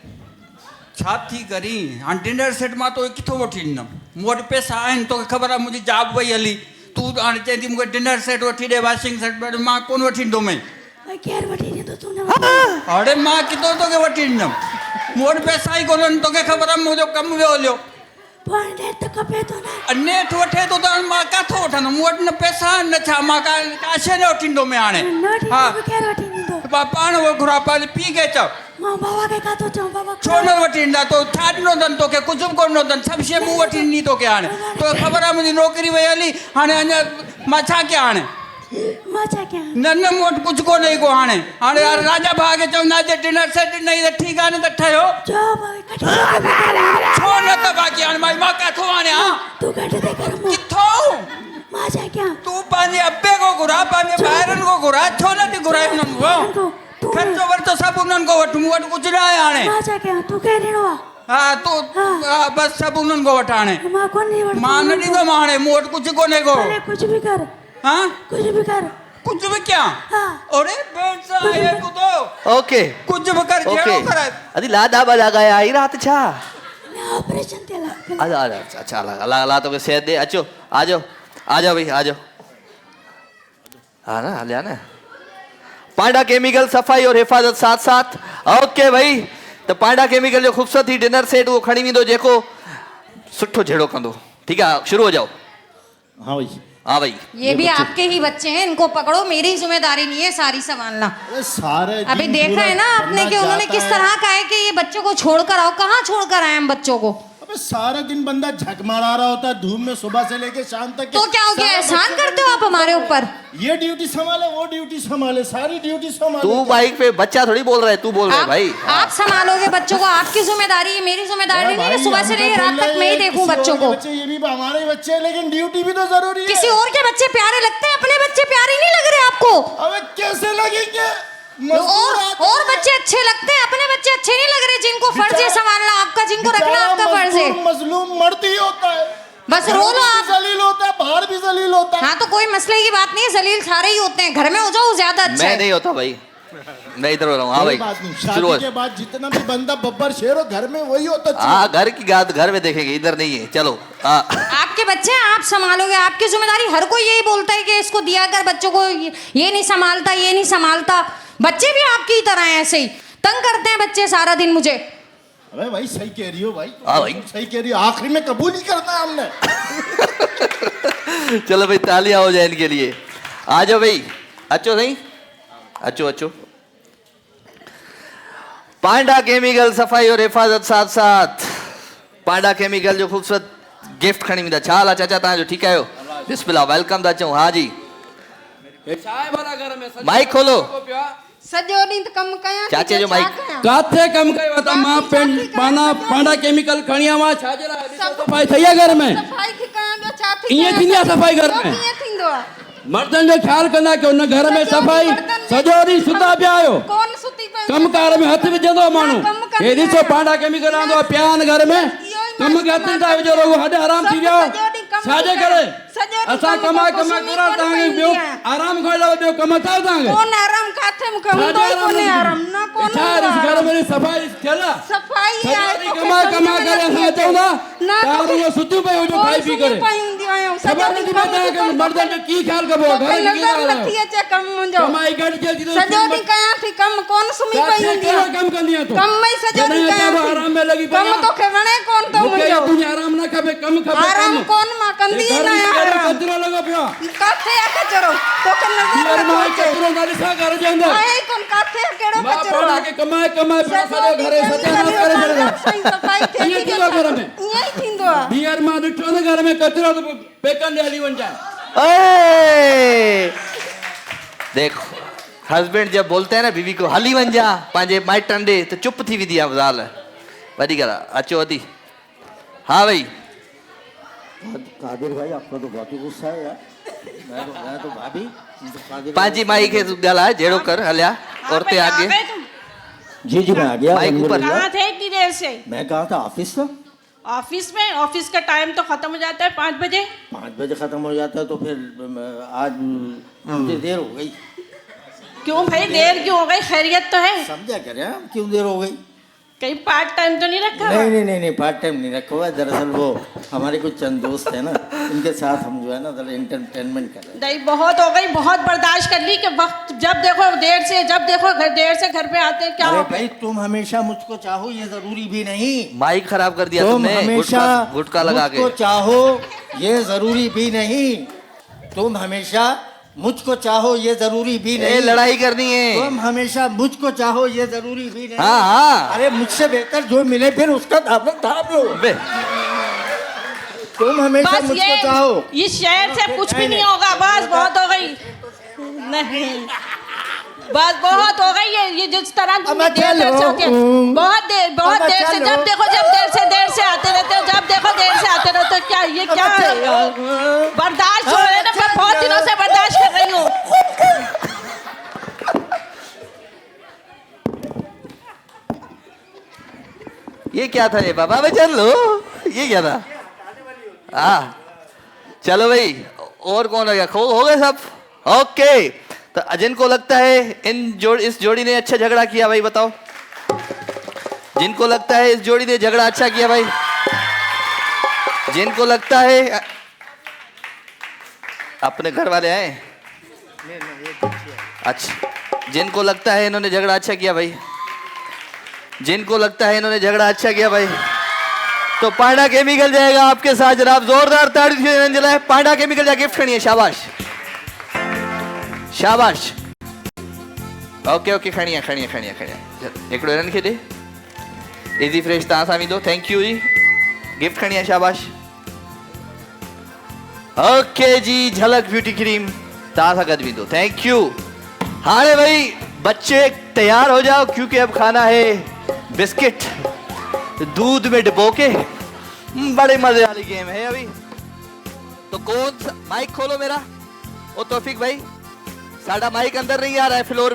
छा थी करी हाणे डिनर सेट मां तो किथो वठी ॾींदमि? मूं वटि पैसा आहिनि, तोखे ख़बर आहे मुंहिंजी जॉब वई हली। तूं हाणे चईं थी मूंखे डिनर सेट वठी ॾे, वॉशिंग सेट, मां कोन वठी ॾींदोमांइ। केरु वठी ॾींदो तूं? अरे मां किथो तोखे वठी ॾींदमि? मूं वटि पैसा ई कोन्हनि, तोखे ख़बर आहे मुंहिंजो कमु वियो हलियो। नेट त खपे थो न। नेट वठे थो त मां किथो वठंदुमि? मूं वटि न पैसा आहिनि, न छा, मां का शइ न वठी ॾींदोमांइ हाणे। हा, केरु वठी ॾींदो? पाण वो घुरा, पंहिंजे पीउ खे चओ। मां बाबा खे काथो चऊं? बाबा छो न वठी ॾींदा? तो छा ॾिनो अथनि तोखे? कुझु बि कोन ॾिनो अथनि, सभु शइ मूं वठी ॾिनी तोखे। हाणे तोखे ख़बर आहे मुंहिंजी नौकिरी वई हली, हाणे अञा मां छा कयां? हाणे मां छा कयां? न न, मूं वटि कुझु कोन्हे को। हाणे हाणे यार राजा भाउ खे चवंदा जे डिनर सेट ॾिनई त ठीकु आहे न, त ठहियो। छो न त बाक़ी हाणे मां किथो आणे? हा, तूं घटि ते कर। किथो? मां छा कयां? तूं पंहिंजे अब्बे को घुरा, पंहिंजे ॿाहिरनि को घुरा, छो न थी घुराए उन्हनि को? ख़र्चो वर्चो सभु उन्हनि को वठि, मूं वटि कुझु न आहे हाणे। मां छा कयां? तूं केरु ॾिनो आहे? हाँ तो बस सब उन्हनि को वठाणे मां को नहीं वठंदी मां न ॾींदो मां हाणे मूं वटि कुझु कोन्हे को भले कुछ भी कर हाँ कुछ भी कर कुझु बि कयां हाँ अरे बेटा ये ॿुधो ओके कुझु बि कर ओके जहिड़ो कर अदी लाॾा बाॾा ॻाया आई राति छा मैं ऑपरेशन ते लग आजा आजा अच्छा अल्लाह अल्लाह अल्लाह तोखे सेहत दे अचो आ जाओ भाई आ जाओ हाँ ना हलिया ना पांडा केमिकल सफ़ाई और हिफ़ाज़त साथ साथ ओके भाई तो पांडा केमिकल जो ख़ूबसूरत ही डिनर सेट वो खणी वेंदो जेको सुठो जहिड़ो कंदो ठीक है शुरू हो जाओ हाँ भाई हाँ भाई ये भी आपके ही बच्चे हैं, इनको पकड़ो, मेरी जिम्मेदारी नहीं है सारी संभालना। अरे सारे अभी दिन देखा पूरा है ना आपने कि बंदा उन्होंने जाता किस है। तरह कहा है कि ये बच्चों को छोड़कर आओ। कहाँ छोड़कर आए हम बच्चों को? अबे सारा दिन बंदा झक मारा रहा होता है धूप में सुबह से लेके शाम तक तो क्या हो गया, सारा एहसान बच्चों करते हो आप हमारे ऊपर? ये ड्यूटी संभाले वो ड्यूटी संभाले सारी ड्यूटी संभाले तू बाइक पे बच्चा थोड़ी बोल रहा है तू बोल रहा है भाई आप संभालोगे बच्चों को, आपकी जिम्मेदारी है, मेरी जिम्मेदारी नहीं है सुबह से लेकर रात तक मैं ही देखूं बच्चों को। बच्चे ये भी हमारे बच्चे हैं लेकिन ड्यूटी भी तो जरूरी है। किसी और के बच्चे प्यारे लगते हैं, अपने बच्चे प्यारे नहीं लग रहे आपको? अबे कैसे लगेंगे और बच्चे अच्छे लगते हैं, अपने बच्चे अच्छे नहीं लग रहे जिनको फर्ज है संभालना आपका, जिनको रखना आपका फर्ज है। मजलूम मर्द ही होता है, बस रो लो आप। जलील होता है, बाहर भी जलील होता है। हाँ तो कोई मसले की बात नहीं है, जलील सारे ही होते हैं, घर में हो जाओ ज्यादा अच्छा मैं है। नहीं होता भाई, मैं इधर हो रहा हूँ। हाँ कोई भाई बात नहीं, शुरू हो शादी के बाद जितना भी बंदा बब्बर शेर हो घर में वही होता चाहिए। हाँ घर की बात घर में देखेंगे, इधर नहीं है। चलो आपके बच्चे हैं, आप संभालोगे, आपकी जिम्मेदारी। हर कोई यही बोलता है कि इसको दिया कर बच्चों को, ये नहीं संभालता, ये नहीं संभालता। बच्चे भी आपकी ही तरह हैं, ऐसे ही तंग करते हैं बच्चे सारा दिन मुझे। अबे भाई सही कह रही हो भाई, हाँ भाई सही कह रही हो, आखिरी में कबूल ही करना है हमने। चलो भाई तालियां हो जाए इनके लिए। आ जाओ भाई, अच्छो सही, अच्छो अच्छो। पांडा केमिकल सफाई और हिफाजत साथ साथ पांडा केमिकल जो खूबसूरत गिफ्ट खणी वेंदा। छा हाल आहे चाचा तव्हांजो, ठीकु आहियो? बिस्मिल्लाह, वेलकम था चऊं। हाँ जी माइक खोलो। सॼो ॾींहुं त कमु कयां थी, चाचे जो छा माइक कयां? काथे कम कयो त मां पांडा केमिकल खणी आवां, छाजे लाइ? सफ़ाई थई आहे घर में? सफ़ाई थी कयां, ॿियो छा थी ईअं कयां? थींदी आहे सफ़ाई घर में? कीअं थींदो आहे? मर्दनि जो ख़्यालु कंदा की हुन घर में सफ़ाई, सॼो ॾींहुं सुता पिया आहियो, कोन सुती पई कमकार में हथ विझंदो माण्हू। हे ॾिसो पांडा केमिकल आंदो आहे, पिया आहिनि घर में, कम खे हथ था विझो, रुॻो हॾ हराम थी वियो। छाजे करे असां कमाए कमाए करा तव्हांखे ॿियो आराम खां अलावा ॿियो कमु अथव तव्हांखे? कोन आराम काथे मूंखे हूंदो ई कोन्हे आराम, न कोन छा हूंदो आहे घर में सफ़ाई थियल आहे? सफ़ाई आहे, सॼो ॾींहुं कमाए कमाए करे असां चवंदा तव्हां रुॻो सुतियूं पियूं हुजो खाई पी करे। पई हूंदियूं आहियूं, ख़बर नथी पए तव्हांखे मर्दनि जो कीअं ख़्यालु कबो आहे, घर कोई जी कीअं नज़र ॻाल्हि नथी आहे? अचे कमु मुंहिंजो, कमाई घटिजे थी सॼो ॾींहुं कयां थी कमु, कोन सुम्ही पई हूंदी कहिड़ो आहियां। कमु कंदी आहे तूं? कमु ई सॼो ॾींहुं कयां थी, आराम में लॻी पई कमु आहे। तोखे वणे कोन थो मूंखे मुंहिंजो, तुंहिंजो आराम न खपे, कमु खपे। आराम कमु कोन मां कंदी ई न आहियां आराम। कचरो लॻो पियो आहे। काथे आहे कचरो, तोखे नज़र हींअर नथो मां अचे? कचरो न ॾिसां घर जे अंदरि। आहे ई कोन, काथे आहे, कहिड़ो मां कचरो पाण आहे? खे कमाए कमाए पियो सॼो घर जो सत्यानाश करे छॾियो। सही सफ़ाई थिए ईअं थी थींदो आहे घर में? ईअं ई थींदो आहे। हींअर मां ॾिठो न घर में कचरो त पेकनि ॾे हली वञजांइ। ओए! देखो हस्बैंड जब बोलते हैं ना बीवी को हली वन जा पंहिंजे माइटनि ॾे त चुप थी वेंदी आहे ज़ाल। वॾी ॻाल्हि आहे। अचो अदी। हाँ भाई कादिर भाई आपका तो बहुत ही गुस्सा है यार। मैं तो भाभी पंहिंजी माई खे ॻाल्हाए जहिड़ो कर हलिया और ते आगे। जी जी मैं आ गया। माइक ऊपर। कहाँ थे इतनी देर से? मैं कहा था ऑफिस था। ऑफिस में? ऑफिस का टाइम तो खत्म हो जाता है 5 बजे। 5 बजे खत्म हो जाता है तो फिर आज मुझे देर हो गई। क्यों भाई देर क्यों हो गई? खैरियत तो है? समझा करें आप क्यों देर हो गई? कहीं पार्ट टाइम तो नहीं रखा? नहीं पार्ट टाइम नहीं रखा हुआ है। दरअसल वो हमारे कुछ चंद दोस्त हैं ना, उनके साथ हम जो है ना जरा एंटरटेनमेंट कर रहे हैं। नहीं बहुत हो गई, बहुत बर्दाश्त कर ली कि वक्त जब देखो देर से, जब देखो देर से घर पे आते हैं। क्या अरे हो भाई तुम हमेशा मुझको चाहो ये जरूरी भी नहीं। माइक खराब कर दिया तुम तुमने, हमेशा गुटका लगा के। मुझको चाहो ये जरूरी भी नहीं। तुम हमेशा मुझको चाहो ये जरूरी भी नहीं। लड़ाई करनी है। तुम हमेशा मुझको चाहो ये जरूरी भी नहीं। हाँ हाँ। अरे मुझसे बेहतर जो मिले फिर उसका दामन थाम लो। तुम हमेशा बस मुझको चाहो। ये शहर से कुछ भी नहीं होगा, बस बहुत हो गई। नहीं बस बहुत हो गई ये जिस तरह बहुत देर से जब देखो देर से आते रहते हो, जब देखो देर से आते रहते हो। क्या ये क्या है? बर्दाश्त हो रहा है ना, मैं बहुत दिनों से बर्दाश्त कर रही हूँ। ये क्या था ये बाबा बचन लो, ये क्या था? हाँ चलो भाई, और कौन हो गया? हो गए सब? ओके, तो जिनको लगता है इस जोड़ी ने अच्छा झगड़ा किया भाई बताओ, जिनको लगता है इस जोड़ी ने झगड़ा अच्छा किया भाई, जिनको लगता है अपने घर वाले आए, अच्छा, जिनको लगता है इन्होंने झगड़ा अच्छा किया भाई, जिनको लगता है इन्होंने झगड़ा अच्छा किया भाई, तो पांडा केमिकल जाएगा आपके साथ जनाब, जोरदार ताड़ी से जलाए। पांडा केमिकल जा गिफ्ट खड़ी है, शाबाश शाबाश। ओके ओके, खड़ी है खड़ी है खड़ी है खड़ी है, एकड़ो रन खे दे इजी फ्रेश तव्हां सां वेंदो, थैंक यू जी, गिफ्ट खड़ी है, शाबाश। ओके जी, झलक ब्यूटी क्रीम तव्हां सां गॾु वेंदो, थैंक यू। हाणे भाई बच्चे तैयार हो जाओ, क्योंकि अब खाना है बिस्किट दूध में डुबो के, बड़े मजे वाली गेम है अभी। तो कौन सा माइक खोलो मेरा, ओ तौफीक भाई, साडा माइक अंदर नहीं आ रहा है, फ्लोर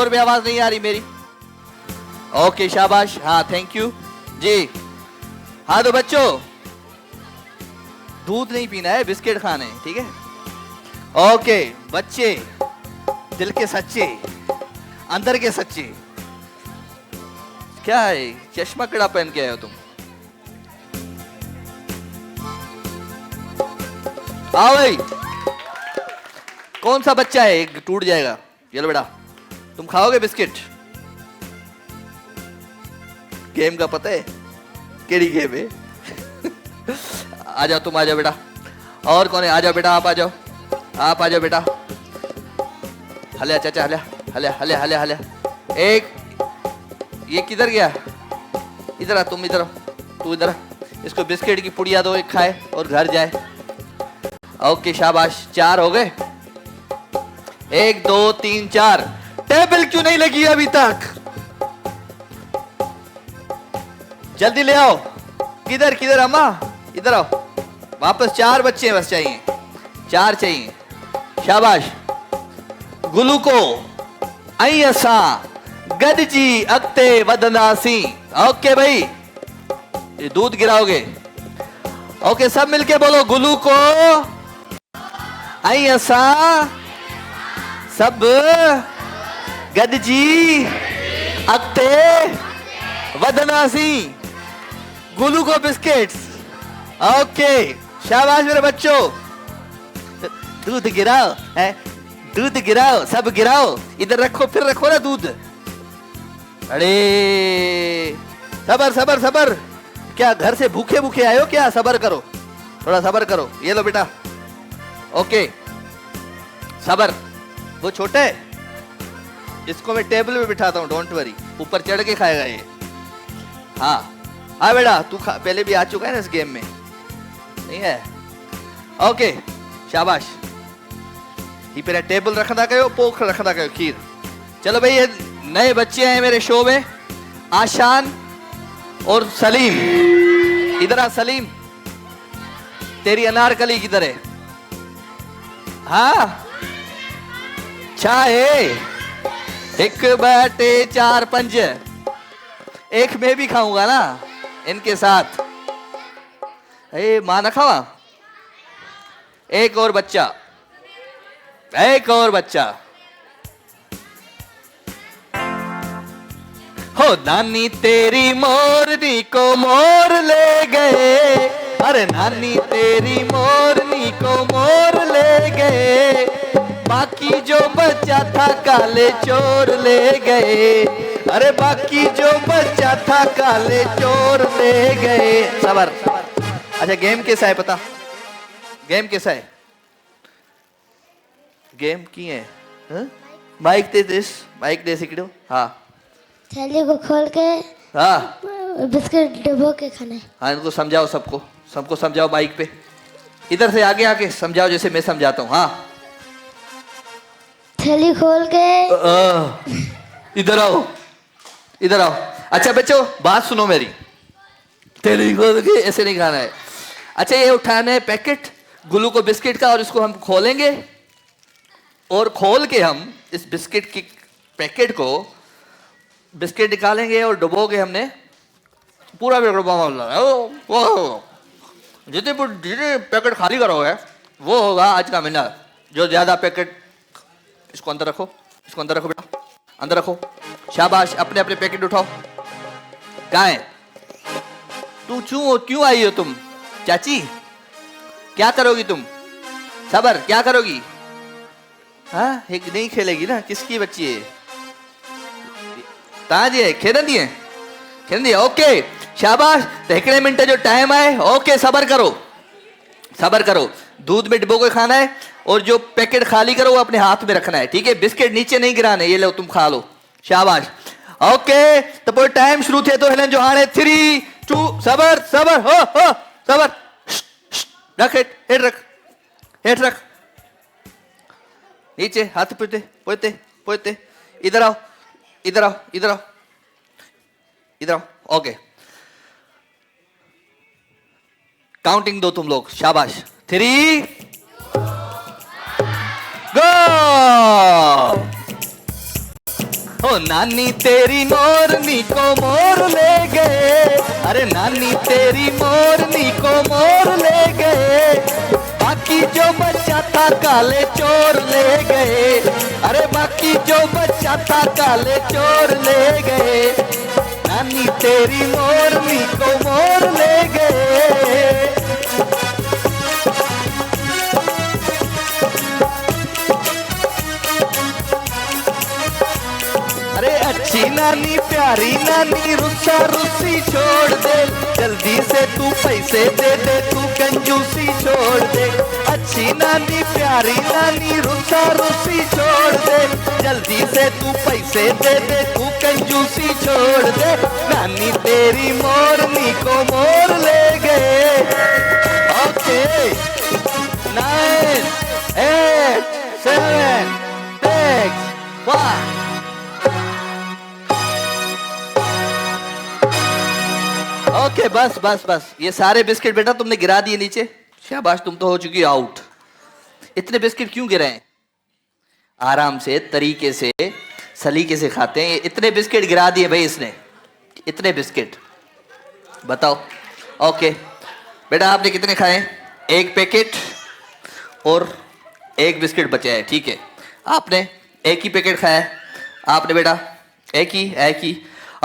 पे आवाज नहीं आ रही मेरी। ओके शाबाश, हाँ थैंक यू जी। हाँ तो बच्चों, दूध नहीं पीना है, बिस्किट खाने हैं, ठीक है? ओके बच्चे, दिल के सच्चे, अंदर के सच्चे। क्या है, चश्मा कड़ा पहन के आए हो तुम? आओ भाई, कौन सा बच्चा है, एक टूट जाएगा, ये लो बेटा, तुम खाओगे बिस्किट? गेम का पता है केड़ी गेम है? आ जाओ तुम, आ जाओ बेटा। और कौन है? आ जाओ बेटा, आप आ जाओ, आप आ जाओ बेटा। हले चाचा, हले हले हले हले हले। एक ये किधर गया? इधर आ, तुम इधर आओ, तू इधर आ। इसको बिस्किट की पुड़िया दो, एक खाए और घर जाए। ओके शाबाश, 4 हो गए, 1 2 3 4। टेबल क्यों नहीं लगी अभी तक? जल्दी ले आओ। किधर किधर अम्मा, इधर आओ वापस। 4 बच्चे बस चाहिए, 4 चाहिए, शाबाश। गुलू को आई असा गडजी अगते वदनासी। ओके भाई, ये दूध गिराओगे। ओके सब मिलके बोलो, गुलू को आई असा सब गडजी अगते वदनासी। गुलू को बिस्किट्स। ओके शाबाश मेरे बच्चों। दूध गिराओ है, दूध गिराओ, सब गिराओ, इधर रखो, फिर रखो ना दूध। अरे सबर सबर सबर, क्या घर से भूखे भूखे आए हो क्या? सबर करो, थोड़ा सबर करो। ये लो बेटा, ओके सबर। वो छोटा है, इसको मैं टेबल पे बिठाता हूँ, डोंट वरी, ऊपर चढ़ के खाएगा ये। हाँ हाँ बेटा, तू पहले भी आ चुका है ना इस गेम में, नहीं है? ओके शाबाश। ही पे टेबल रखना कयो, पोख रखना कयो, खीर। चलो भाई, ये नए बच्चे हैं मेरे शो में, आशान और सलीम। इधर आ सलीम, तेरी अनारकली किधर है? हाँ छा है, 1 2 4 5, एक मैं भी खाऊंगा ना इनके साथ। ए मां न खावा, एक और बच्चा, एक और बच्चा। हो नानी तेरी मोरनी को मोर ले गए, अरे नानी तेरी मोरनी को मोर ले गए, बाकी जो बच्चा था काले चोर ले गए, अरे बाकी जो बच्चा था काले चोर ले गए। सबर। अच्छा गेम कैसा है पता? गेम कैसा है? गेम की है? माइक दे दिस, माइक दे सिकड़ो। हाँ थैली को खोल के हाँ बिस्किट डुबो के खाने। हाँ इनको समझाओ, सबको सबको समझाओ माइक पे, इधर से आगे आके समझाओ जैसे मैं समझाता हूँ। हाँ थैली खोल के इधर आओ, इधर आओ। अच्छा बच्चों बात सुनो मेरी, थैली खोल के ऐसे नहीं खाना है। अच्छा ये उठाना है पैकेट गुलू को बिस्किट का, और इसको हम खोलेंगे, और खोल के हम इस बिस्किट की पैकेट को बिस्किट निकालेंगे और डुबोगे हमने पूरा पैकेट बम जितने पैकेट खाली करोगे वो होगा आज का विनर। जो ज्यादा पैकेट, इसको अंदर रखो, इसको अंदर रखो बेटा, अंदर रखो। शाबाश, अपने अपने पैकेट उठाओ। कहाँ है तू? क्यों आई हो तुम? चाची क्या करोगी तुम? सबर, क्या करोगी? हाँ, एक नहीं खेलेगी ना। किसकी बच्ची है? ताजी है, खेलन दी है, खेलन दी है। ओके शाबाश। तो हिकड़े मिनट जो टाइम है, ओके सबर करो, सबर करो। दूध में डिबो के खाना है और जो पैकेट खाली करो वो अपने हाथ में रखना है, ठीक है? बिस्किट नीचे नहीं गिराने। ये लो तुम खा लो, शाबाश। ओके तो पूरा टाइम शुरू थे तो हिलन जो हाणे 3 2 सबर सबर हो सबर। रख हेठ रख, हेठ रख, नीचे हाथ पोते पोते पोते। इधर आओ, इधर आओ, इधर आओ, इधर आओ। ओके काउंटिंग दो तुम लोग, शाबाश। 3 गो। ओ नानी तेरी मोरनी को मोर ले गए, अरे नानी तेरी मोरनी को मोर ले गए। बाकी जो बच्चा था काले चोर ले गए, अरे बाकी जो बच्चा था काले चोर ले गए। नानी तेरी मोरनी को मोर ले गए। अरे अच्छी नानी प्यारी नानी रुस्सा रुस्सी छोड़ दे, जल्दी से तू पैसे दे दे, तू कंजूसी छोड़ दे। अच्छी नानी प्यारी नानी रुस्सा रुस्सी छोड़ दे, जल्दी से तू पैसे दे दे, तू कंजूसी छोड़ दे। नानी तेरी मोरनी को मोर ले गए। ओके 9 8 7 6 5। ओके बस बस बस, ये सारे बिस्किट बेटा तुमने गिरा दिए नीचे। शाबाश, तुम तो हो चुकी आउट। इतने बिस्किट क्यों गिराए? आराम से, तरीके से, सलीके से खाते हैं। इतने बिस्किट गिरा दिए भाई इसने, इतने बिस्किट बताओ। ओके बेटा आपने कितने खाए? 1 पैकेट और 1 बिस्किट बचा है, ठीक है? आपने 1 ही पैकेट खाया है, आपने बेटा 1 ही।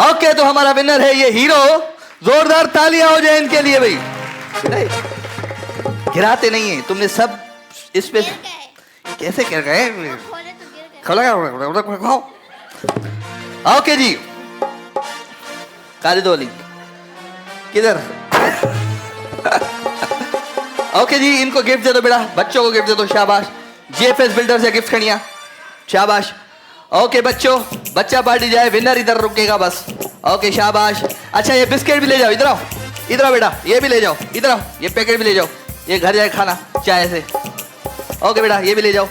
ओके तो हमारा विनर है ये हीरो। जोरदार तालियां हो जाए इनके लिए भाई। गिराते नहीं है तुमने सब इस पे कैसे कर गए? ओके जी, काली दोली किधर? ओके जी, इनको गिफ्ट दे दो बेटा, बच्चों को गिफ्ट दे दो। शाबाश, जीएफएस बिल्डर से गिफ्ट खड़िया, शाबाश। ओके बच्चों, बच्चा पार्टी जाए, विनर इधर रुकेगा बस। ओके शाबाश। अच्छा ये बिस्किट भी ले जाओ, इधर आओ, इधर आओ बेटा, ये भी ले जाओ, इधर आओ, ये पैकेट भी ले जाओ, ये घर जाए खाना चाय से। ओके बेटा ये भी ले जाओ।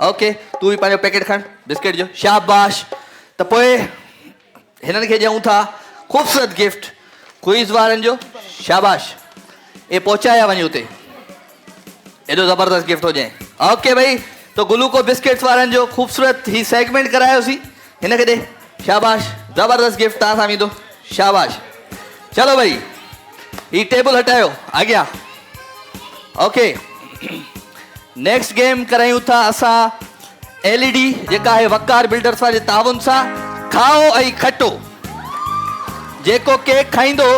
ओके तू भी पंहिंजो पैकेट खण बिस्किट जो, शाबाश। तो पोइ हिननि खे ॾियूं था ख़ूबसूरत गिफ्ट क्विज़ वारनि जो, शाबाश। ये पहुंचाया वञे उते, एॾो ज़बरदस्त गिफ्ट हो जाए। ओके भाई, तो ग्लूको बिस्किट्स वारनि जो ख़ूबसूरत ही सेगमेंट करायोसीं, हिन खे ॾे, शाबाश। ज़बरदस्त गिफ्ट तव्हां सां ईंदो, शाबाश। चलो भाई ये टेबल हटायो, आ गया। ओके नेक्स्ट गेम करायूं था असां एलईडी, जेका है वकार बिल्डर्स वाले ताउन सां। खाओ ऐं खटो, जेको केक खाईंदो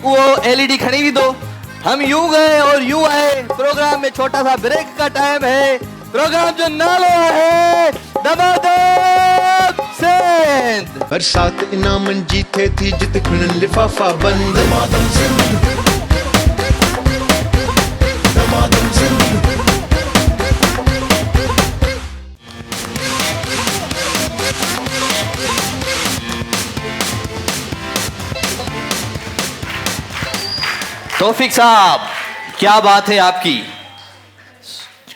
वो एलईडी खणी वेंदो। हम यूं गए और यूं आए। प्रोग्राम में छोटा सा ब्रेक का टाइम है। प्रोग्राम जो नालो है दमादम सिंध। बरसात इनामन जीते थी जित खिणन लिफाफा बंद। दमादम सिंध, दमादम सिंध। तौफीक साहब क्या बात है आपकी।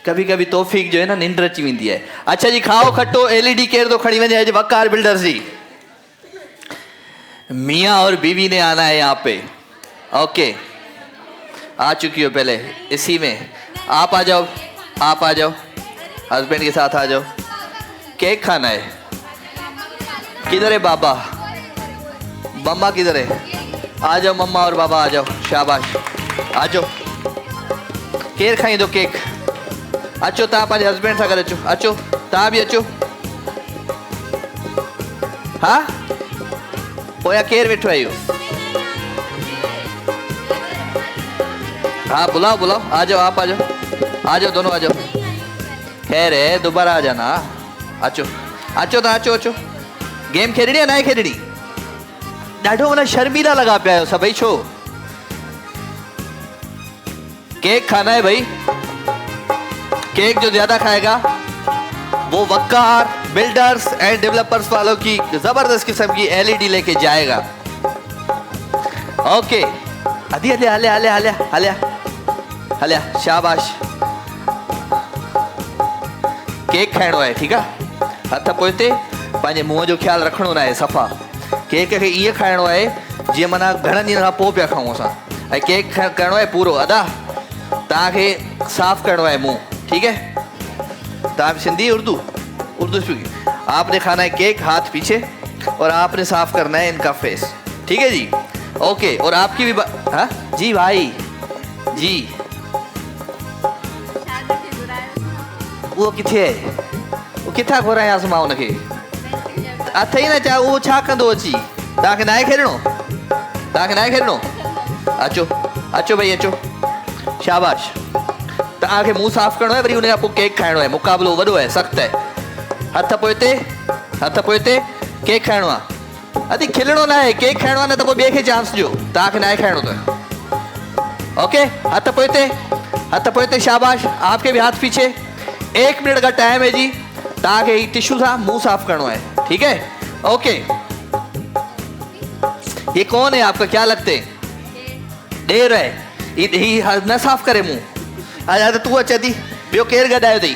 कभी कभी तौफीक जो है ना निंड अची वेंदी है। अच्छा जी खाओ खट्टो, एलईडी केर तो खड़ी वजे अज वकार बिल्डर्स जी। मियाँ और बीवी ने आना है यहाँ पे। ओके आ चुकी हो पहले इसी में। आप आ जाओ, आप आ जाओ, हस्बैंड के साथ आ जाओ। केक खाना है। किधर है बाबा? मम्मा किधर है? आ जाओ मम्मा और बाबा, आ जाओ, शाबाश, आ जाओ। केर खाईंदो केक? अचो तव्हां पंहिंजे हस्बैंड सां गॾु अचो, अचो तव्हां बि अचो। हा पोयां केरु वेठो आहे इहो? हाँ बुलाओ बुलाओ, आ जाओ, आप आ जाओ, आ जाओ दोनों आ जाओ। खैर है, दोबारा आ जाना। अचो अचो तव्हां अचो अचो। गेम खेॾणी आहे न खेॾणी? ॾाढो मन शर्मीला लॻा पिया आहियो सभई, छो? केक खाना है भाई, केक जो ज्यादा खाएगा वो वकार बिल्डर्स एंड डेवलपर्स वालों की जबरदस्त किस्म की एलईडी लेके जाएगा। ओके अदी हलिया हलिया हलिया हलिया हलिया हलिया, शाबाश। केक खाइणो आहे, ठीकु आहे? हथ पोइते, पंहिंजे मुंहं जो ख्यालु रखिणो न आहे सफ़ा। केक खे ईअं खाइणो आहे जीअं माना घणनि ॾींहंनि खां पोइ पिया खाऊं असां। ऐं केक करिणो आहे पूरो अदा, तव्हांखे साफ़ करिणो आहे मुंहुं, ठीक है? तव्हां सिंधी उर्दू? उर्दू स्पीकिंग। आपने खाना है केक हाथ पीछे और आपने साफ करना है इनका फेस, ठीक है जी? ओके। और आपकी भी हाँ जी भाई जी, वो किथे है? वो किथा घुरायांसि मां उनखे? हथ ई न चा, उहो छा कंदो अची? तव्हांखे नाहे खेॾणो? तव्हांखे नाहे खेॾणो? अचो अचो भई अचो, शाबाश। तव्हांखे मुंहुं साफ़ करिणो आहे, वरी उन खां पोइ केक खाइणो आहे। मुक़ाबिलो वॾो आहे, सख़्तु आहे। हथ पोइते, हथ पोइते, केक खाइणो आहे। अदी खिलणो न आहे, केक खाइणो आहे, न त पोइ ॿिए खे चांस ॾियो। तव्हांखे नाहे खाइणो त ओके। हथ पोइते, हथ पोइते, शाबाश। आपके भी हाथ पीछे। 1 मिनट का टाइम है जी। तव्हांखे ही टिश्यू सां मुंहुं साफ करिणो आहे, ठीक है? ओके। ये कौन है आपका, क्या लगते? ॾेर है, ही न साफ़ करे मुंहुं। आजा त तूं अच अदी, ॿियो केरु गॾायो अथई?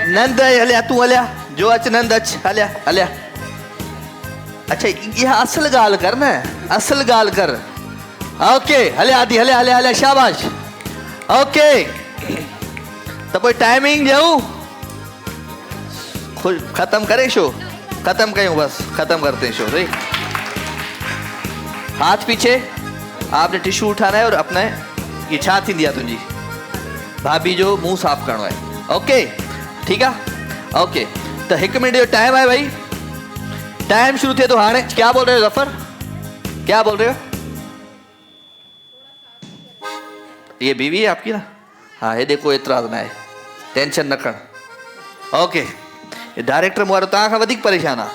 नंद हलिया, तूं हलिया, जो अच नंद अच, हलिया हलिया। अच्छा इहा असल ॻाल्हि कर न, असल ॻाल्हि कर। ओके हलिया आदि, हलिया हलिया हलिया, शाबाश। ओके त पोइ टाइमिंग ॾियूं, ख़त्म करे शो, ख़त्म कयूं, बस ख़त्म करते हैं शो। भाई हाथ पीछे, आपने टिश्यू उठाना है और अपना ये छा थींदी आहे तुंहिंजी भाभी जो मुंहुं साफ़ करिणो आहे, ओके? ठीकु आहे, ओके। त 1 मिनट जो टाइम आहे भाई, टाइम शुरू थिए थो हाणे। क्या बोल रहे हो जफर, क्या बोल रहे हो? ये बीवी है आपकी ना? हाँ, हेॾे कोई एतिराज़ न आहे, टेंशन न खण। ओके, डायरेक्टर वारो तव्हां खां वधीक परेशान आहे।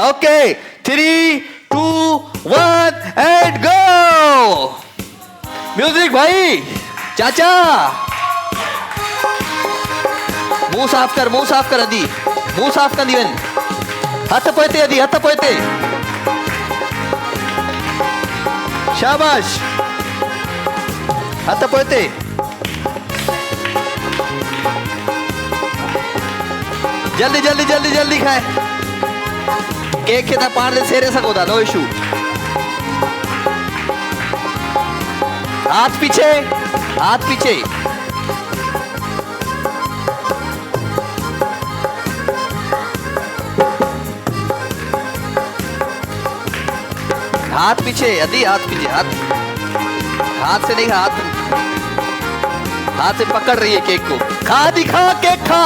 Okay 3 2 1 and go. म्यूजिक भाई, चाचा मुंह साफ कर, मुंह साफ कर अदी, मुंह साफ कंदी वञ। हथ पोइते अदी, हथ पोइते, शाबाश। हथ पोइते, जल्दी जल्दी जल्दी जल्दी खाए। केक खे तव्हां पाण ते सेरे सघो था, नो इशू। हाथ पीछे, हाथ पीछे। हाथ पीछे अदी, हाथ पीछे, हाथ से नहीं, हाथ से पकड़ रही है केक को। खा दिखा, केक खा।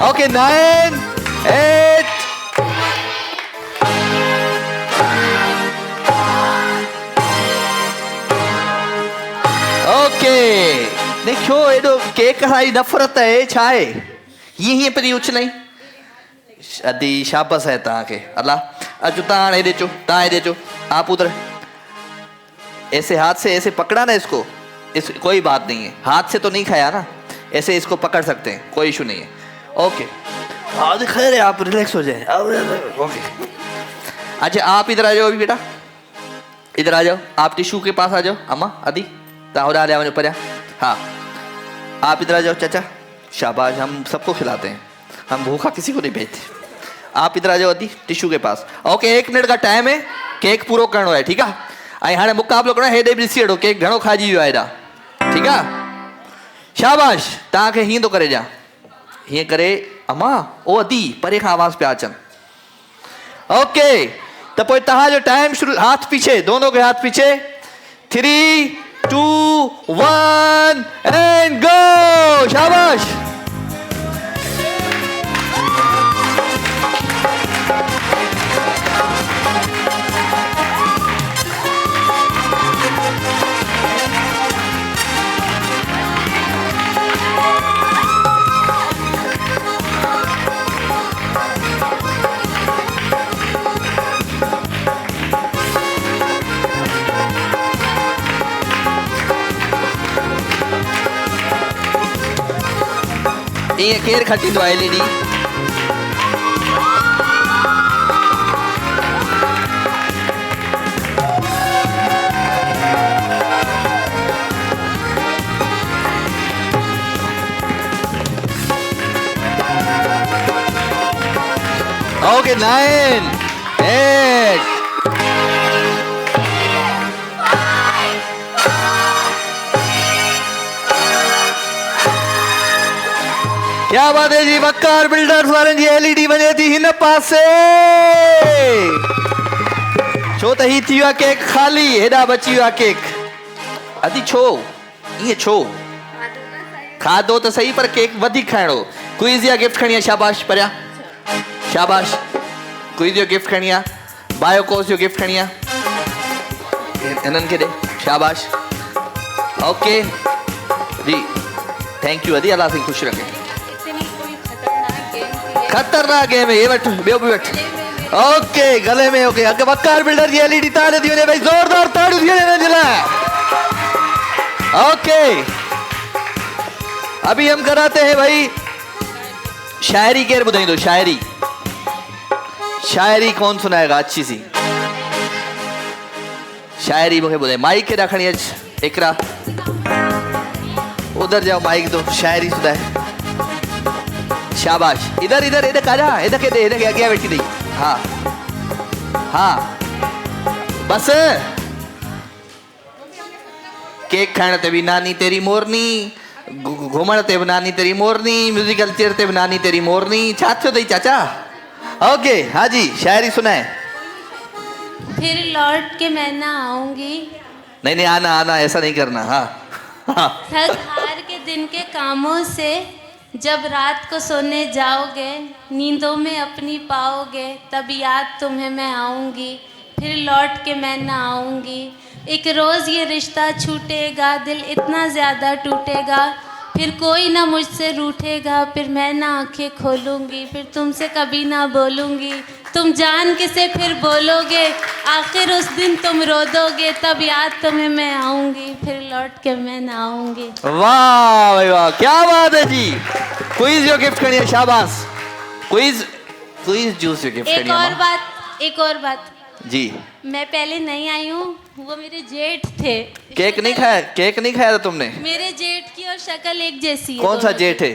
Okay 9 8 okay. देखो एडो केक खाई नफ़रत है, छा है? ये परी उछलाई अदी, शाबाश है तव्हांखे। अल्लाह अचो तव्हां हेॾे अचो, तव्हां हेॾे अचो। आप उधर ऐसे हाथ से ऐसे पकड़ा ना इसको, कोई बात नहीं है, हाथ से तो नहीं खाया ना, ऐसे इसको पकड़ सकते हैं, कोई इशू नहीं है। ओके आज खैर है, आप रिलैक्स हो जाए। ओके अच्छा आप इधर आ जाओ अभी बेटा, इधर आ जाओ। आप टिश्यू के पास आ जाओ। अम्मा अदी ताहुरा ले वञो परिया। हाँ आप इधर आ जाओ चाचा, शाबाश। हम सबको खिलाते हैं, हम भूखा किसी को नहीं भेजते। आप इधर आ जाओ अदी, टिश्यू के पास। ओके 1 मिनट का टाइम है, केक पूरो करिणो आहे, ठीकु आहे? ऐं हाणे मुक़ाबिलो करिणो आहे, हेॾे बि ॾिसी वठो केक घणो खाइजी वियो आहे हेॾा, ठीकु आहे? शाबाश। तव्हांखे हीअं थो करे ॾियां, हीअं करे। अम्मा ओ अदी परे खां आवाज़ पिया अचनि, ओके तो पोइ तव्हांजो टाइम शुरू हाथ पीछे दोनों के हाथ पीछे 3 2 1 एंड गो शाबाश ये केर खटी तो एलईडी ओके 9 8 क्या बात है जी वकार बिल्डर्स वारनि जी एलईडी वञे थी हिन पासे छो त ही थी वियो आहे केक खाली हेॾा बची वियो आहे केक अदी छो ईअं छो खाधो त सही पर केक वधीक खाइणो क्विज या गिफ्ट खणी आहे शाबाश परियां शाबाश क्विज जो गिफ्ट खणी आहे बायोकोस जो गिफ्ट खणी आहे हिननि खे ॾे शाबाश ओके जी थैंक यू अदी अल्लाह साईं ख़ुशि रखे खतरनाक गेम है ये वठ ॿियो बि वठ ओके गले में ओके अगे वकार बिल्डर जी एलईडी ताने थी वञे भाई जोरदार ताड़ियूं थी वञे हिनजे लाइ ओके अभी हम कराते हैं भाई शायरी केर ॿुधाईंदो शायरी शायरी कौन सुनाएगा अच्छी सी शायरी मूंखे ॿुधाए माइक केॾा खणी अच इकरा उधर जाओ माइक दो शायरी सुनाए शाबाश इधर इधर इधर काजा इधर के दे इधर के आगे बैठी दी हाँ हाँ बस केक खाने ते भी नानी तेरी मोरनी घूमण ते भी नानी तेरी मोरनी म्यूजिकल चेयर ते भी नानी तेरी मोरनी छा थियो दई चाचा ओके हाँ जी शायरी सुनाए फिर लौट के मैं ना आऊंगी नहीं नहीं आना आना ऐसा नहीं करना हाँ थक हार के दिन के कामों से जब रात को सोने जाओगे नींदों में अपनी पाओगे तब याद तुम्हें मैं आऊँगी फिर लौट के मैं ना आऊँगी एक रोज़ ये रिश्ता छूटेगा दिल इतना ज़्यादा टूटेगा फिर कोई ना मुझसे रूठेगा फिर मैं ना आंखें खोलूँगी फिर तुमसे कभी ना बोलूँगी तुम जान के से फिर बोलोगे आखिर उस दिन तुम रो दोगे तब याद तुम्हें मैं आऊँगी फिर लौट के मैं ना आऊँगी वाह भाई वाह क्या बात है जी क्विज जो गिफ्ट करिए शाबाश क्विज क्विज जूस जो गिफ्ट करिए एक और बात जी मैं पहले नहीं आई हूँ वो मेरे जेठ थे केक नहीं खाया था तुमने मेरे जेठ की और शक्ल एक जैसी है कौन सा जेठ है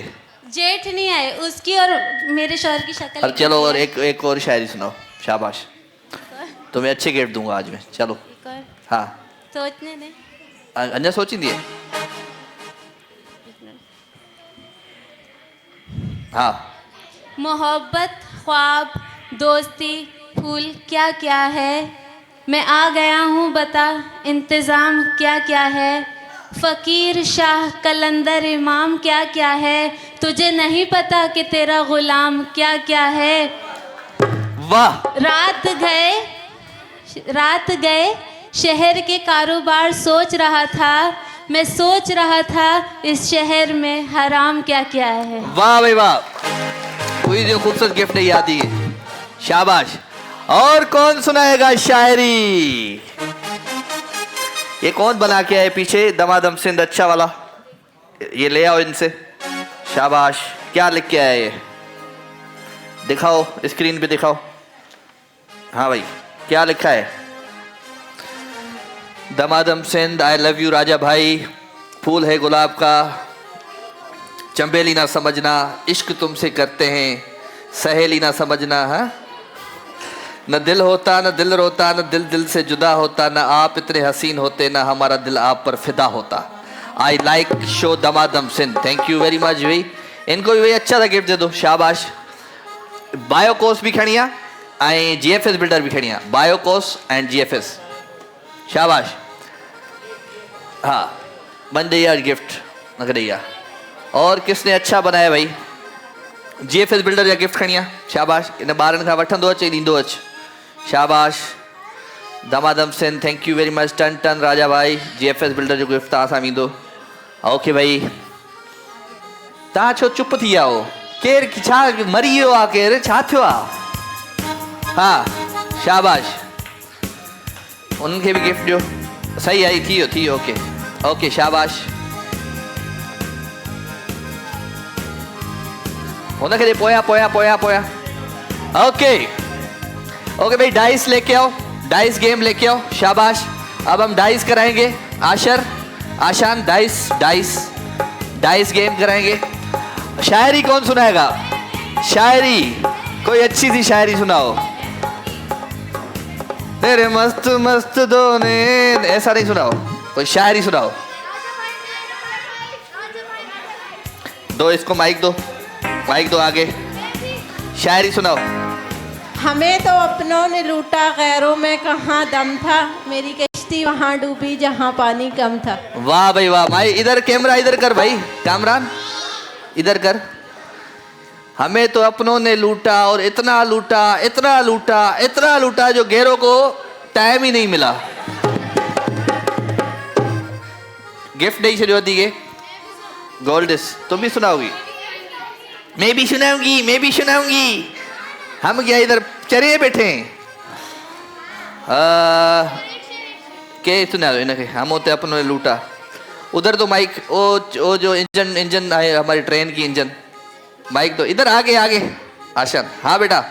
जेठ नहीं आए उसकी और मेरे शौहर की शक्ल और चलो और एक और शायरी सुनाओ शाबाश तुम्हें अच्छे गिफ्ट दूंगा आज मैं चलो हाँ सोचने दे अन्या सोची दिए हाँ मोहब्बत ख्वाब दोस्ती फूल क्या क्या है मैं आ गया हूँ बता इंतज़ाम क्या क्या है फ़कीर शाह कलंदर इमाम क्या क्या है तुझे नहीं पता कि तेरा ग़ुलाम क्या क्या है वाह रात गए शहर के कारोबार सोच रहा था मैं सोच रहा था इस शहर में हराम क्या क्या है वाह भाई वाह कोई जो खूबसूरत गिफ्ट नहीं आती है शाबाश और कौन सुनाएगा शायरी ये कौन बना के आए पीछे दमादम सिंध अच्छा वाला ये ले आओ इनसे शाबाश क्या लिख के आया ये दिखाओ स्क्रीन पे दिखाओ हाँ भाई क्या लिखा है दमादम सिंध आई लव यू राजा भाई फूल है गुलाब का चंबेली ना समझना इश्क तुमसे करते हैं सहेली ना समझना हाँ न दिल होता न दिल रोता न दिल दिल से जुदा होता न आप इतने हसीन होते न हमारा दिल आप पर फिदा होता I like show Damadam Sindh thank you very much भाई इनको भी भाई अच्छा सा गिफ्ट दे दो शाबाश बायो कोर्स भी खड़िया ऐं GFS बिल्डर भी खड़ी आहे, बायोकोस एंड GFS। शाबाश। हाँ बन दी यार गिफ्ट न करी आहे। और किसने अच्छा बनाया भाई? GFS बिल्डर जा गिफ्ट खणी आहे। शाबाश। इन ॿारनि खां वठंदो अचे ॾींदो अच। शाबाश। Damadam Singh thank you very much. टन टन राजा भाई GFS बिल्डर जो गिफ्ट तव्हां सां ईंदो। ओके भाई तव्हां छो चुप थी विया हो? केरु छा मरी वियो आहे? केरु छा थियो आहे? हाँ शाबाश। उन्हनि खे बि गिफ्ट ॾियो। सही आई थी वियो ओके ओके शाबाश। उनके दे पोया पोया पोया पोया। ओके ओके भाई डाइस लेके आओ, डाइस गेम लेके आओ। शाबाश। अब हम डाइस कराएंगे। आशान डाइस डाइस डाइस गेम कराएंगे। शायरी कौन सुनाएगा? शायरी कोई अच्छी सी शायरी सुनाओ। तेरे मस्त मस्त दोने, ऐसा नहीं सुनाओ, कोई शायरी सुनाओ। दो इसको माइक दो, माइक दो आगे। शायरी सुनाओ। हमें तो अपनों ने लूटा, गैरों में कहाँ दम था, मेरी कश्ती वहाँ डूबी जहाँ पानी कम था। वाह भाई वाह। भाई इधर कैमरा इधर कर भाई, कामरान इधर कर। हमें तो अपनों ने लूटा और इतना लूटा इतना लूटा इतना लूटा जो गैरों को टाइम ही नहीं मिला। गिफ्ट नहीं छो दी के गोल्डिस। तुम भी सुनाओगी? मैं भी सुनाऊंगी, मैं भी सुनाऊंगी। हम क्या इधर चरे बैठे हैं? के सुना दो इनके। हम होते अपनों ने लूटा। उधर तो माइक ओ जो इंजन है हमारी ट्रेन की इंजन, माइक दो इधर आगे आगे। आशन। हाँ बेटा।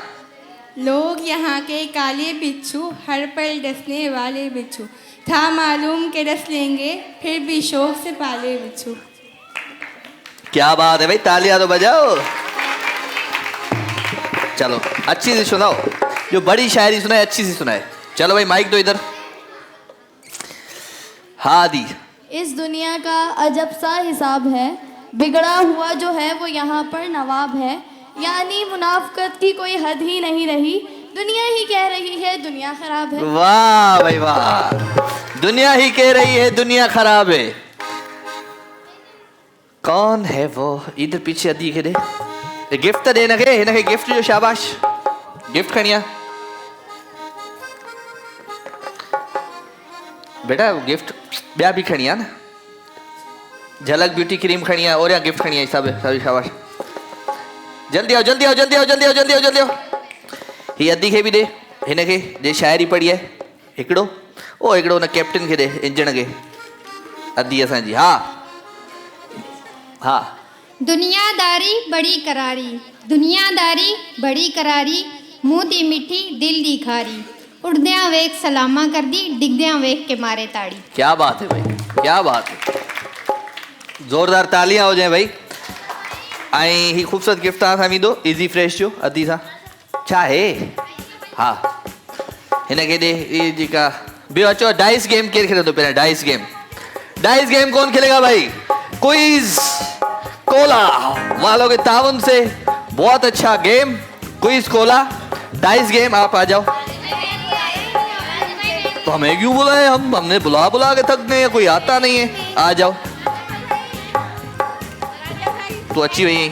लोग यहाँ के काले बिच्छू, हर पल डसने वाले बिच्छू, था मालूम के डस लेंगे फिर भी शौक से पाले बिच्छू। क्या बात है भाई, तालियां तो बजाओ। चलो अच्छी सी सुनाओ, जो बड़ी शायरी सुनाए अच्छी सी सुनाए। चलो भाई माइक दो इधर। हाँ दी। इस दुनिया का अजब सा हिसाब है, बिगड़ा हुआ जो है वो यहाँ पर नवाब है, यानी मुनाफकत की कोई हद ही नहीं रही, दुनिया ही कह रही है दुनिया खराब है। वाह भाई वाह। दुनिया ही कह रही है दुनिया खराब है। कौन है वो? इधर पीछे अदी के दे गिफ्ट दे न के गिफ्ट जो। शाबाश। गिफ्ट खणिया बेटा। गिफ्ट ॿिया भी खणी आहे न। झलक ब्यूटी क्रीम खणी आहे और या गिफ्ट खणी आहे। सब शाबाश। जल्दी आओ जल्दी आओ जल्दी आओ जल्दी आओ जल्दी आओ जल्दी आओ। ही अदी खे भी दे, हिन खे जे शायरी पढ़ी है हिकिड़ो। ओ हिकिड़ो न कैप्टन खे दे, इंजन खे। अदी असांजी। हाँ हाँ। दुनियादारी बड़ी करारी, दुनियादारी बड़ी करारी, मुंह दी मिठी दिल दी खारी, उड़द्या वेख सलामा कर दी, डिगद्या वेख के मारे ताड़ी। क्या बात है भाई, क्या बात है। जोरदार तालियां हो जाए भाई। आई ही खूबसूरत गिफ्ट तव्हां सां दो इजी फ्रेश जो अदी सां। छा है? हाँ हिनखे दे। ये जेका ॿियो अचो डाइस गेम केरु खेॾंदो पहिरियां? Dice game. डाइस गेम कौन खेलेगा भाई? क्विज कोला वालों के ताउन से बहुत अच्छा game quiz Cola dice game. आप आ जाओ। तो हमें क्यों बुलाए? हमने बुला बुला के थक गए, कोई आता नहीं है। आ जाओ। तो अच्छी हुई,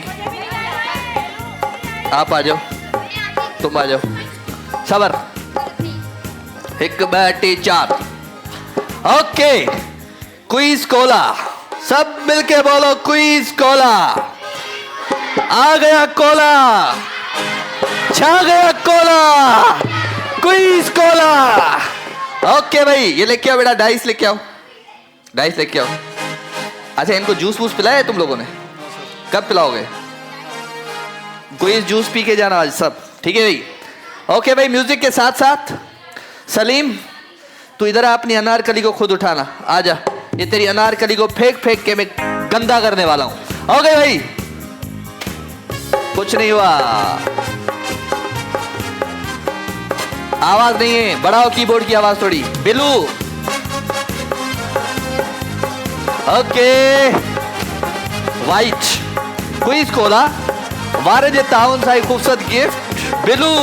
आप आ जाओ, तुम आ जाओ। सबर। 1 2 3 4। Okay quiz Cola. सब मिलके बोलो क्विज कोला। आ गया कोला, छा गया कोला, क्विज कोला। ओके भाई ये लेके आओ बेटा, डाइस लेके आओ, डाइस लेके आओ। अच्छा इनको जूस वूस पिलाया है तुम लोगों ने? कब पिलाओगे? क्विज जूस पी के जाना आज सब, ठीक है भाई? ओके भाई म्यूजिक के साथ साथ सलीम तू इधर अपनी अनारकली को खुद उठाना। आजा, ये तेरी अनारकली को फेंक फेंक के मैं गंदा करने वाला हूं। ओके भाई कुछ नहीं हुआ, आवाज नहीं है, बढ़ाओ कीबोर्ड की आवाज थोड़ी। बिलू ओके वाइट क्विज कोला वारे जे ताउन साई खूबसूरत गिफ्ट बिलू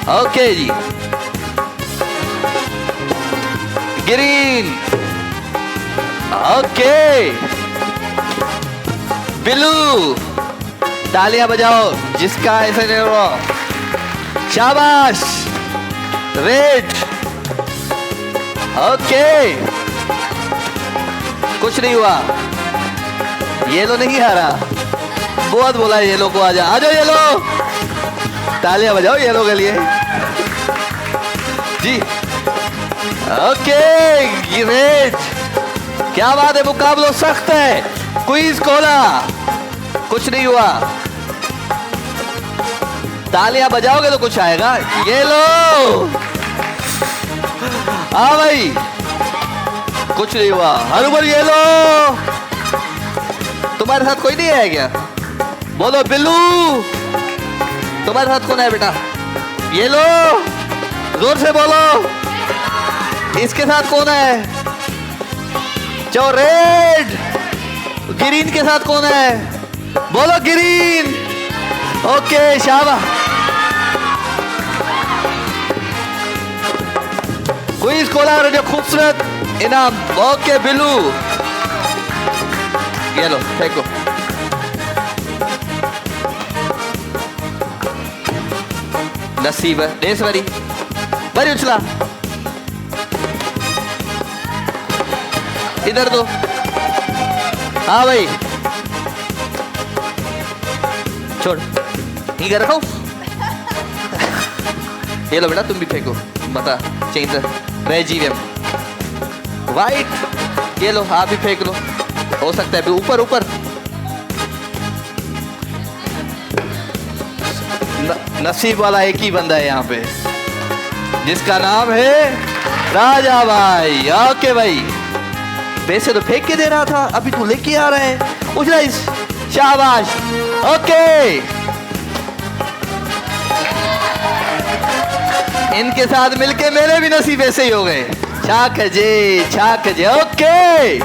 ओके जी, ग्रीन, ओके, ब्लू, तालियां बजाओ जिसका ऐसे नहीं हुआ, शाबाश, रेड, ओके, कुछ नहीं हुआ, येलो नहीं आ रहा, बहुत बोला है येलो को, आ जाओ येलो, तालियां बजाओ येलो के लिए जी, ओके, रेड, क्या बात है, मुकाबला सख्त है, क्वीज खोला, कुछ नहीं हुआ, तालियां बजाओगे तो कुछ आएगा, येलो, हाँ भाई, कुछ नहीं हुआ, हर ऊपर येलो, तुम्हारे साथ कोई नहीं है क्या, बोलो बिल्लू, तुम्हारे साथ कौन है बेटा, येलो, जोर से बोलो, इसके साथ कौन है, जो रेड, ग्रीन के साथ कौन है, बोलो ग्रीन, ओके, शाबाश, क्विज खोला और जो खूबसूरत इनाम, ओके बिल्लू, ये लो फेंको, नसीब है, डेस बरी उछला, इधर दो, हाँ भाई, छोड़, इधर रखो, ये लो बेटा तुम भी फेंको, बता, चेंज रेजीवियम, वाइट, ये लो आप भी फेंक लो, हो सकता है ऊपर ऊपर, नसीब वाला एक ही बंदा है यहाँ पे, जिसका नाम है राजा भाई, ओके भाई, वैसे तो फेंक के दे रहा था, अभी तू लेके आ रहे हैं, उछला इस, शाबाश, ओके, इनके साथ मिलके मेरे भी नसीब ऐसे ही हो गए, छाक जे, ओके,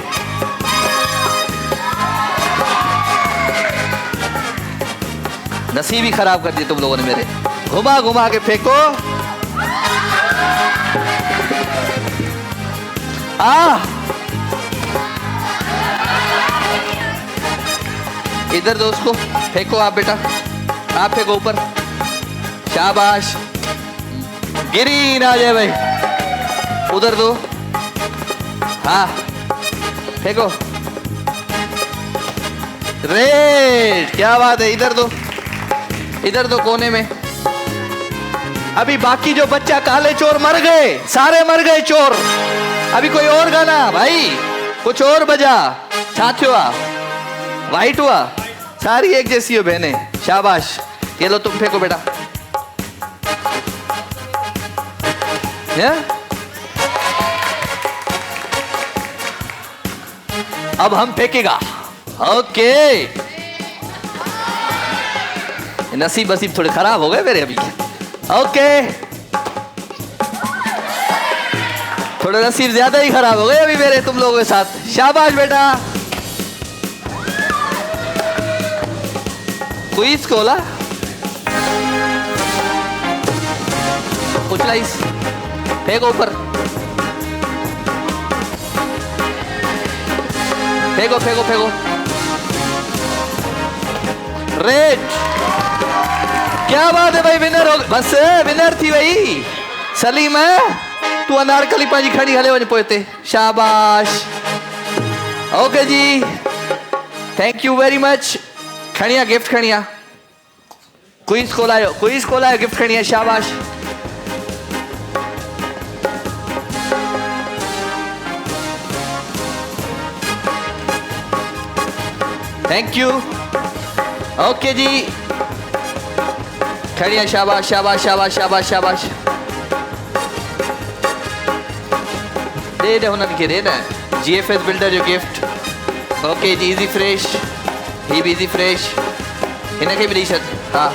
नसीब ही खराब कर दिए तुम लोगों ने मेरे, घुमा घुमा के फेंको, इधर दो उसको, फेंको आप बेटा, आप फेंको ऊपर, शाबाश, ग्रीन आ जाए भाई, उधर दो, हाँ फेंको, रेड, क्या बात है, इधर दो कोने में, अभी बाकी जो बच्चा काले चोर मर गए, सारे मर गए चोर, अभी कोई और गाना भाई, कुछ और बजा, साथ हुआ, वाइट हुआ, सारी एक जैसी हो बहने, शाबाश, ये लो तुम फेंको बेटा, अब हम फेंकेगा, ओके, नसीब बसीब थोड़े खराब हो गए मेरे अभी, ओके, थोड़े नसीब ज्यादा ही खराब हो गए अभी मेरे तुम लोगों के साथ, शाबाश बेटा, क्विज खोला, उछला इस, फेंको ऊपर, फेंको, रेड, क्या बात है भाई, विनर हो, बस विनर थी भाई, सलीम है, तू अनारकली पाजी खड़ी हले वञ पोइते, शाबाश, ओके जी, थैंक यू वेरी मच, खणिया गिफ्ट खणिया, क्विज खोलायो, गिफ्ट खणिया, शाबाश, थैंक यू, ओके जी, खड़िया, शाबाश, दे हुननि खे दे न, GFS बिल्डर जो गिफ्ट, ओके जी, इजी फ्रेश, ही भी इजी फ्रेश, हिनखे भी ॾेई छॾ, हाँ,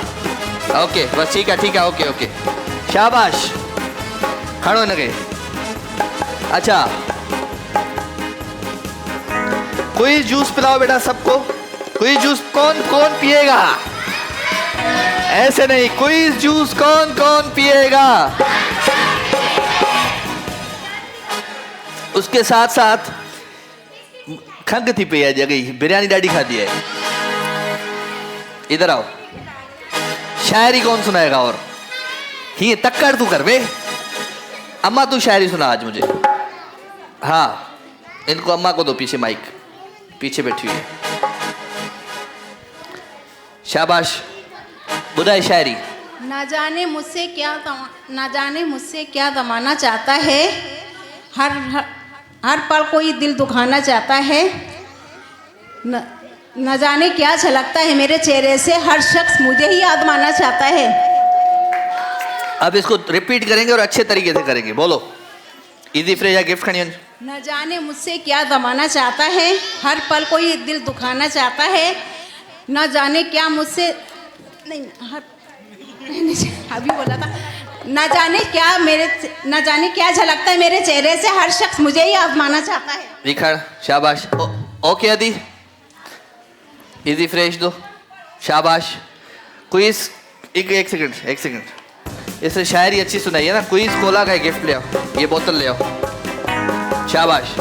ओके, बस ठीक है, ओके, शाबाश, खणो हिनखे, अच्छा, क्विज जूस पिलाओ बेटा सबको, क्विज जूस कौन पिएगा, ऐसे नहीं, क्विज जूस कौन कौन पिएगा? उसके साथ साथ खंग थी पे जगह बिरयानी डाडी खा दी है। इधर आओ, शायरी कौन सुनाएगा? और ही तक्कर तू कर बे। अम्मा तू शायरी सुना आज मुझे। हाँ, इनको अम्मा को दो, पीछे माइक, पीछे बैठी हुई है। शाबाश, बुधाई शायरी। ना जाने मुझसे क्या दमाना चाहता है, हर पल कोई दिल दुखाना चाहता है। न जाने क्या झलकता है मेरे चेहरे से, हर शख्स मुझे ही आजमाना चाहता है। अब इसको रिपीट करेंगे और अच्छे तरीके से करेंगे। बोलो, इजी फ्रेज या गिफ्ट खनियन। न जाने मुझसे क्या दमाना चाहता है, हर पल कोई दिल दुखाना चाहता है। न जाने क्या मुझसे अभी बोला था। न जाने क्या झलकता है मेरे चेहरे से, हर शख्स मुझे ही आजमाना चाहता है। निखर, शाबाश। ओके आदि, इजी फ्रेश दो, शाबाश। क्विज, एक सेकंड, इससे शायरी अच्छी सुनाई है ना। क्विज कोला का गिफ्ट ले आओ, ये बोतल ले आओ। शाबाश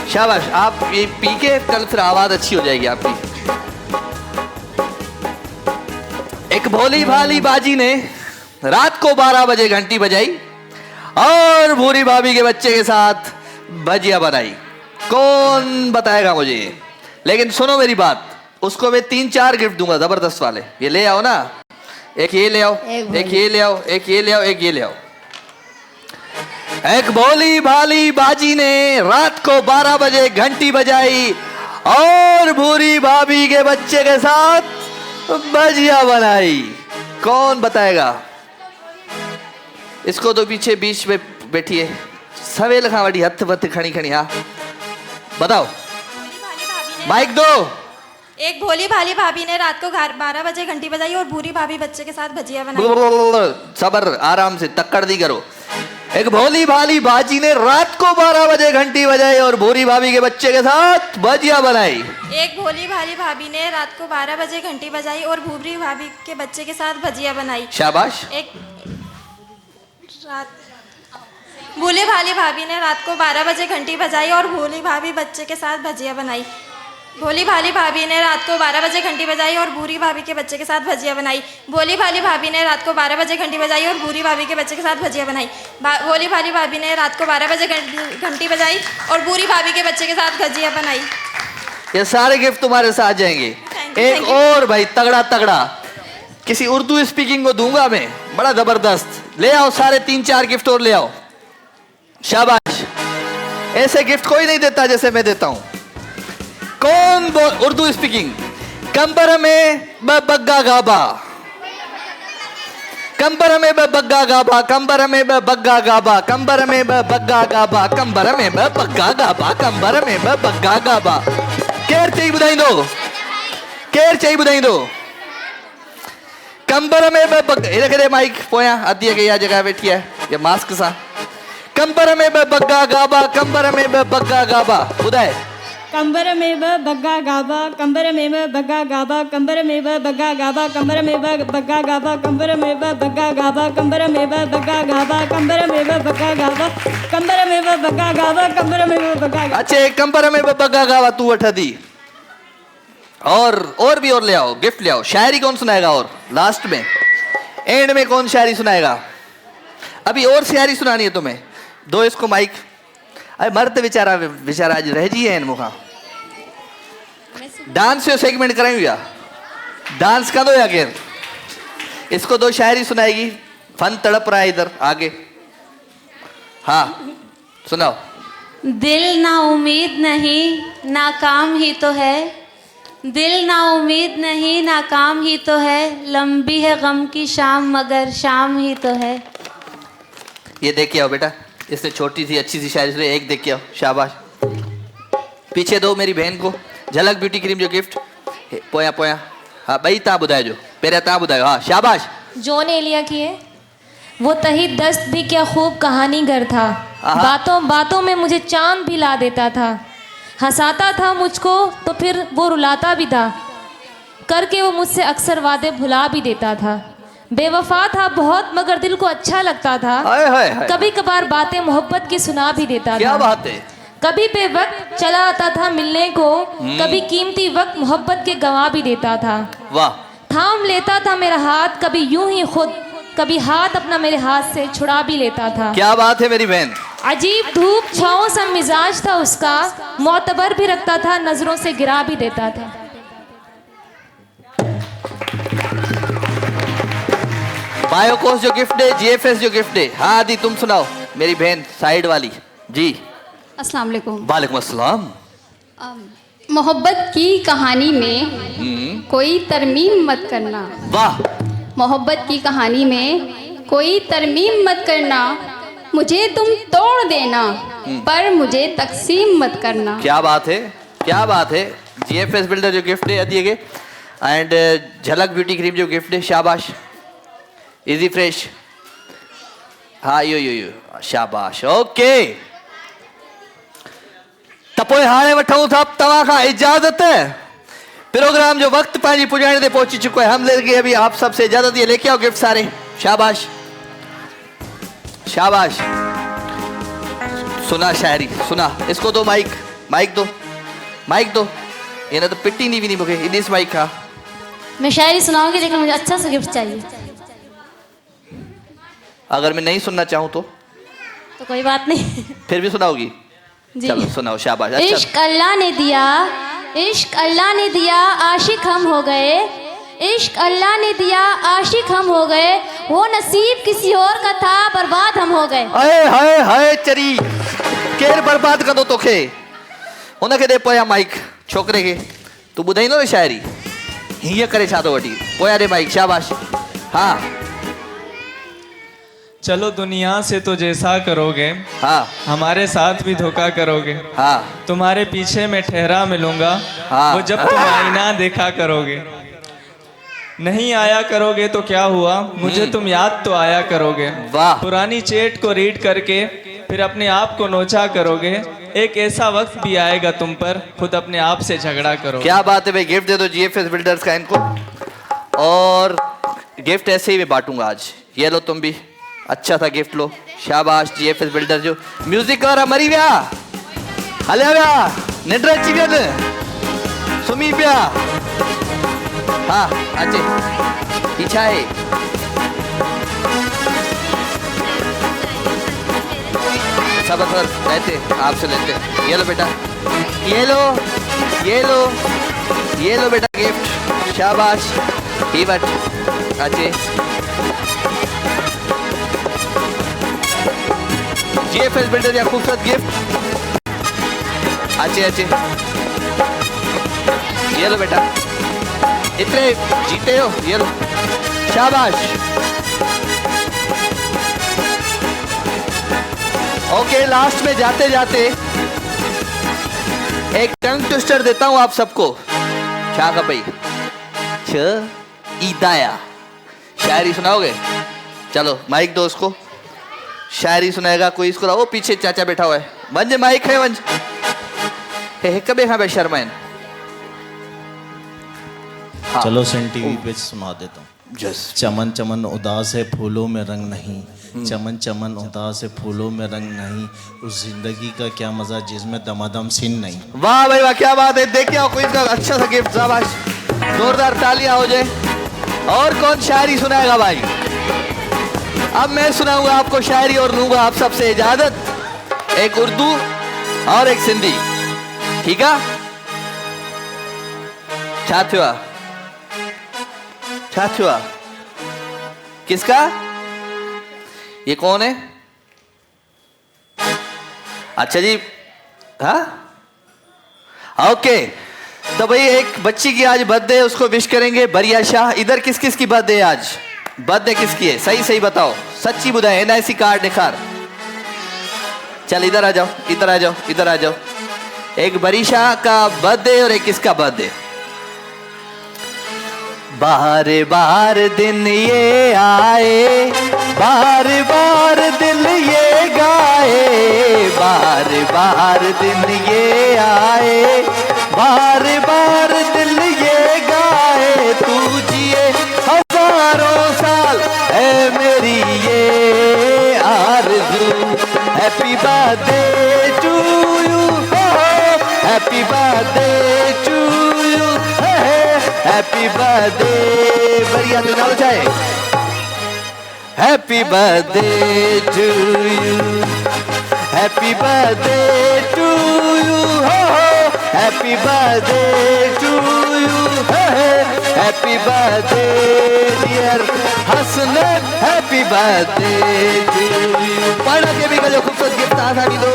शाबाश, आप ये पी के कल फिर आवाज अच्छी हो जाएगी आपकी। एक भोली भाली बाजी ने रात को 12 बजे घंटी बजाई और भूरी भाभी के बच्चे के साथ भजिया बनाई। कौन बताएगा मुझे? लेकिन सुनो मेरी बात, उसको मैं 3-4 गिफ्ट दूंगा जबरदस्त वाले। ये ले आओ ना, एक ये ले आओ, एक ये ले आओ, एक ये ले आओ, एक ये ले आओ। एक भोली भाली बाजी ने रात को 12 बजे घंटी बजाई और भूरी भाभी के बच्चे के साथ भजिया बनाई। कौन बताएगा? इसको तो पीछे बीच में बैठी है, सवेल खा वडी हथ वथ खणी खणी। हाँ बताओ, माइक दो। एक भोली भाली भाभी ने रात को 12 बजे घंटी बजाई और भूरी भाभी बच्चे के साथ भजिया बनाई। सबर, आराम से, तक्कड़ दी करो। एक भोली भाली बाजी ने रात को 12 बजे घंटी बजाई और भूरी भाभी के बच्चे के साथ भजिया बनाई। एक भोली भाली भाभी ने रात को 12 बजे घंटी बजाई और भूरी भाभी के बच्चे के साथ भजिया बनाई। शाबाश। भोली भाली भाभी ने रात को 12 बजे घंटी बजाई और भोली भाभी बच्चे के साथ भजिया बनाई। भोली भाली भाभी ने रात को 12 बजे घंटी बजाई और भूरी भाभी के बच्चे के साथ भजिया बनाई। भोली भाली भाभी ने रात को 12 बजे घंटी बजाई और भूरी भाभी के बच्चे के साथ भजिया बनाई। भोली भाली भाभी ने रात को 12 बजे घंटी बजाई और भूरी भाभी के बच्चे के साथ भजिया बनाई। ये सारे गिफ्ट तुम्हारे साथ जाएंगे। एक और भाई तगड़ा तगड़ा किसी उर्दू स्पीकिंग को दूंगा मैं, बड़ा जबरदस्त। ले आओ सारे 3-4 गिफ्ट और ले आओ। शाबाश, ऐसे गिफ्ट कोई नहीं देता जैसे मैं देता हूं। कौन उर्दू स्पीकिंग? कंबर में बग्गा गाबा, कंबर में बग्गा गाबा, कंबर में बग्गा गाबा, कंबर में बग्गा गाबा, कंबर में बग्गा गाबा, कंबर में बग्गा गाबा। केर चाहिए बुधाई दो, केर चाहिए बुधाई दो। कंबर में बग्गा माइक पोया अधी के या जगह बैठी है ये मास्क सा। कंबर में बग्गा गाबा, कंबर में बग्गा गाबा। बुधाए कंबर में बग्गा गाबा, कंबर में बग्गा गाबा, कंबर में बग्गा गाबा, कंबर में बग्गा गाबा, कंबर में बग्गा गाबा, कंबर में बग्गा गाबा, कंबर में बग्गा गाबा, कंबर में बग्गा गाबा, कंबर में बग्गा। अच्छे, कंबर में बग्गा गाबा तू उठा दी। और भी और ले आओ, गिफ्ट ले आओ। शायरी कौन सुनाएगा? और लास्ट में एंड में कौन शायरी सुनाएगा? अभी और शायरी सुनानी है तुम्हें। दो इसको माइक। अरे मर्द बेचारा आज रह जी है इन मुखा। डांस सेगमेंट कराएंगे या डांस का दो या के इसको दो शायरी सुनाएगी। फन तड़प रहा है इधर आगे। हाँ सुनाओ। दिल ना उम्मीद नहीं नाकाम ही तो है, दिल ना उम्मीद नहीं नाकाम ही तो है, लंबी है गम की शाम मगर शाम ही तो है। ये देख के आओ बेटा, इससे छोटी सी अच्छी सी शायरी से एक देख के आओ। शाबाश। पीछे दो मेरी बहन को झलक ब्यूटी क्रीम जो गिफ्ट। पोया पोया हाँ भाई ता बुधाए जो पेरे ता बुधाए। हाँ शाबाश। जॉन एलिया की है। वो तही दस्त भी क्या खूब कहानीगर था, बातों बातों में मुझे चांद भी ला देता था, हंसाता था मुझको तो फिर वो रुलाता भी था। करके वो मुझसे अक्सर वादे भुला भी देता था। बेवफा था बहुत मगर दिल को अच्छा लगता था। हाय हाय हाय। कभी कभार बातें मोहब्बत की सुना भी देता था। क्या बात है। कभी बेवक्त चला आता था मिलने को, कभी कीमती वक्त मोहब्बत के गंवा भी देता था। वाह। थाम लेता था मेरा हाथ कभी यूं ही खुद, कभी हाथ अपना मेरे हाथ से छुड़ा भी लेता था। क्या बात है मेरी बहन। अजीब धूप छाँव सा मिजाज था उसका, मोतबर भी रखता था, नजरों से गिरा भी देता था। बायो कोर्स जो गिफ्ट है, जीएफएस जो गिफ्ट है। हाँ आदि तुम सुनाओ मेरी बहन साइड वाली जी। अस्सलाम वालेकुम। वालेकुम अस्सलाम। मोहब्बत की कहानी में कोई तरमीम मत करना। वाह। मोहब्बत की कहानी में कोई तरमीम मत करना, मुझे तुम तोड़ देना पर मुझे तकसीम मत करना। क्या बात है, क्या बात है। जीएफएस बिल्डर जो गिफ्ट है दिए गए एंड झलक ब्यूटी क्रीम जो गिफ्ट है, शाबाश। इजी फ्रेश, हाँ यो शाबाश। ओके तपोए हाणे वठूं था तव्हां खां इजाजत। प्रोग्राम जो वक्त पंहिंजी पुॼाइण ते पहुंची चुको है। हम लेके अभी आप सबसे इजाजत। ये लेके आओ गिफ्ट सारे। शाबाश शाबाश। सुना शायरी सुना। इसको दो माइक, माइक दो, माइक दो। ये ना तो पिट्टी नहीं भी नहीं मुझे इस माइक का। मैं शायरी सुनाऊंगी लेकिन मुझे अच्छा सा गिफ्ट चाहिए। अगर मैं नहीं सुनना चाहूँ तो कोई बात नहीं, फिर भी सुनाओगी। चलो सुनाओ शाबाश। अच्छा। इश्क अल्लाह ने दिया, इश्क अल्लाह ने दिया, आशिक हम हो गए। इश्क अल्लाह ने दिया, आशिक हम हो गए। वो नसीब किसी और का था, बर्बाद हम हो गए। हाय हाय हाय चरी केर बर्बाद कंदो तोखे। हुनखे दे पोया माइक छोकरे के। तू ॿुधाईंदो न शायरी हीअं करे छा थो वठी। पोया दे माइक। शाबाश। हाँ चलो दुनिया से तो जैसा करोगे, हाँ हमारे साथ भी धोखा करोगे। हाँ तुम्हारे पीछे मैं ठहरा मिलूंगा, हाँ वो जब तुम आईना देखा करोगे। नहीं आया करोगे तो क्या हुआ, मुझे तुम याद तो आया करोगे। वाह। पुरानी चेट को रीड करके फिर अपने आप को नोचा करोगे। एक ऐसा वक्त भी आएगा तुम पर खुद अपने आप से झगड़ा करोगे। क्या बात है भाई। गिफ्ट दे दो जीएफएस बिल्डर्स का इनको। और गिफ्ट ऐसे ही मैं बांटूंगा आज। ये लो तुम भी अच्छा था गिफ्ट लो। शाबाश जीएफएस बिल्डर जो म्यूजिक और मरी विया हलिया विया निंड अची वियनि सुम्ही पिया। हाँ अचे पीछा है। सब लेते आपसे लेते। ये लो बेटा, ये लो ये लो ये लो बेटा गिफ्ट। शाबाश। ही बट अचे जीएफएस बिल्डर या खूबसूरत गिफ्ट। अच्छे अच्छे ये लो बेटा। इतने जीते हो ये लो। शाबाश। ओके लास्ट में जाते जाते एक टंग ट्विस्टर देता हूं आप सबको। क्या का भाई छ ईदाया शायरी सुनाओगे। चलो माइक दो उसको। शायरी सुनाएगा कोई। इसको वो पीछे चाचा बैठा हुआ है। वंज माइक है वंज। हिक बे खां शर्माइन। हाँ। चलो सन टीवी पे सुना देता हूँ। चमन चमन उदास है फूलों में रंग नहीं, चमन चमन उदास है फूलों में रंग नहीं, उस जिंदगी का क्या मजा जिसमें दमादम सीन नहीं। वाह भाई वाह क्या बात है। देखिए आओ कोई इसका अच्छा सा गिफ्ट। शाबाश जोरदार तालियां हो जाए। और कौन शायरी सुनाएगा भाई। अब मैं सुनाऊंगा आपको शायरी और लूंगा आप सबसे इजाजत। एक उर्दू और एक सिंधी। ठीक है छा थियो छा थियो किसका। ये कौन है। अच्छा जी हाँ ओके। तो भाई एक बच्ची की आज बर्थडे है, उसको विश करेंगे। बरिया शाह। इधर किस किस की बर्थडे है आज। बर्थडे किसकी है सही सही बताओ। सच्ची बुधाए एनआईसी कार्ड दिखार। चल इधर आ जाओ इधर आ जाओ इधर आ जाओ। एक बरीशा का बर्थडे और एक किसका बर्थडे। बार बार दिन ये आए, बार बार दिल ये गाए, बार बार दिन ये आए, बार बार दिल ये गाए, happy birthday to you, happy birthday to you, happy birthday. बढ़िया तो नाम चाहे happy birthday to you, happy birthday to you, happy birthday to you, happy birthday dear Hasnain, happy birthday to you. पाड़ा के भी जो खूबसूरत गिफ्ट आ सामी दो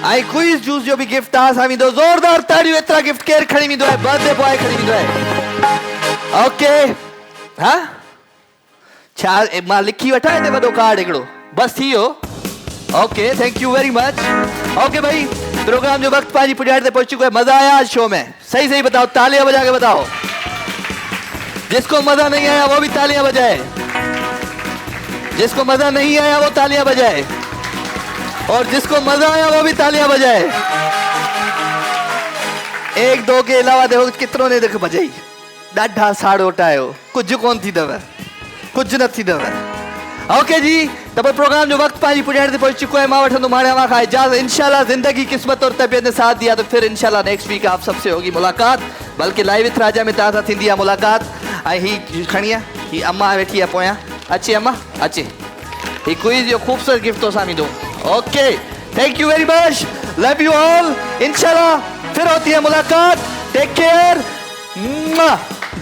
आई क्विज जूस जो भी गिफ्ट आ सामी दो जोरदार ताड़ियों एतिरा गिफ्ट केर खड़ी मिंदो है बर्थडे बॉय खड़ी मिंदो है। ओके हाँ छा मां लिखी वठा है वॾो कार्ड हिकिड़ो बस थी वियो। Okay thank you very much. Okay भाई प्रोग्राम जो वक्त पाजी पुजारी पे पहुंच चुका है। मजा आया आज शो में? सही सही बताओ, तालियां बजा के बताओ। जिसको मजा नहीं आया वो भी तालियां बजाए, जिसको मजा नहीं आया वो तालियां बजाए, और जिसको मजा आया वो भी तालियां बजाए। एक दो के अलावा देखो कितनों ने देख बजाई। ॾाढा साड़ो टायो कुछ कोन थी दव, कुछ न थी दव। ओके जी तो प्रोग्राम जो वक्त पाजी पुजारी पे पहुंच चुका है। मां वठंदो माणे मां खा इजाजत। इंशाल्लाह जिंदगी किस्मत और तबीयत ने साथ दिया तो फिर इंशाल्लाह नेक्स्ट वीक आप सबसे होगी मुलाकात, बल्कि लाइव विथ राजा में ताज़ा थी मुलाकात। आई ही खणिया ही अम्मा वेठी है पोया, अचे अम्मा अचे, ही क्विज जो खूबसूरत गिफ्ट तो सामी दो। Okay thank you very much, love you all. इंशाल्लाह फिर होती है मुलाकात। Take care.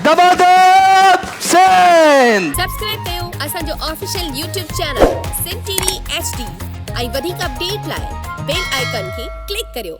दबादब सेंड सब्सक्राइब कयो असांजो official YouTube channel Sindh TV HD ऐं वधीक अपडेट लाइ बेल आइकन खे क्लिक करियो।